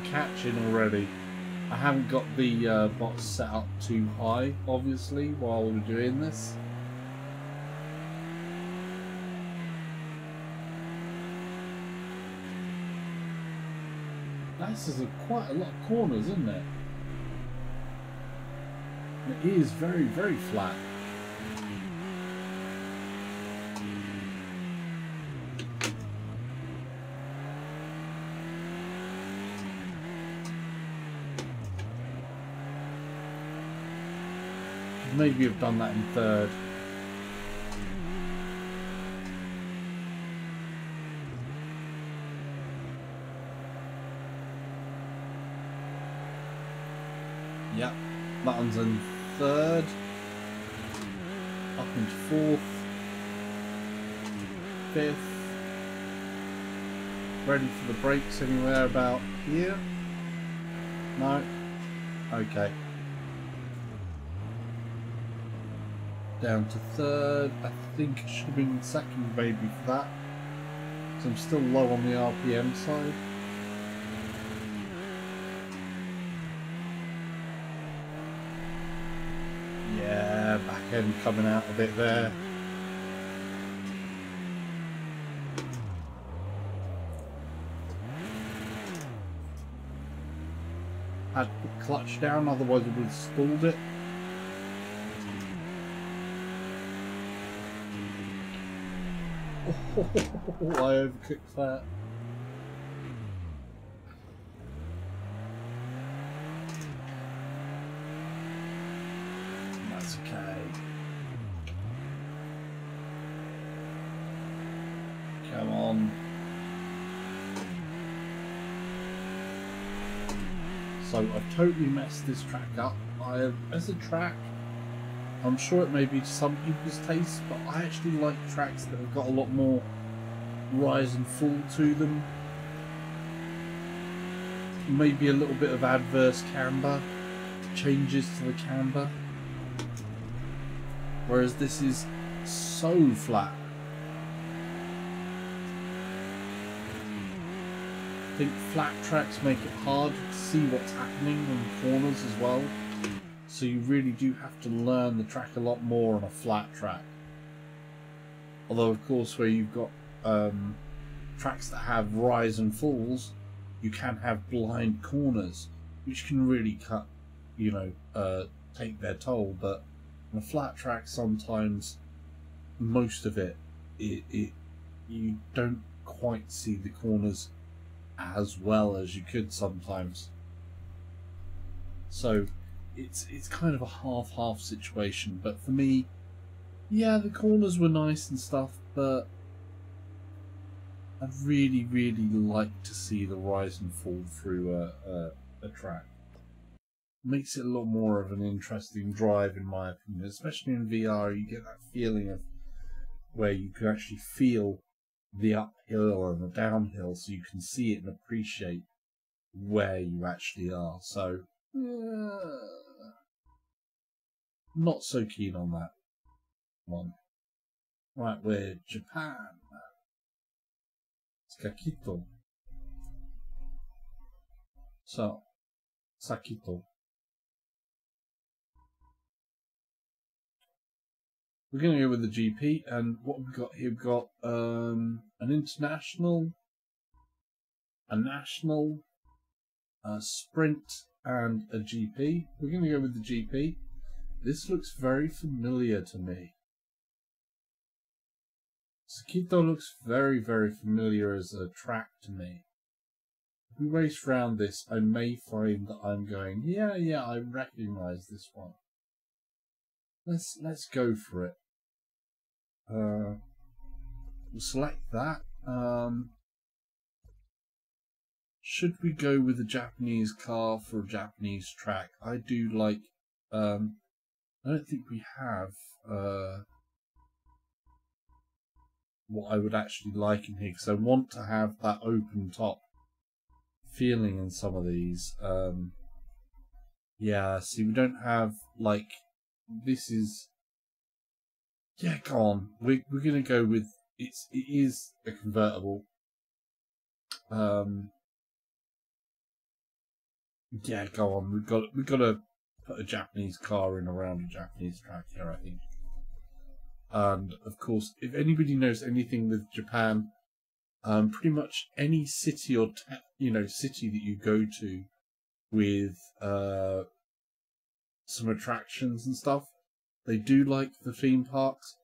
[SPEAKER 1] Catching already. I haven't got the box set up too high, obviously, while we're doing this. This is quite a lot of corners, isn't it? It is very, very flat. Maybe have done that in third. Yep, that one's in third. Up into fourth. Fifth. Ready for the brakes anywhere about here? No? Okay. Down to third. I think I should have been second maybe for that. So I'm still low on the RPM side. Yeah, back end coming out a bit there. Had to put the clutch down, otherwise it would have stalled it. Oh, I overcooked that. That's okay. Come on. So I've totally messed this track up. As a track, I'm sure it may be to some people's taste, but I actually like tracks that have got a lot more rise and fall to them. Maybe a little bit of adverse camber, changes to the camber. Whereas this is so flat. I think flat tracks make it hard to see what's happening in corners as well. So you really do have to learn the track a lot more on a flat track. Although of course where you've got tracks that have rise and falls, you can have blind corners, which can really cut, you know, take their toll, but on a flat track sometimes most of it you don't quite see the corners as well as you could sometimes. So it's kind of a half-half situation. But for me, yeah, the corners were nice and stuff, but I'd really, really like to see the rise and fall through a track. Makes it a lot more of an interesting drive, in my opinion. Especially in VR, you get that feeling of where you can actually feel the uphill and the downhill, so you can see it and appreciate where you actually are. So, not so keen on that one. Right, we're Japan. Sakito. So, Sakito. We're going to go with the GP, and what we've got here, we've got an international, a national, a sprint, and a GP. We're going to go with the GP. This looks very familiar to me. Sakito looks very, very familiar as a track to me. If we race round this, I may find that I'm going, yeah, I recognise this one. Let's go for it. We'll select that. Should we go with a Japanese car for a Japanese track? I do like. I don't think we have what I would actually like in here, because I want to have that open top feeling in some of these. Yeah, see, we don't have, like, this is. Yeah, go on. We're gonna go with it is a convertible. Yeah, go on. We've got to put a Japanese car in around a Japanese track here, I think. And of course, if anybody knows anything with Japan, pretty much any city or city that you go to with some attractions and stuff, they do like the theme parks.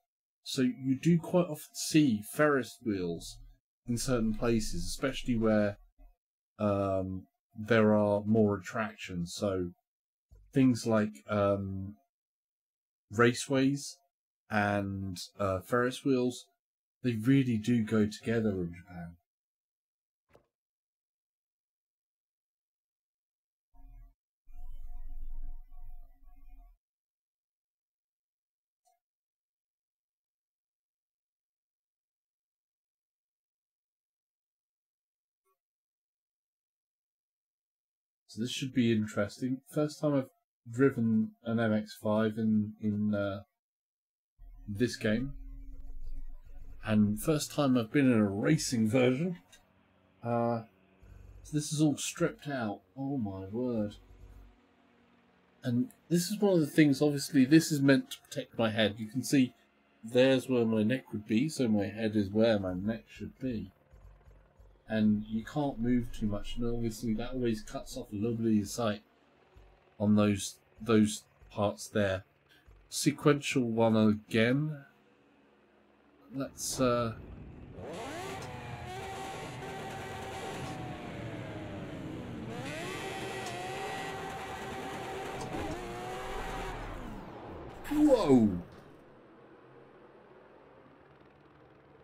[SPEAKER 1] So you do quite often see Ferris wheels in certain places, especially where there are more attractions. So things like raceways and Ferris wheels, they really do go together in Japan. So this should be interesting. First time I've driven an MX-5 in this game, and first time I've been in a racing version. So this is all stripped out. Oh my word! And this is one of the things. Obviously, this is meant to protect my head. You can see there's where my neck would be, so my head is where my neck should be. And you can't move too much, and obviously that always cuts off a little bit of your sight on those parts there. Sequential one again. Let's whoa!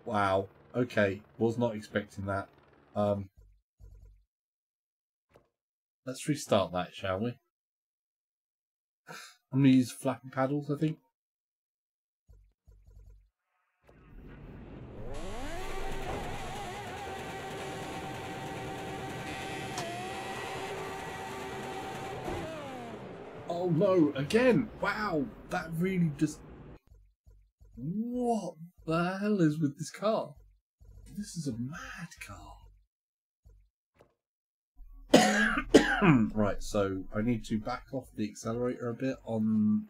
[SPEAKER 1] Wow. Okay, was not expecting that. Let's restart that, shall we? I'm going to use flapping paddles, I think. Oh no, again! Wow, that really just... What the hell is with this car? This is a mad car. Right, so I need to back off the accelerator a bit on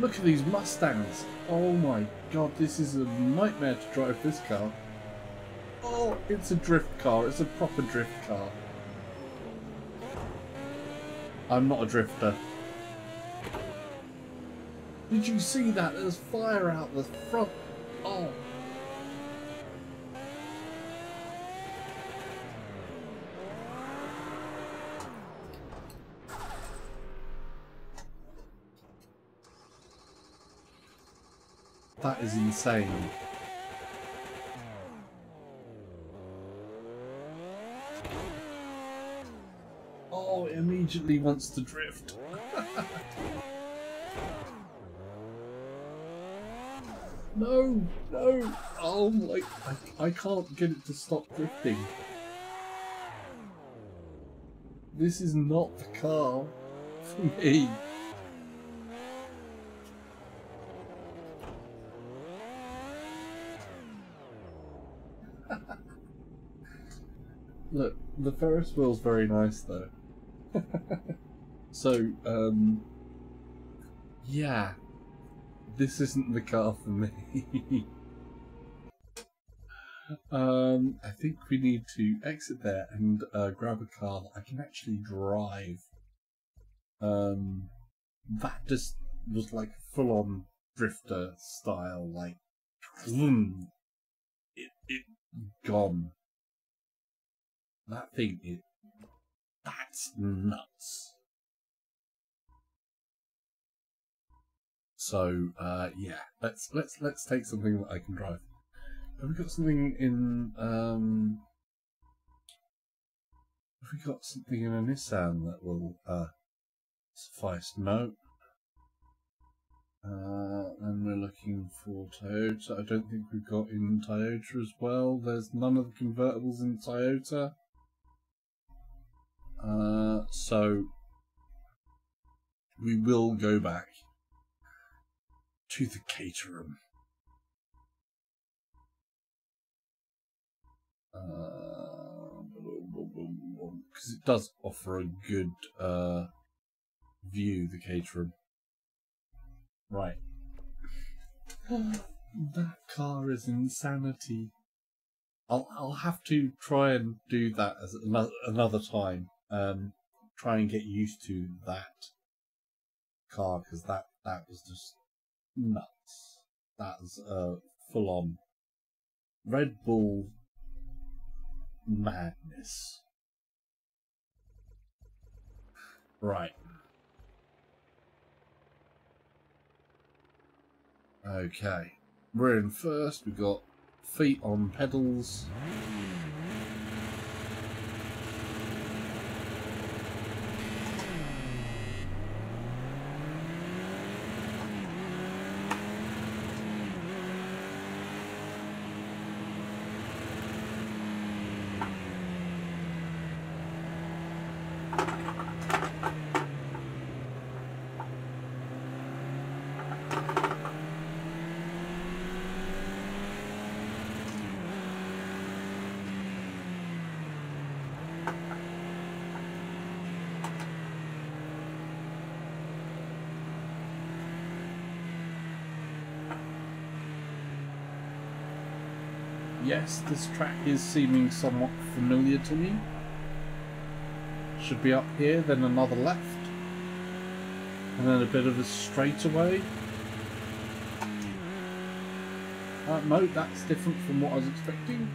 [SPEAKER 1] Look at these Mustangs. Oh my god, this is a nightmare to drive this car. Oh, it's a drift car. It's a proper drift car. I'm not a drifter. Did you see that? There's fire out the front. Oh. That is insane. Oh, it immediately wants to drift. No, no. Oh my, I can't get it to stop drifting. This is not the car for me. Look, the Ferris wheel's very nice though. So, yeah, this isn't the car for me. I think we need to exit there and grab a car that I can actually drive. That just was like full-on drifter style, like, it gone. That thing is, that's nuts. So yeah, let's take something that I can drive. Have we got something in have we got something in a Nissan that will suffice? No. And we're looking for Toyota. I don't think we've got in Toyota as well. There's none of the convertibles in Toyota. So we will go back to the Caterham. Because it does offer a good view, the Caterham. Right. That car is insanity. I'll have to try and do that as another time. Try and get used to that car, because that was just nuts. That was full on Red Bull madness. Right. Okay. We're in first. We've got feet on pedals. Yes, this track is seeming somewhat familiar to me. Should be up here, then another left, and then a bit of a straightaway. No, that's different from what I was expecting.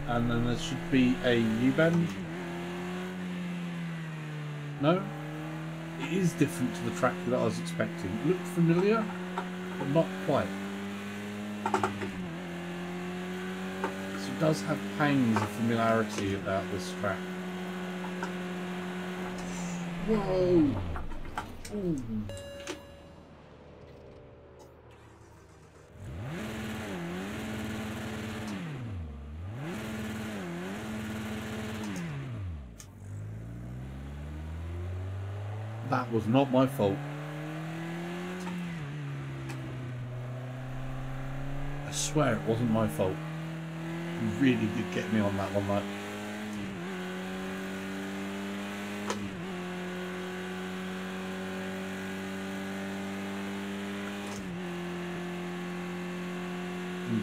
[SPEAKER 1] And then there should be a U-bend. No? It is different to the track that I was expecting. It looked familiar, but not quite. So it does have pangs of familiarity about this track. Whoa! Ooh. That was not my fault. I swear it wasn't my fault. You really did get me on that one, mate.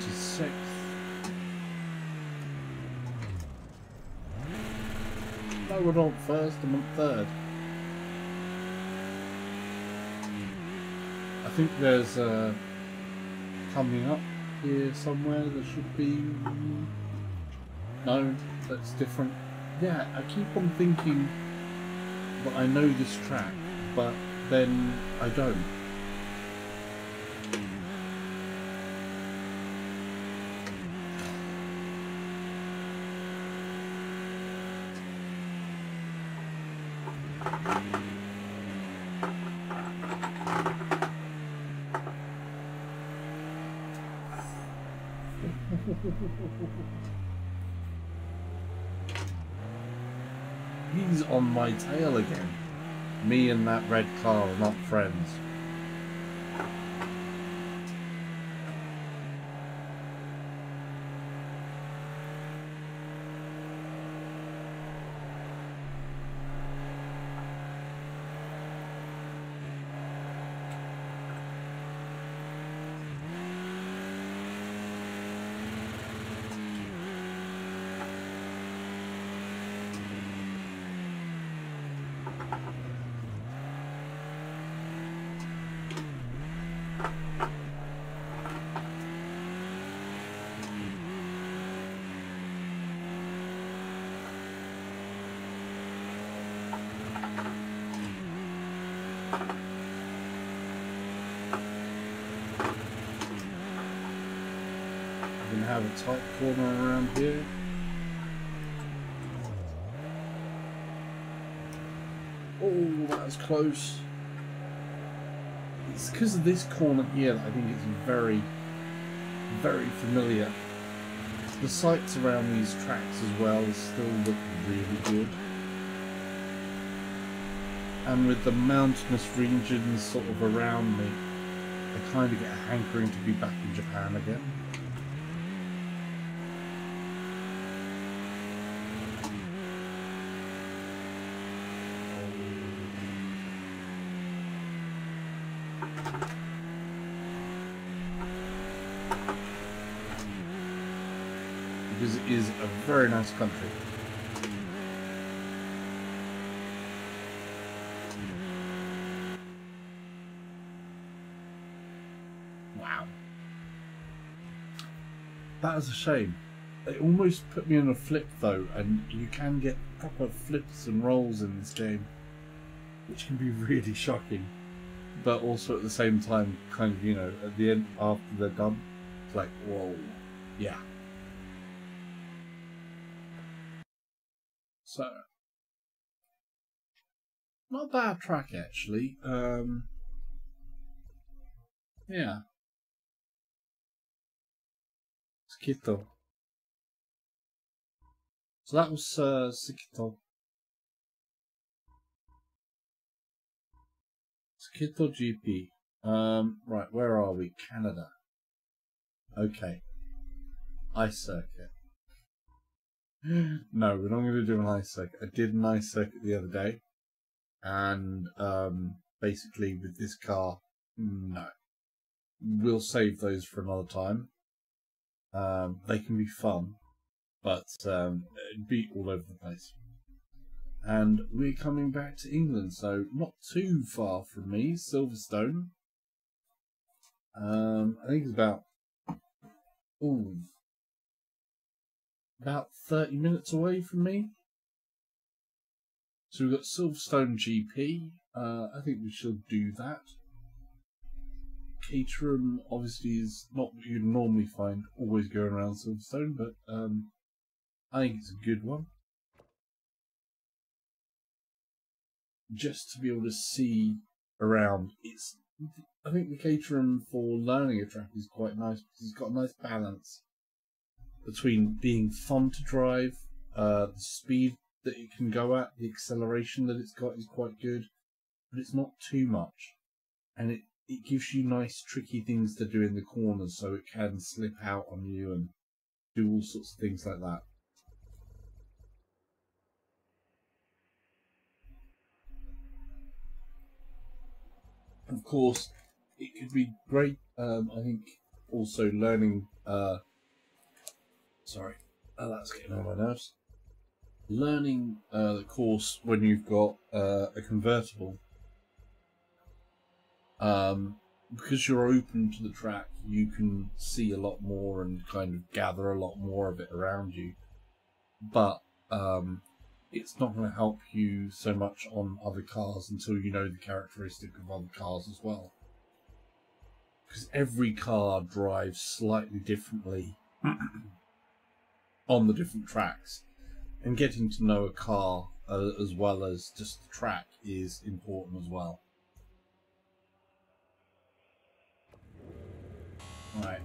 [SPEAKER 1] 26th. No, we're not first, I'm on third. I think there's coming up here somewhere there should be... No, that's different. Yeah, I keep on thinking that I know this track, but then I don't. He's on my tail again. Me and that red car are not friends. Have a tight corner around here. Oh, that was close. It's because of this corner here that I think it's very, very familiar. The sights around these tracks as well still look really good. And with the mountainous regions sort of around me, I kind of get a hankering to be back in Japan again. Because it is a very nice country. Wow. That is a shame. It almost put me on a flip though, and you can get proper flips and rolls in this game, which can be really shocking. But also at the same time, kind of, you know, at the end, after they're done, it's like, whoa, yeah. So, not a bad track actually. Yeah. Skito. So that was Skito. Skito GP. Right, where are we? Canada. Okay. Ice circuit. No, we're not going to do an ice circuit. I did an ice circuit the other day, and basically with this car, no. We'll save those for another time. They can be fun, but it'd be all over the place. And we're coming back to England, so not too far from me, Silverstone. I think it's about 30 minutes away from me. So we've got Silverstone GP. I think we should do that. Caterham obviously is not what you'd normally find always going around Silverstone, but I think it's a good one. Just to be able to see around, I think the Caterham for learning a track is quite nice because it's got a nice balance between being fun to drive, the speed that it can go at, the acceleration that it's got is quite good, but it's not too much, and it gives you nice tricky things to do in the corners, so it can slip out on you and do all sorts of things like that. Of course, it could be great, I think, also learning. Sorry, that's getting on my nerves. Learning the course when you've got a convertible, because you're open to the track, you can see a lot more and kind of gather a lot more of it around you. But it's not going to help you so much on other cars until you know the characteristic of other cars as well. Because every car drives slightly differently on the different tracks. And getting to know a car as well as just the track is important as well. Right.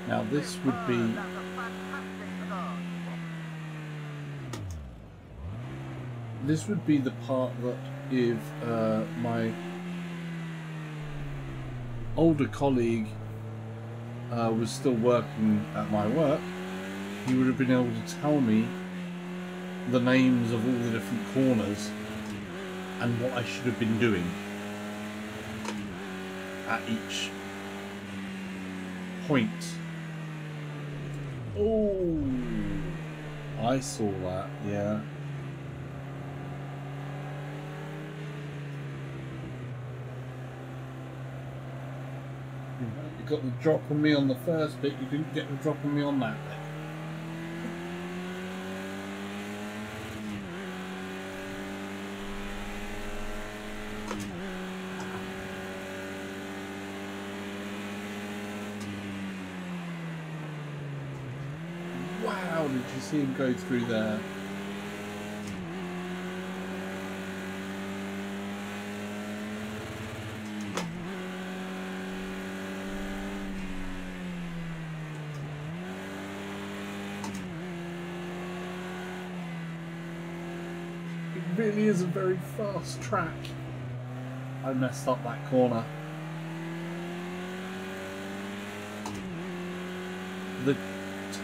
[SPEAKER 1] Now this would be
[SPEAKER 4] That's a fantastic start.
[SPEAKER 1] the part that if my older colleague was still working at my work, he would have been able to tell me the names of all the different corners and what I should have been doing at each point. Oh, I saw that, yeah. You got the drop on me on the first bit, you didn't get the drop on me on that bit. Wow, did you see him go through there? It really is a very fast track. I messed up that corner. The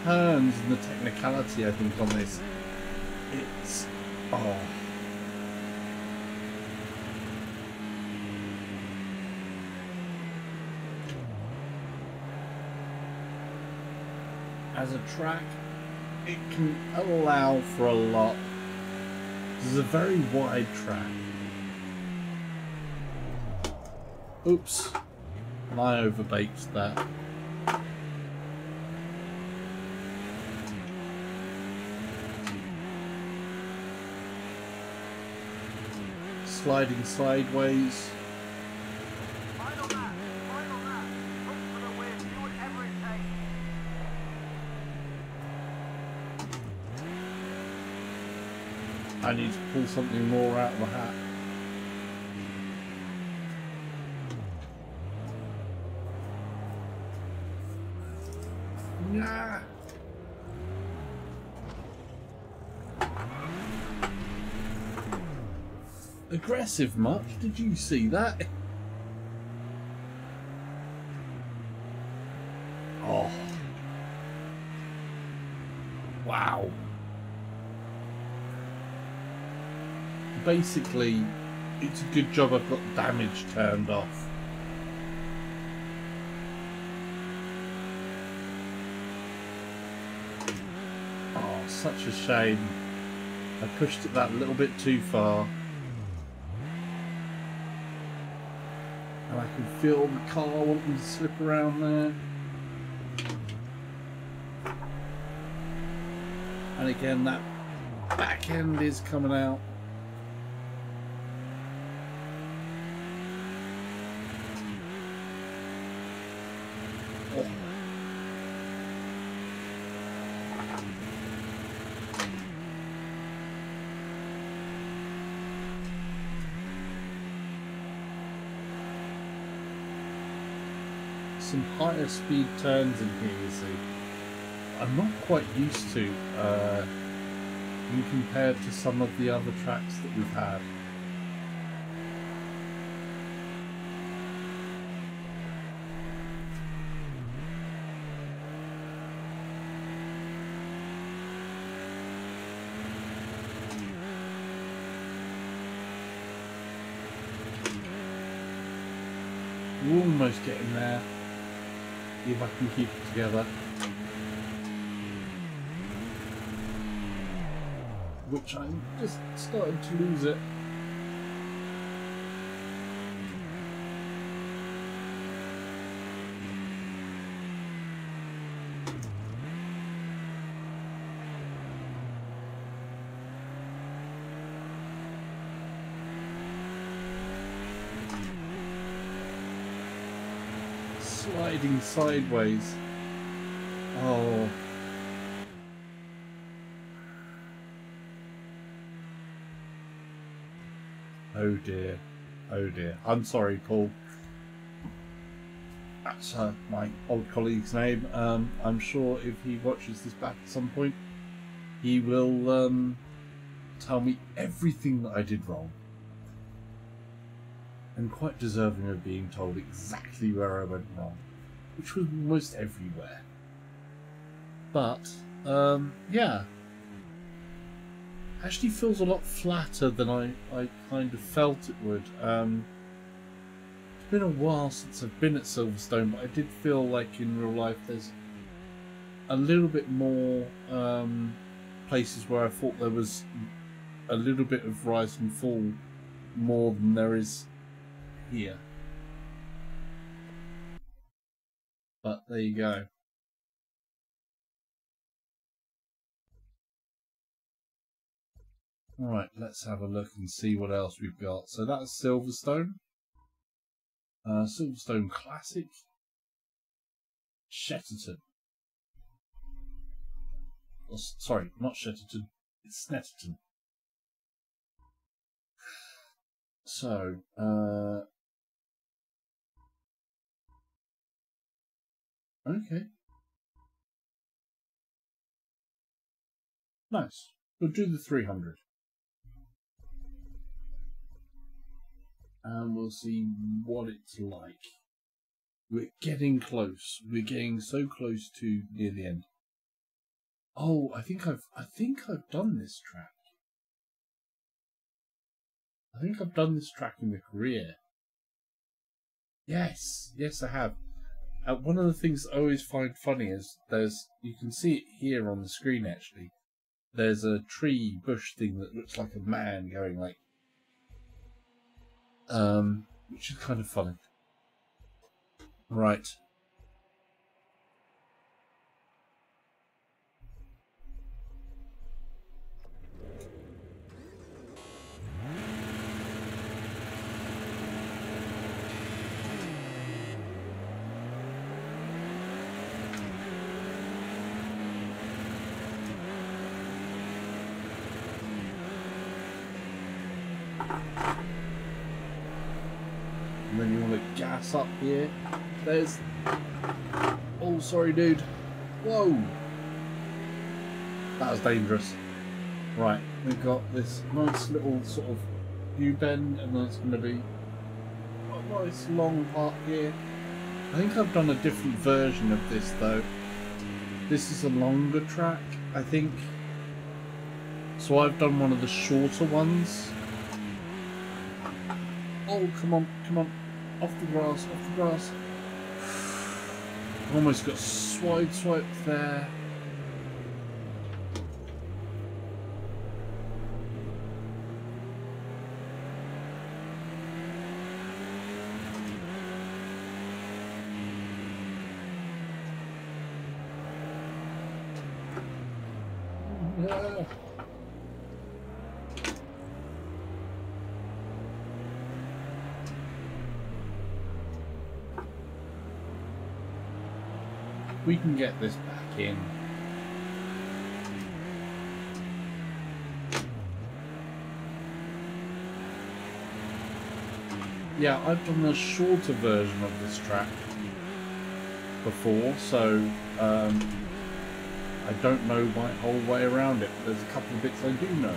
[SPEAKER 1] turns and the technicality, I think, on this, it's as a track, it can allow for a lot. This is a very wide track. Oops, and I overbaked that. Sliding sideways.
[SPEAKER 4] Final lap. Look for the win. Do whatever it takes.
[SPEAKER 1] I need to pull something more out of the hat. Nah. Aggressive much? Did you see that? Oh. Wow. Basically, it's a good job I've got damage turned off. Oh, such a shame. I pushed it that little bit too far. And I can feel the car wanting to slip around there. And again, that back end is coming out. Oh. Some higher speed turns in here, you see. I'm not quite used to when compared to some of the other tracks that we've had. We're almost getting there. See if I can keep it together. Which I'm just starting to lose it. Sliding sideways. Oh. Oh dear. Oh dear. I'm sorry, Paul. That's my old colleague's name. I'm sure if he watches this back at some point, he will tell me everything that I did wrong. And quite deserving of being told exactly where I went wrong, which was almost everywhere. But, yeah. Actually feels a lot flatter than I kind of felt it would. It's been a while since I've been at Silverstone, but I did feel like in real life there's a little bit more places where I thought there was a little bit of rise and fall more than there is here. But there you go. Alright, let's have a look and see what else we've got. So that's Silverstone. Silverstone Classic. Shetterton. Oh, sorry, not Shetterton. It's Snetterton. So, okay. Nice. We'll do the 300. And we'll see what it's like. We're getting close. We're getting so close to near the end. Oh, I think I've done this track. I think I've done this track in the career. Yes, I have. One of the things I always find funny is you can see it here on the screen actually. There's a tree bush thing that looks like a man going like, which is kind of funny. Right. And then you want to gas up here. There's... Oh, sorry, dude. Whoa! That was dangerous. Right, we've got this nice little sort of U-bend, and then it's going to be a nice long part here. I think I've done a different version of this, though. This is a longer track, I think. So I've done one of the shorter ones. Oh, come on, come on. Off the grass, off the grass. Almost got swiped there. Yeah. We can get this back in. Yeah, I've done a shorter version of this track before, so I don't know my whole way around it, but there's a couple of bits I do know.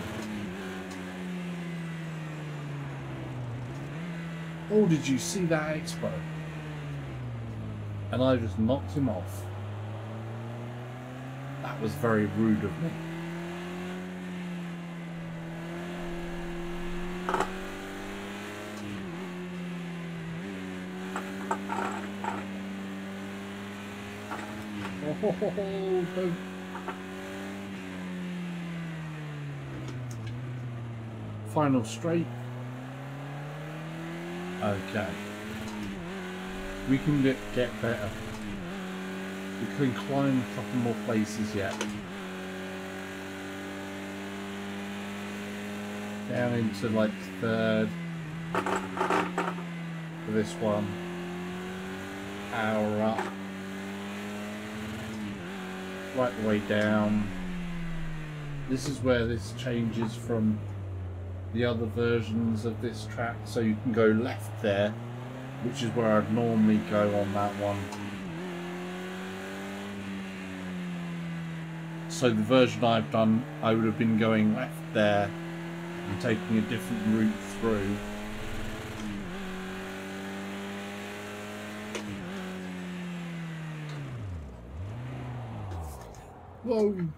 [SPEAKER 1] Oh, did you see that expo? And I just knocked him off. That was very rude of me. don't. Final straight. Okay. We can get better. We can climb a couple more places yet. Down into like third. For this one. Power up. Right the way down. This is where this changes from the other versions of this track, so you can go left there, which is where I'd normally go on that one. So the version I've done, I would have been going left there and taking a different route through. Whoa!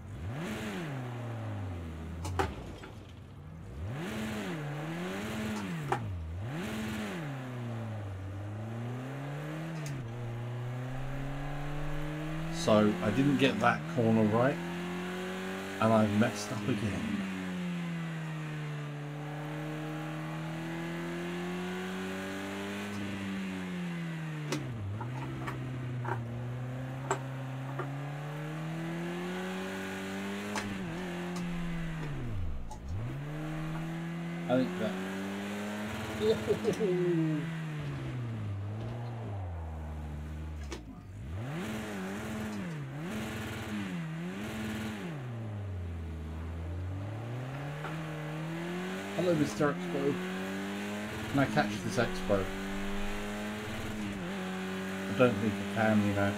[SPEAKER 1] So I didn't get that corner right, and I messed up again. I think that. Hello, Mr. Expo. Can I catch this Expo? I don't think I can, you know.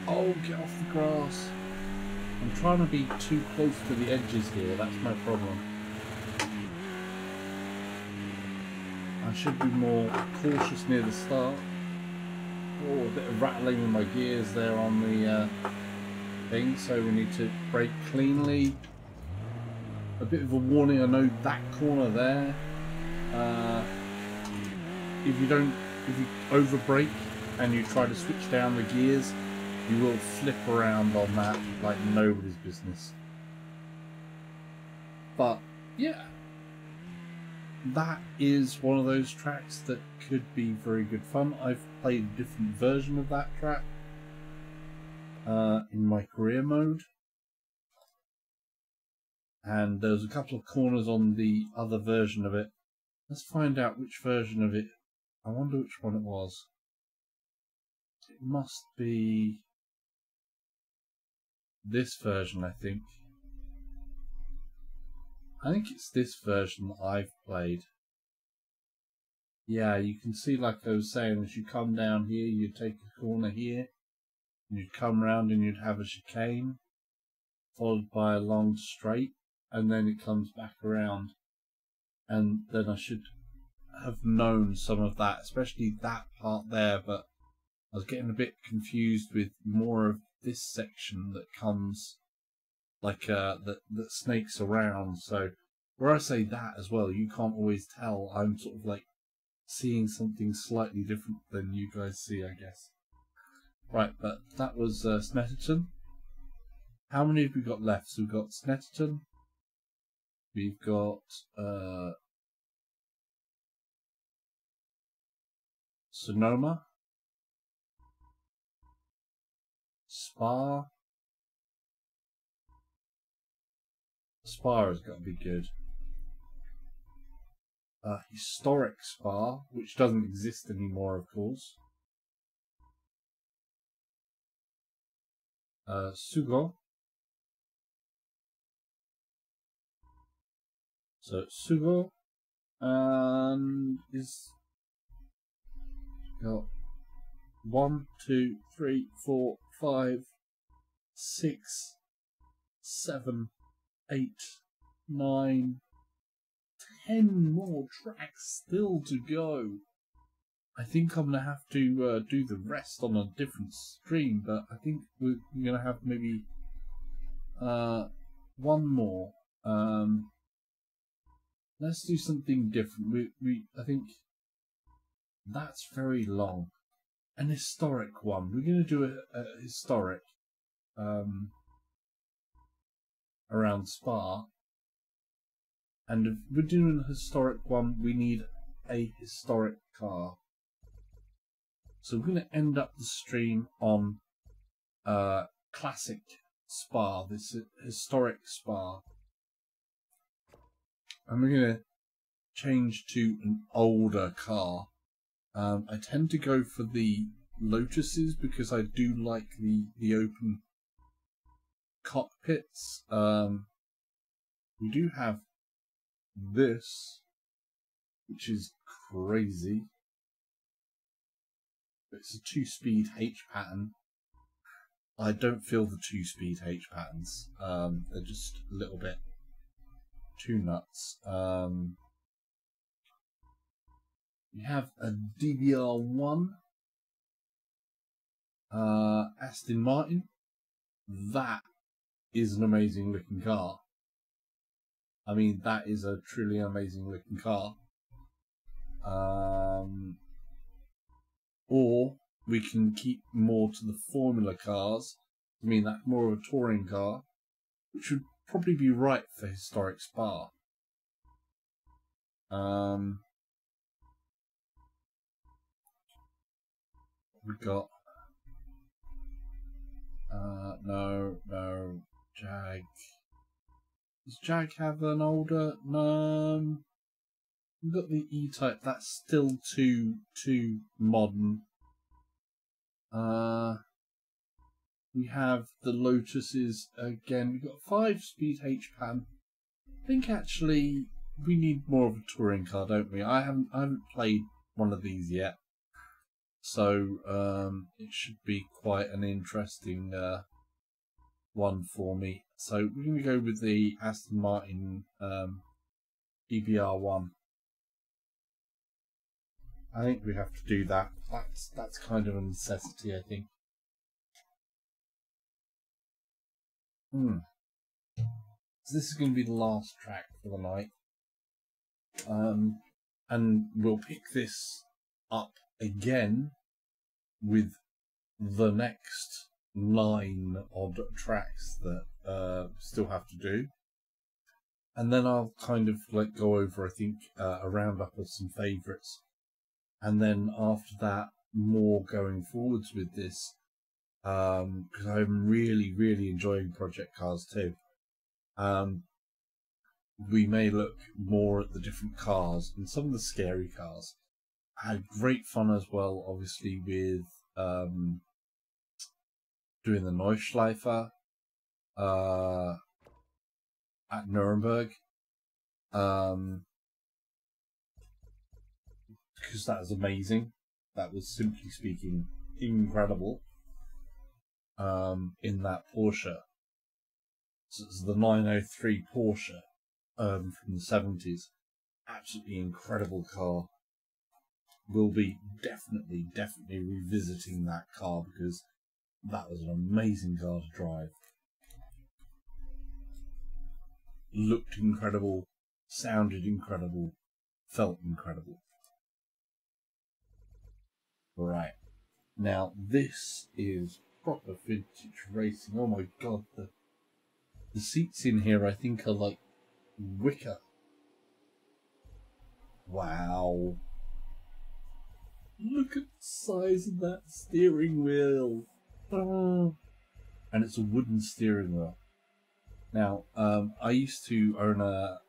[SPEAKER 1] Oh, get off the grass. I'm trying to be too close to the edges here, that's my problem. I should be more cautious near the start. Oh, a bit of rattling in my gears there on the thing, so we need to brake cleanly. A bit of a warning, I know that corner there. If you over brake and you try to switch down the gears, you will flip around on that like nobody's business. But yeah, that is one of those tracks that could be very good fun. I've played a different version of that track in my career mode, and there's a couple of corners on the other version of it. Let's find out which version of it. I wonder which one it was. It must be this version, I think. I think it's this version that I've played. Yeah, you can see, like I was saying, as you come down here, you take a corner here, and you'd come round and you'd have a chicane, followed by a long straight, and then it comes back around. And then I should have known some of that, especially that part there, but I was getting a bit confused with more of this section that comes like that snakes around. So where I say that as well, you can't always tell. I'm sort of like seeing something slightly different than you guys see, I guess. Right, but that was Snetterton. How many have we got left? So we've got Snetterton. We've got Sonoma, Spa. Spa has got to be good. Historic Spa, which doesn't exist anymore, of course. Sugo. So Sugo, and is got 1, 2, 3, 4, 5, 6, 7, 8, 9, 10 more tracks still to go. I think I'm going to have to do the rest on a different stream, but I think we're going to have maybe one more. Let's do something different. I think that's very long. An historic one. We're going to do a historic around Spa. And if we're doing a historic one, we need a historic car. So we're going to end up the stream on classic Spa, this historic Spa. And we're going to change to an older car. I tend to go for the Lotuses because I do like the open cockpits. We do have this, which is crazy. It's a 2-speed H pattern. I don't feel the 2-speed H patterns. They're just a little bit too nuts. We have a DBR1 Aston Martin. That is an amazing looking car. I mean, that is a truly amazing looking car. Or we can keep more to the Formula cars. I mean, that's more of a touring car, which would probably be right for historic Spa. We got no, Jag. Does Jag have an older? No. We've got the E-Type. That's still too modern. We have the Lotuses again. We've got 5-speed H-Pan. I think actually we need more of a touring car, don't we? I haven't played one of these yet, so it should be quite an interesting one for me. So we're going to go with the Aston Martin DBR1. I think we have to do that. That's kind of a necessity, I think. So this is going to be the last track for the night. And we'll pick this up again with the next 9 odd tracks that still have to do. And then I'll kind of like go over, I think, a roundup of some favourites. And then after that, more going forwards with this. Because I'm really, really enjoying Project Cars 2. We may look more at the different cars and some of the scary cars. I had great fun as well, obviously, with doing the Neuschleifer at Nuremberg. Because that was amazing. That was, simply speaking, incredible. In that Porsche. So it's the 903 Porsche from the 70s. Absolutely incredible car. We'll be definitely revisiting that car because that was an amazing car to drive. Looked incredible, sounded incredible, felt incredible. Right. Now this is proper vintage racing. Oh my god, the seats in here I think are like wicker. Wow. Look at the size of that steering wheel. Oh. And it's a wooden steering wheel. Now, I used to own a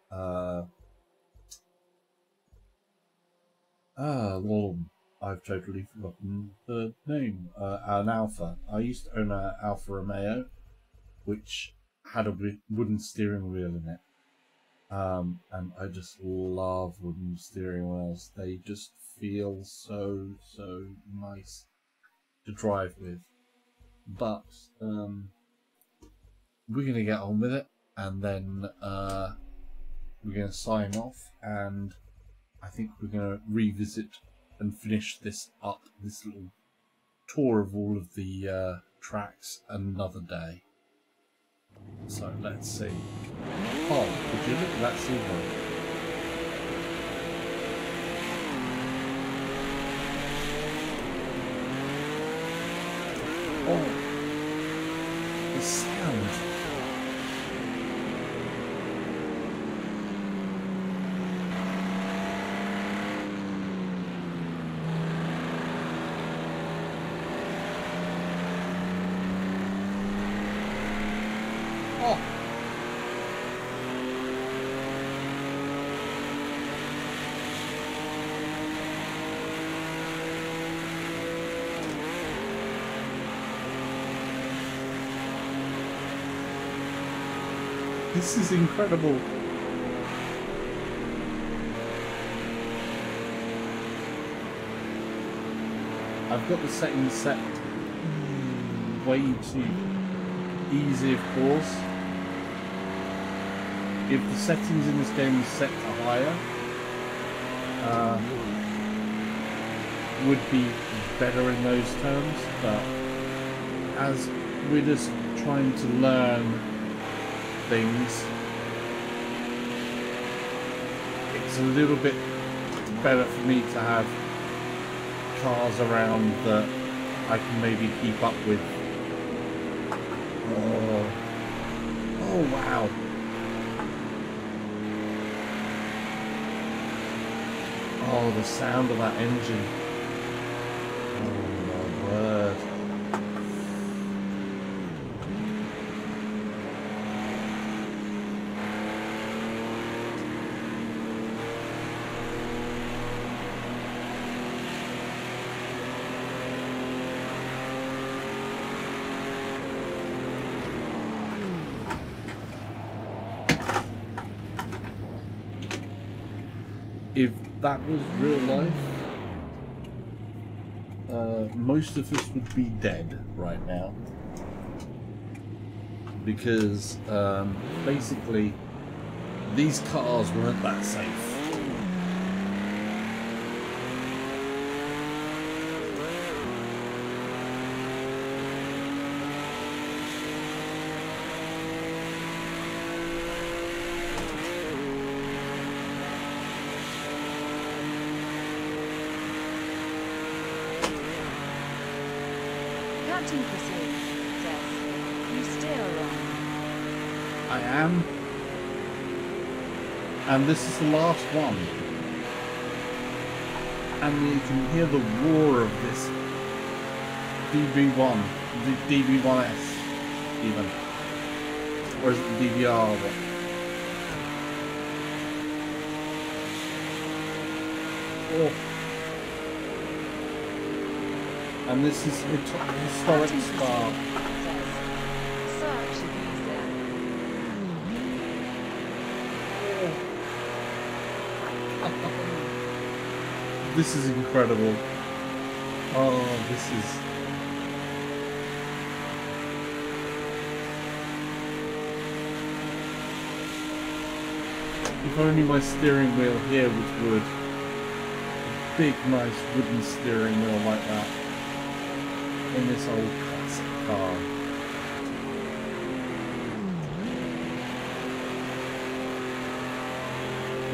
[SPEAKER 1] well, I've totally forgotten the name. An Alfa. I used to own an Alfa Romeo, which had a wooden steering wheel in it. And I just love wooden steering wheels. They just feel so nice to drive with. But we're going to get on with it, and then we're going to sign off, and I think we're going to revisit and finish this up, this little tour of all of the tracks, another day. So let's see. Oh, would you look at that silver? Oh, the sound. Oh. This is incredible. I've got the settings set way too easy, of course. If the settings in this game is set to higher, would be better in those terms, but as we're just trying to learn things, it's a little bit better for me to have cars around that I can maybe keep up with. Oh wow. Oh, the sound of that engine. Oh my word. If that was real life, most of us would be dead right now, because basically these cars weren't that safe.
[SPEAKER 3] Captain Pursuit says, "You still wrong."
[SPEAKER 1] I am, and this is the last one, and you can hear the roar of this DB1, the DB1S even, or is it the DBR? Oh. And this is historic Spa.
[SPEAKER 3] Such a geezer.
[SPEAKER 1] This is incredible. Oh, this is... If only my steering wheel here was wood. A big, nice wooden steering wheel like that. In this old classic car.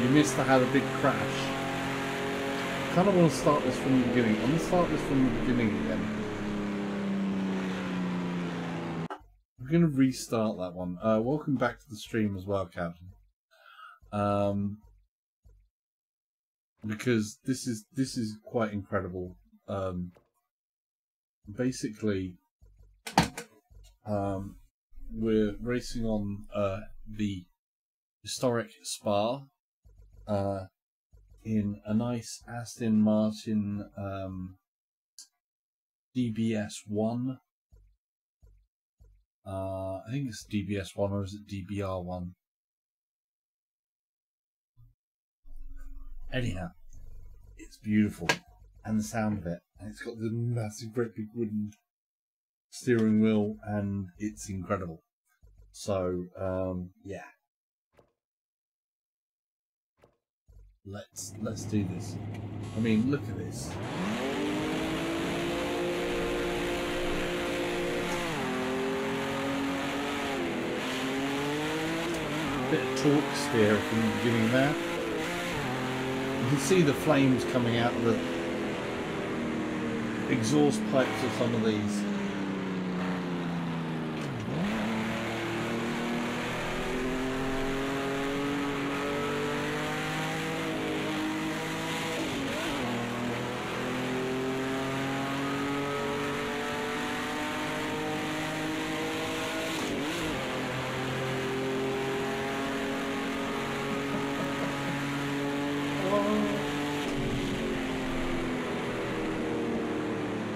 [SPEAKER 1] You missed I had a big crash. I kind of want to start this from the beginning. I'm going to start this from the beginning again. I'm going to restart that one. Welcome back to the stream as well, Captain. Because this is quite incredible. Basically, we're racing on the historic Spa in a nice Aston Martin DBS1. I think it's DBS1, or is it DBR1? Anyhow, it's beautiful, and the sound of it. And it's got the massive, great big wooden steering wheel, and it's incredible. So, yeah. Let's do this. I mean, look at this. bit of torque steer from the beginning there. You can see the flames coming out of the exhaust pipes of some of these.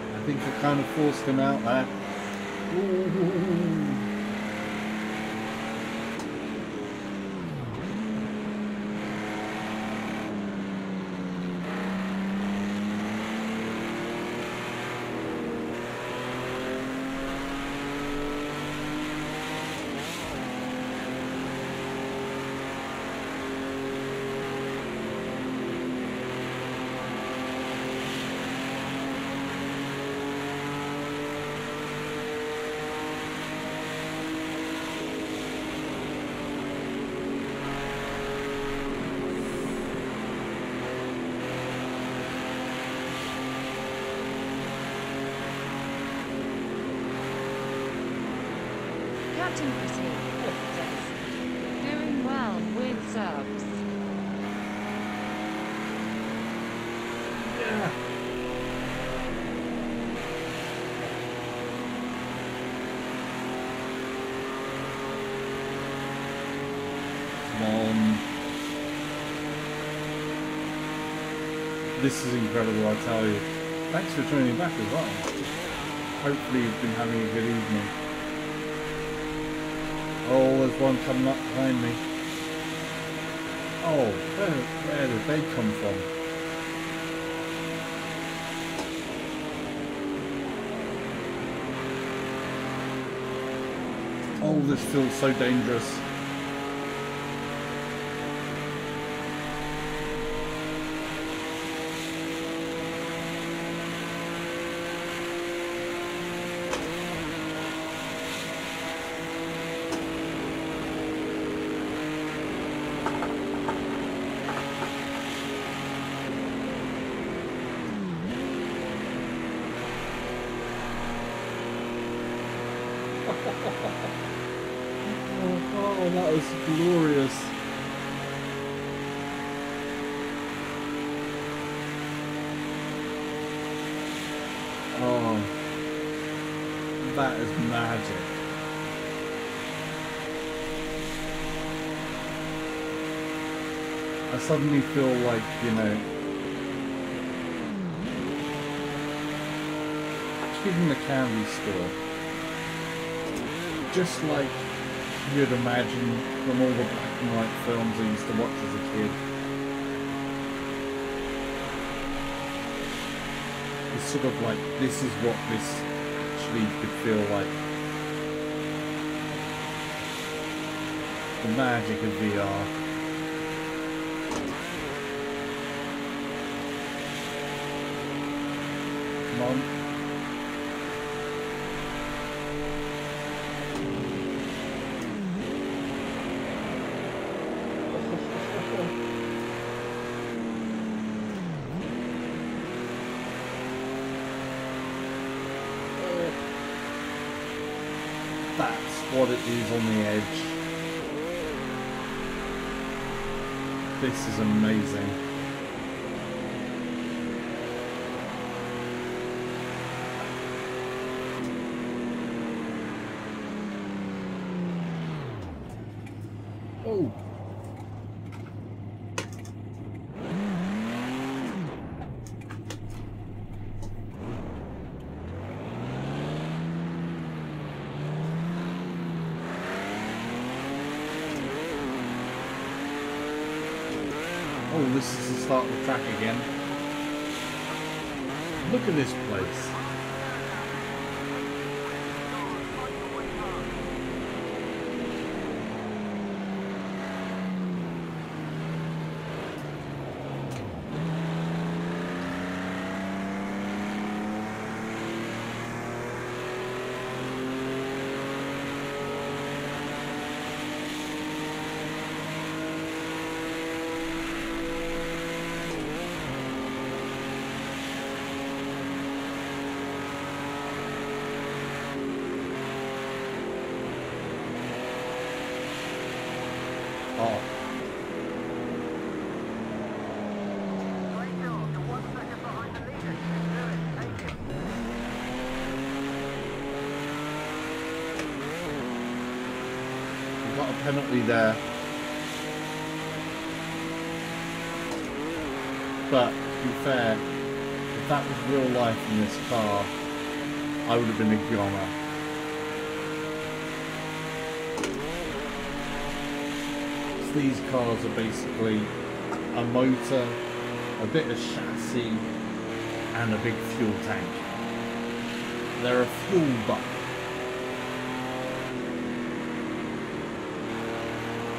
[SPEAKER 1] I think I kind of forced him out there. Ooh.
[SPEAKER 3] Captain Chrissy says, doing well with subs.
[SPEAKER 1] Yeah. Come on. This is incredible, I tell you. Thanks for joining back as well. Hopefully you've been having a good evening. Oh, there's one coming up behind me. Oh, where did they come from? Oh, this feels so dangerous. Oh, that was glorious. Oh, that is magic. I suddenly feel like, you know, in the candy store, just like you'd imagine from all the black and white films I used to watch as a kid. It's sort of like, this is what this actually could feel like. The magic of VR. Come on. That's what it is on the edge. This is amazing. Oh. Oh, this is the start of the track again. Look at this place. got a penalty there. But, to be fair, if that was real life in this car, I would have been a goner. So these cars are basically a motor, a bit of chassis, and a big fuel tank. They're a fuel buck.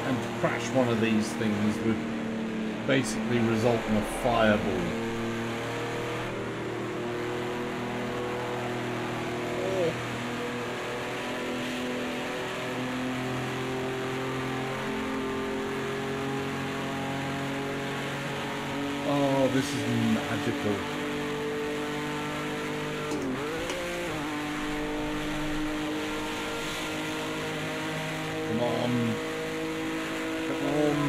[SPEAKER 1] And to crash one of these things would basically result in a fireball. Oh, this is magical. Come on. Come on.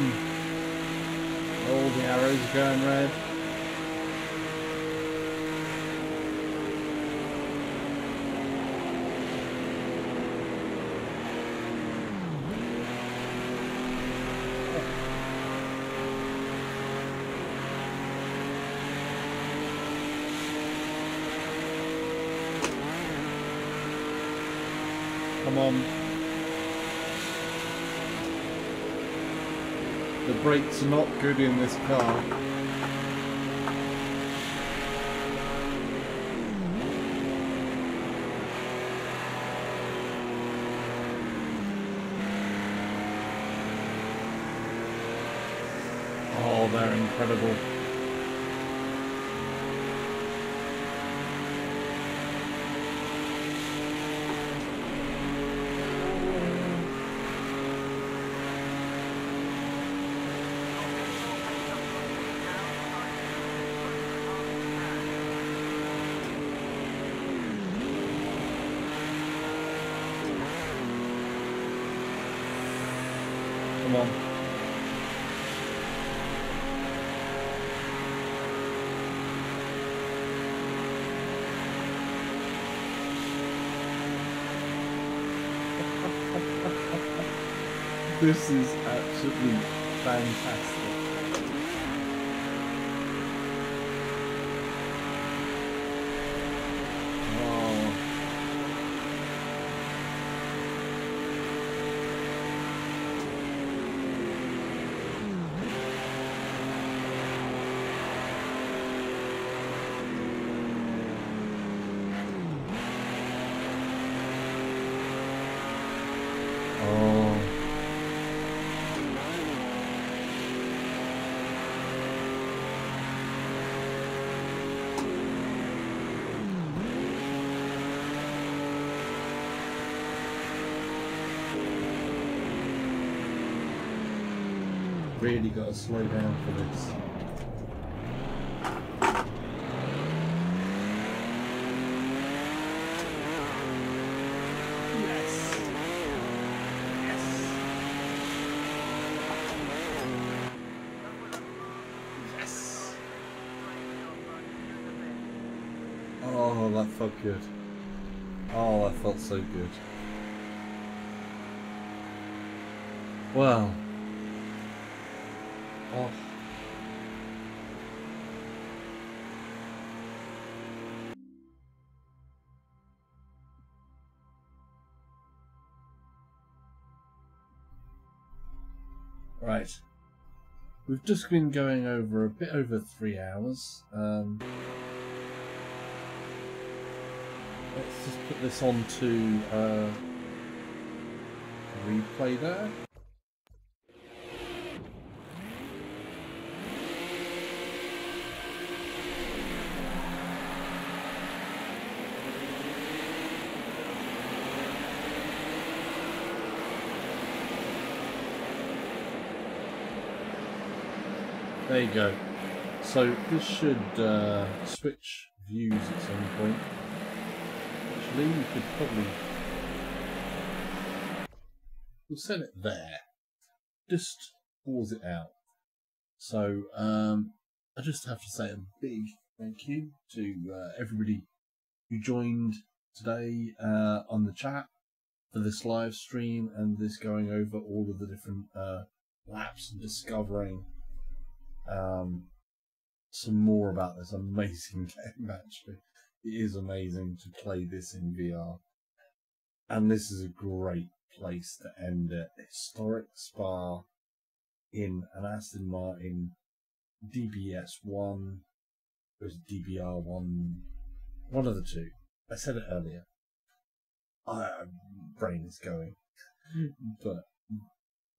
[SPEAKER 1] All the arrows are going red. Come on. The brakes are not good in this car. Oh, they're incredible. Come on. This is absolutely fantastic. Oh. Oh. Really got to slow down for this. Yes. Yes. Yes. Oh, that felt good. Oh, that felt so good. Well. Oh. Right. We've just been going over a bit over 3 hours. Let's just put this on to replay there. There you go. So this should switch views at some point. Actually, we could probably... we'll set it there. Just pause it out. So I just have to say a big thank you to everybody who joined today on the chat. for this live stream and this going over all of the different laps and discovering some more about this amazing game. Actually, it is amazing to play this in VR, and this is a great place to end it. Historic Spa in an Aston Martin DBS1, it was DBR1, one of the two. I said it earlier. Brain is going, but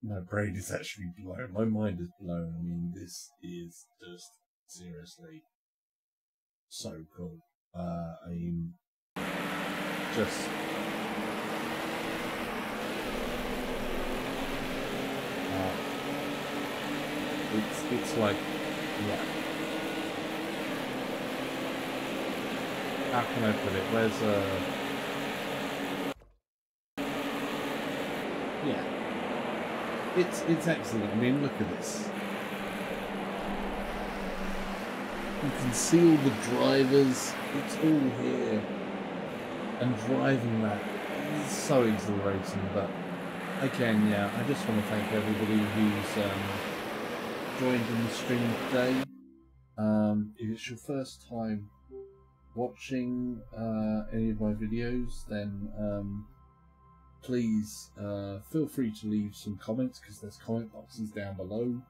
[SPEAKER 1] my brain is actually blown. My mind is blown. I mean, this is just seriously so cool. I mean, just it's like, yeah. How can I put it? Where's yeah. It's excellent. I mean, look at this. You can see all the drivers. It's all here. And driving that is so exhilarating. But again, yeah, I just want to thank everybody who's joined in the stream today. If it's your first time watching any of my videos, then please feel free to leave some comments, because there's comment boxes down below,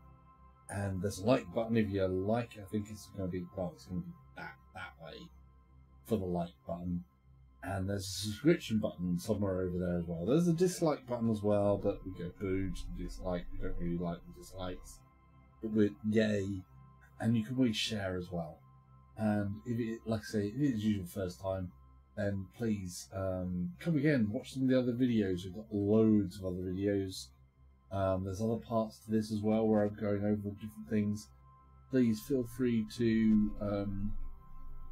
[SPEAKER 1] and there's a like button if you like. I think it's going to be, well, it's going to be that way for the like button, and there's a subscription button somewhere over there as well. There's a dislike button as well, but we go boo to the dislike. We don't really like the dislikes, but we're yay, and you can always share as well. And if it, like I say, if it is your first time, then please come again, watch some of the other videos. We've got loads of other videos. There's other parts to this as well where I'm going over different things. Please feel free to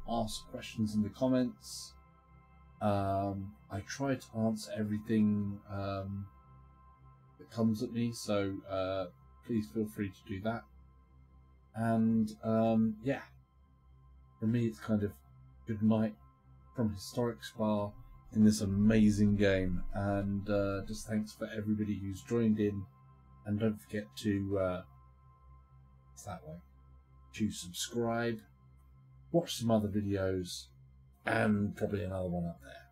[SPEAKER 1] ask questions in the comments. I try to answer everything that comes at me, so please feel free to do that. And yeah, for me it's kind of good night from Historic Spa in this amazing game, and just thanks for everybody who's joined in, and don't forget to it's that way, to subscribe, watch some other videos, and probably another one up there.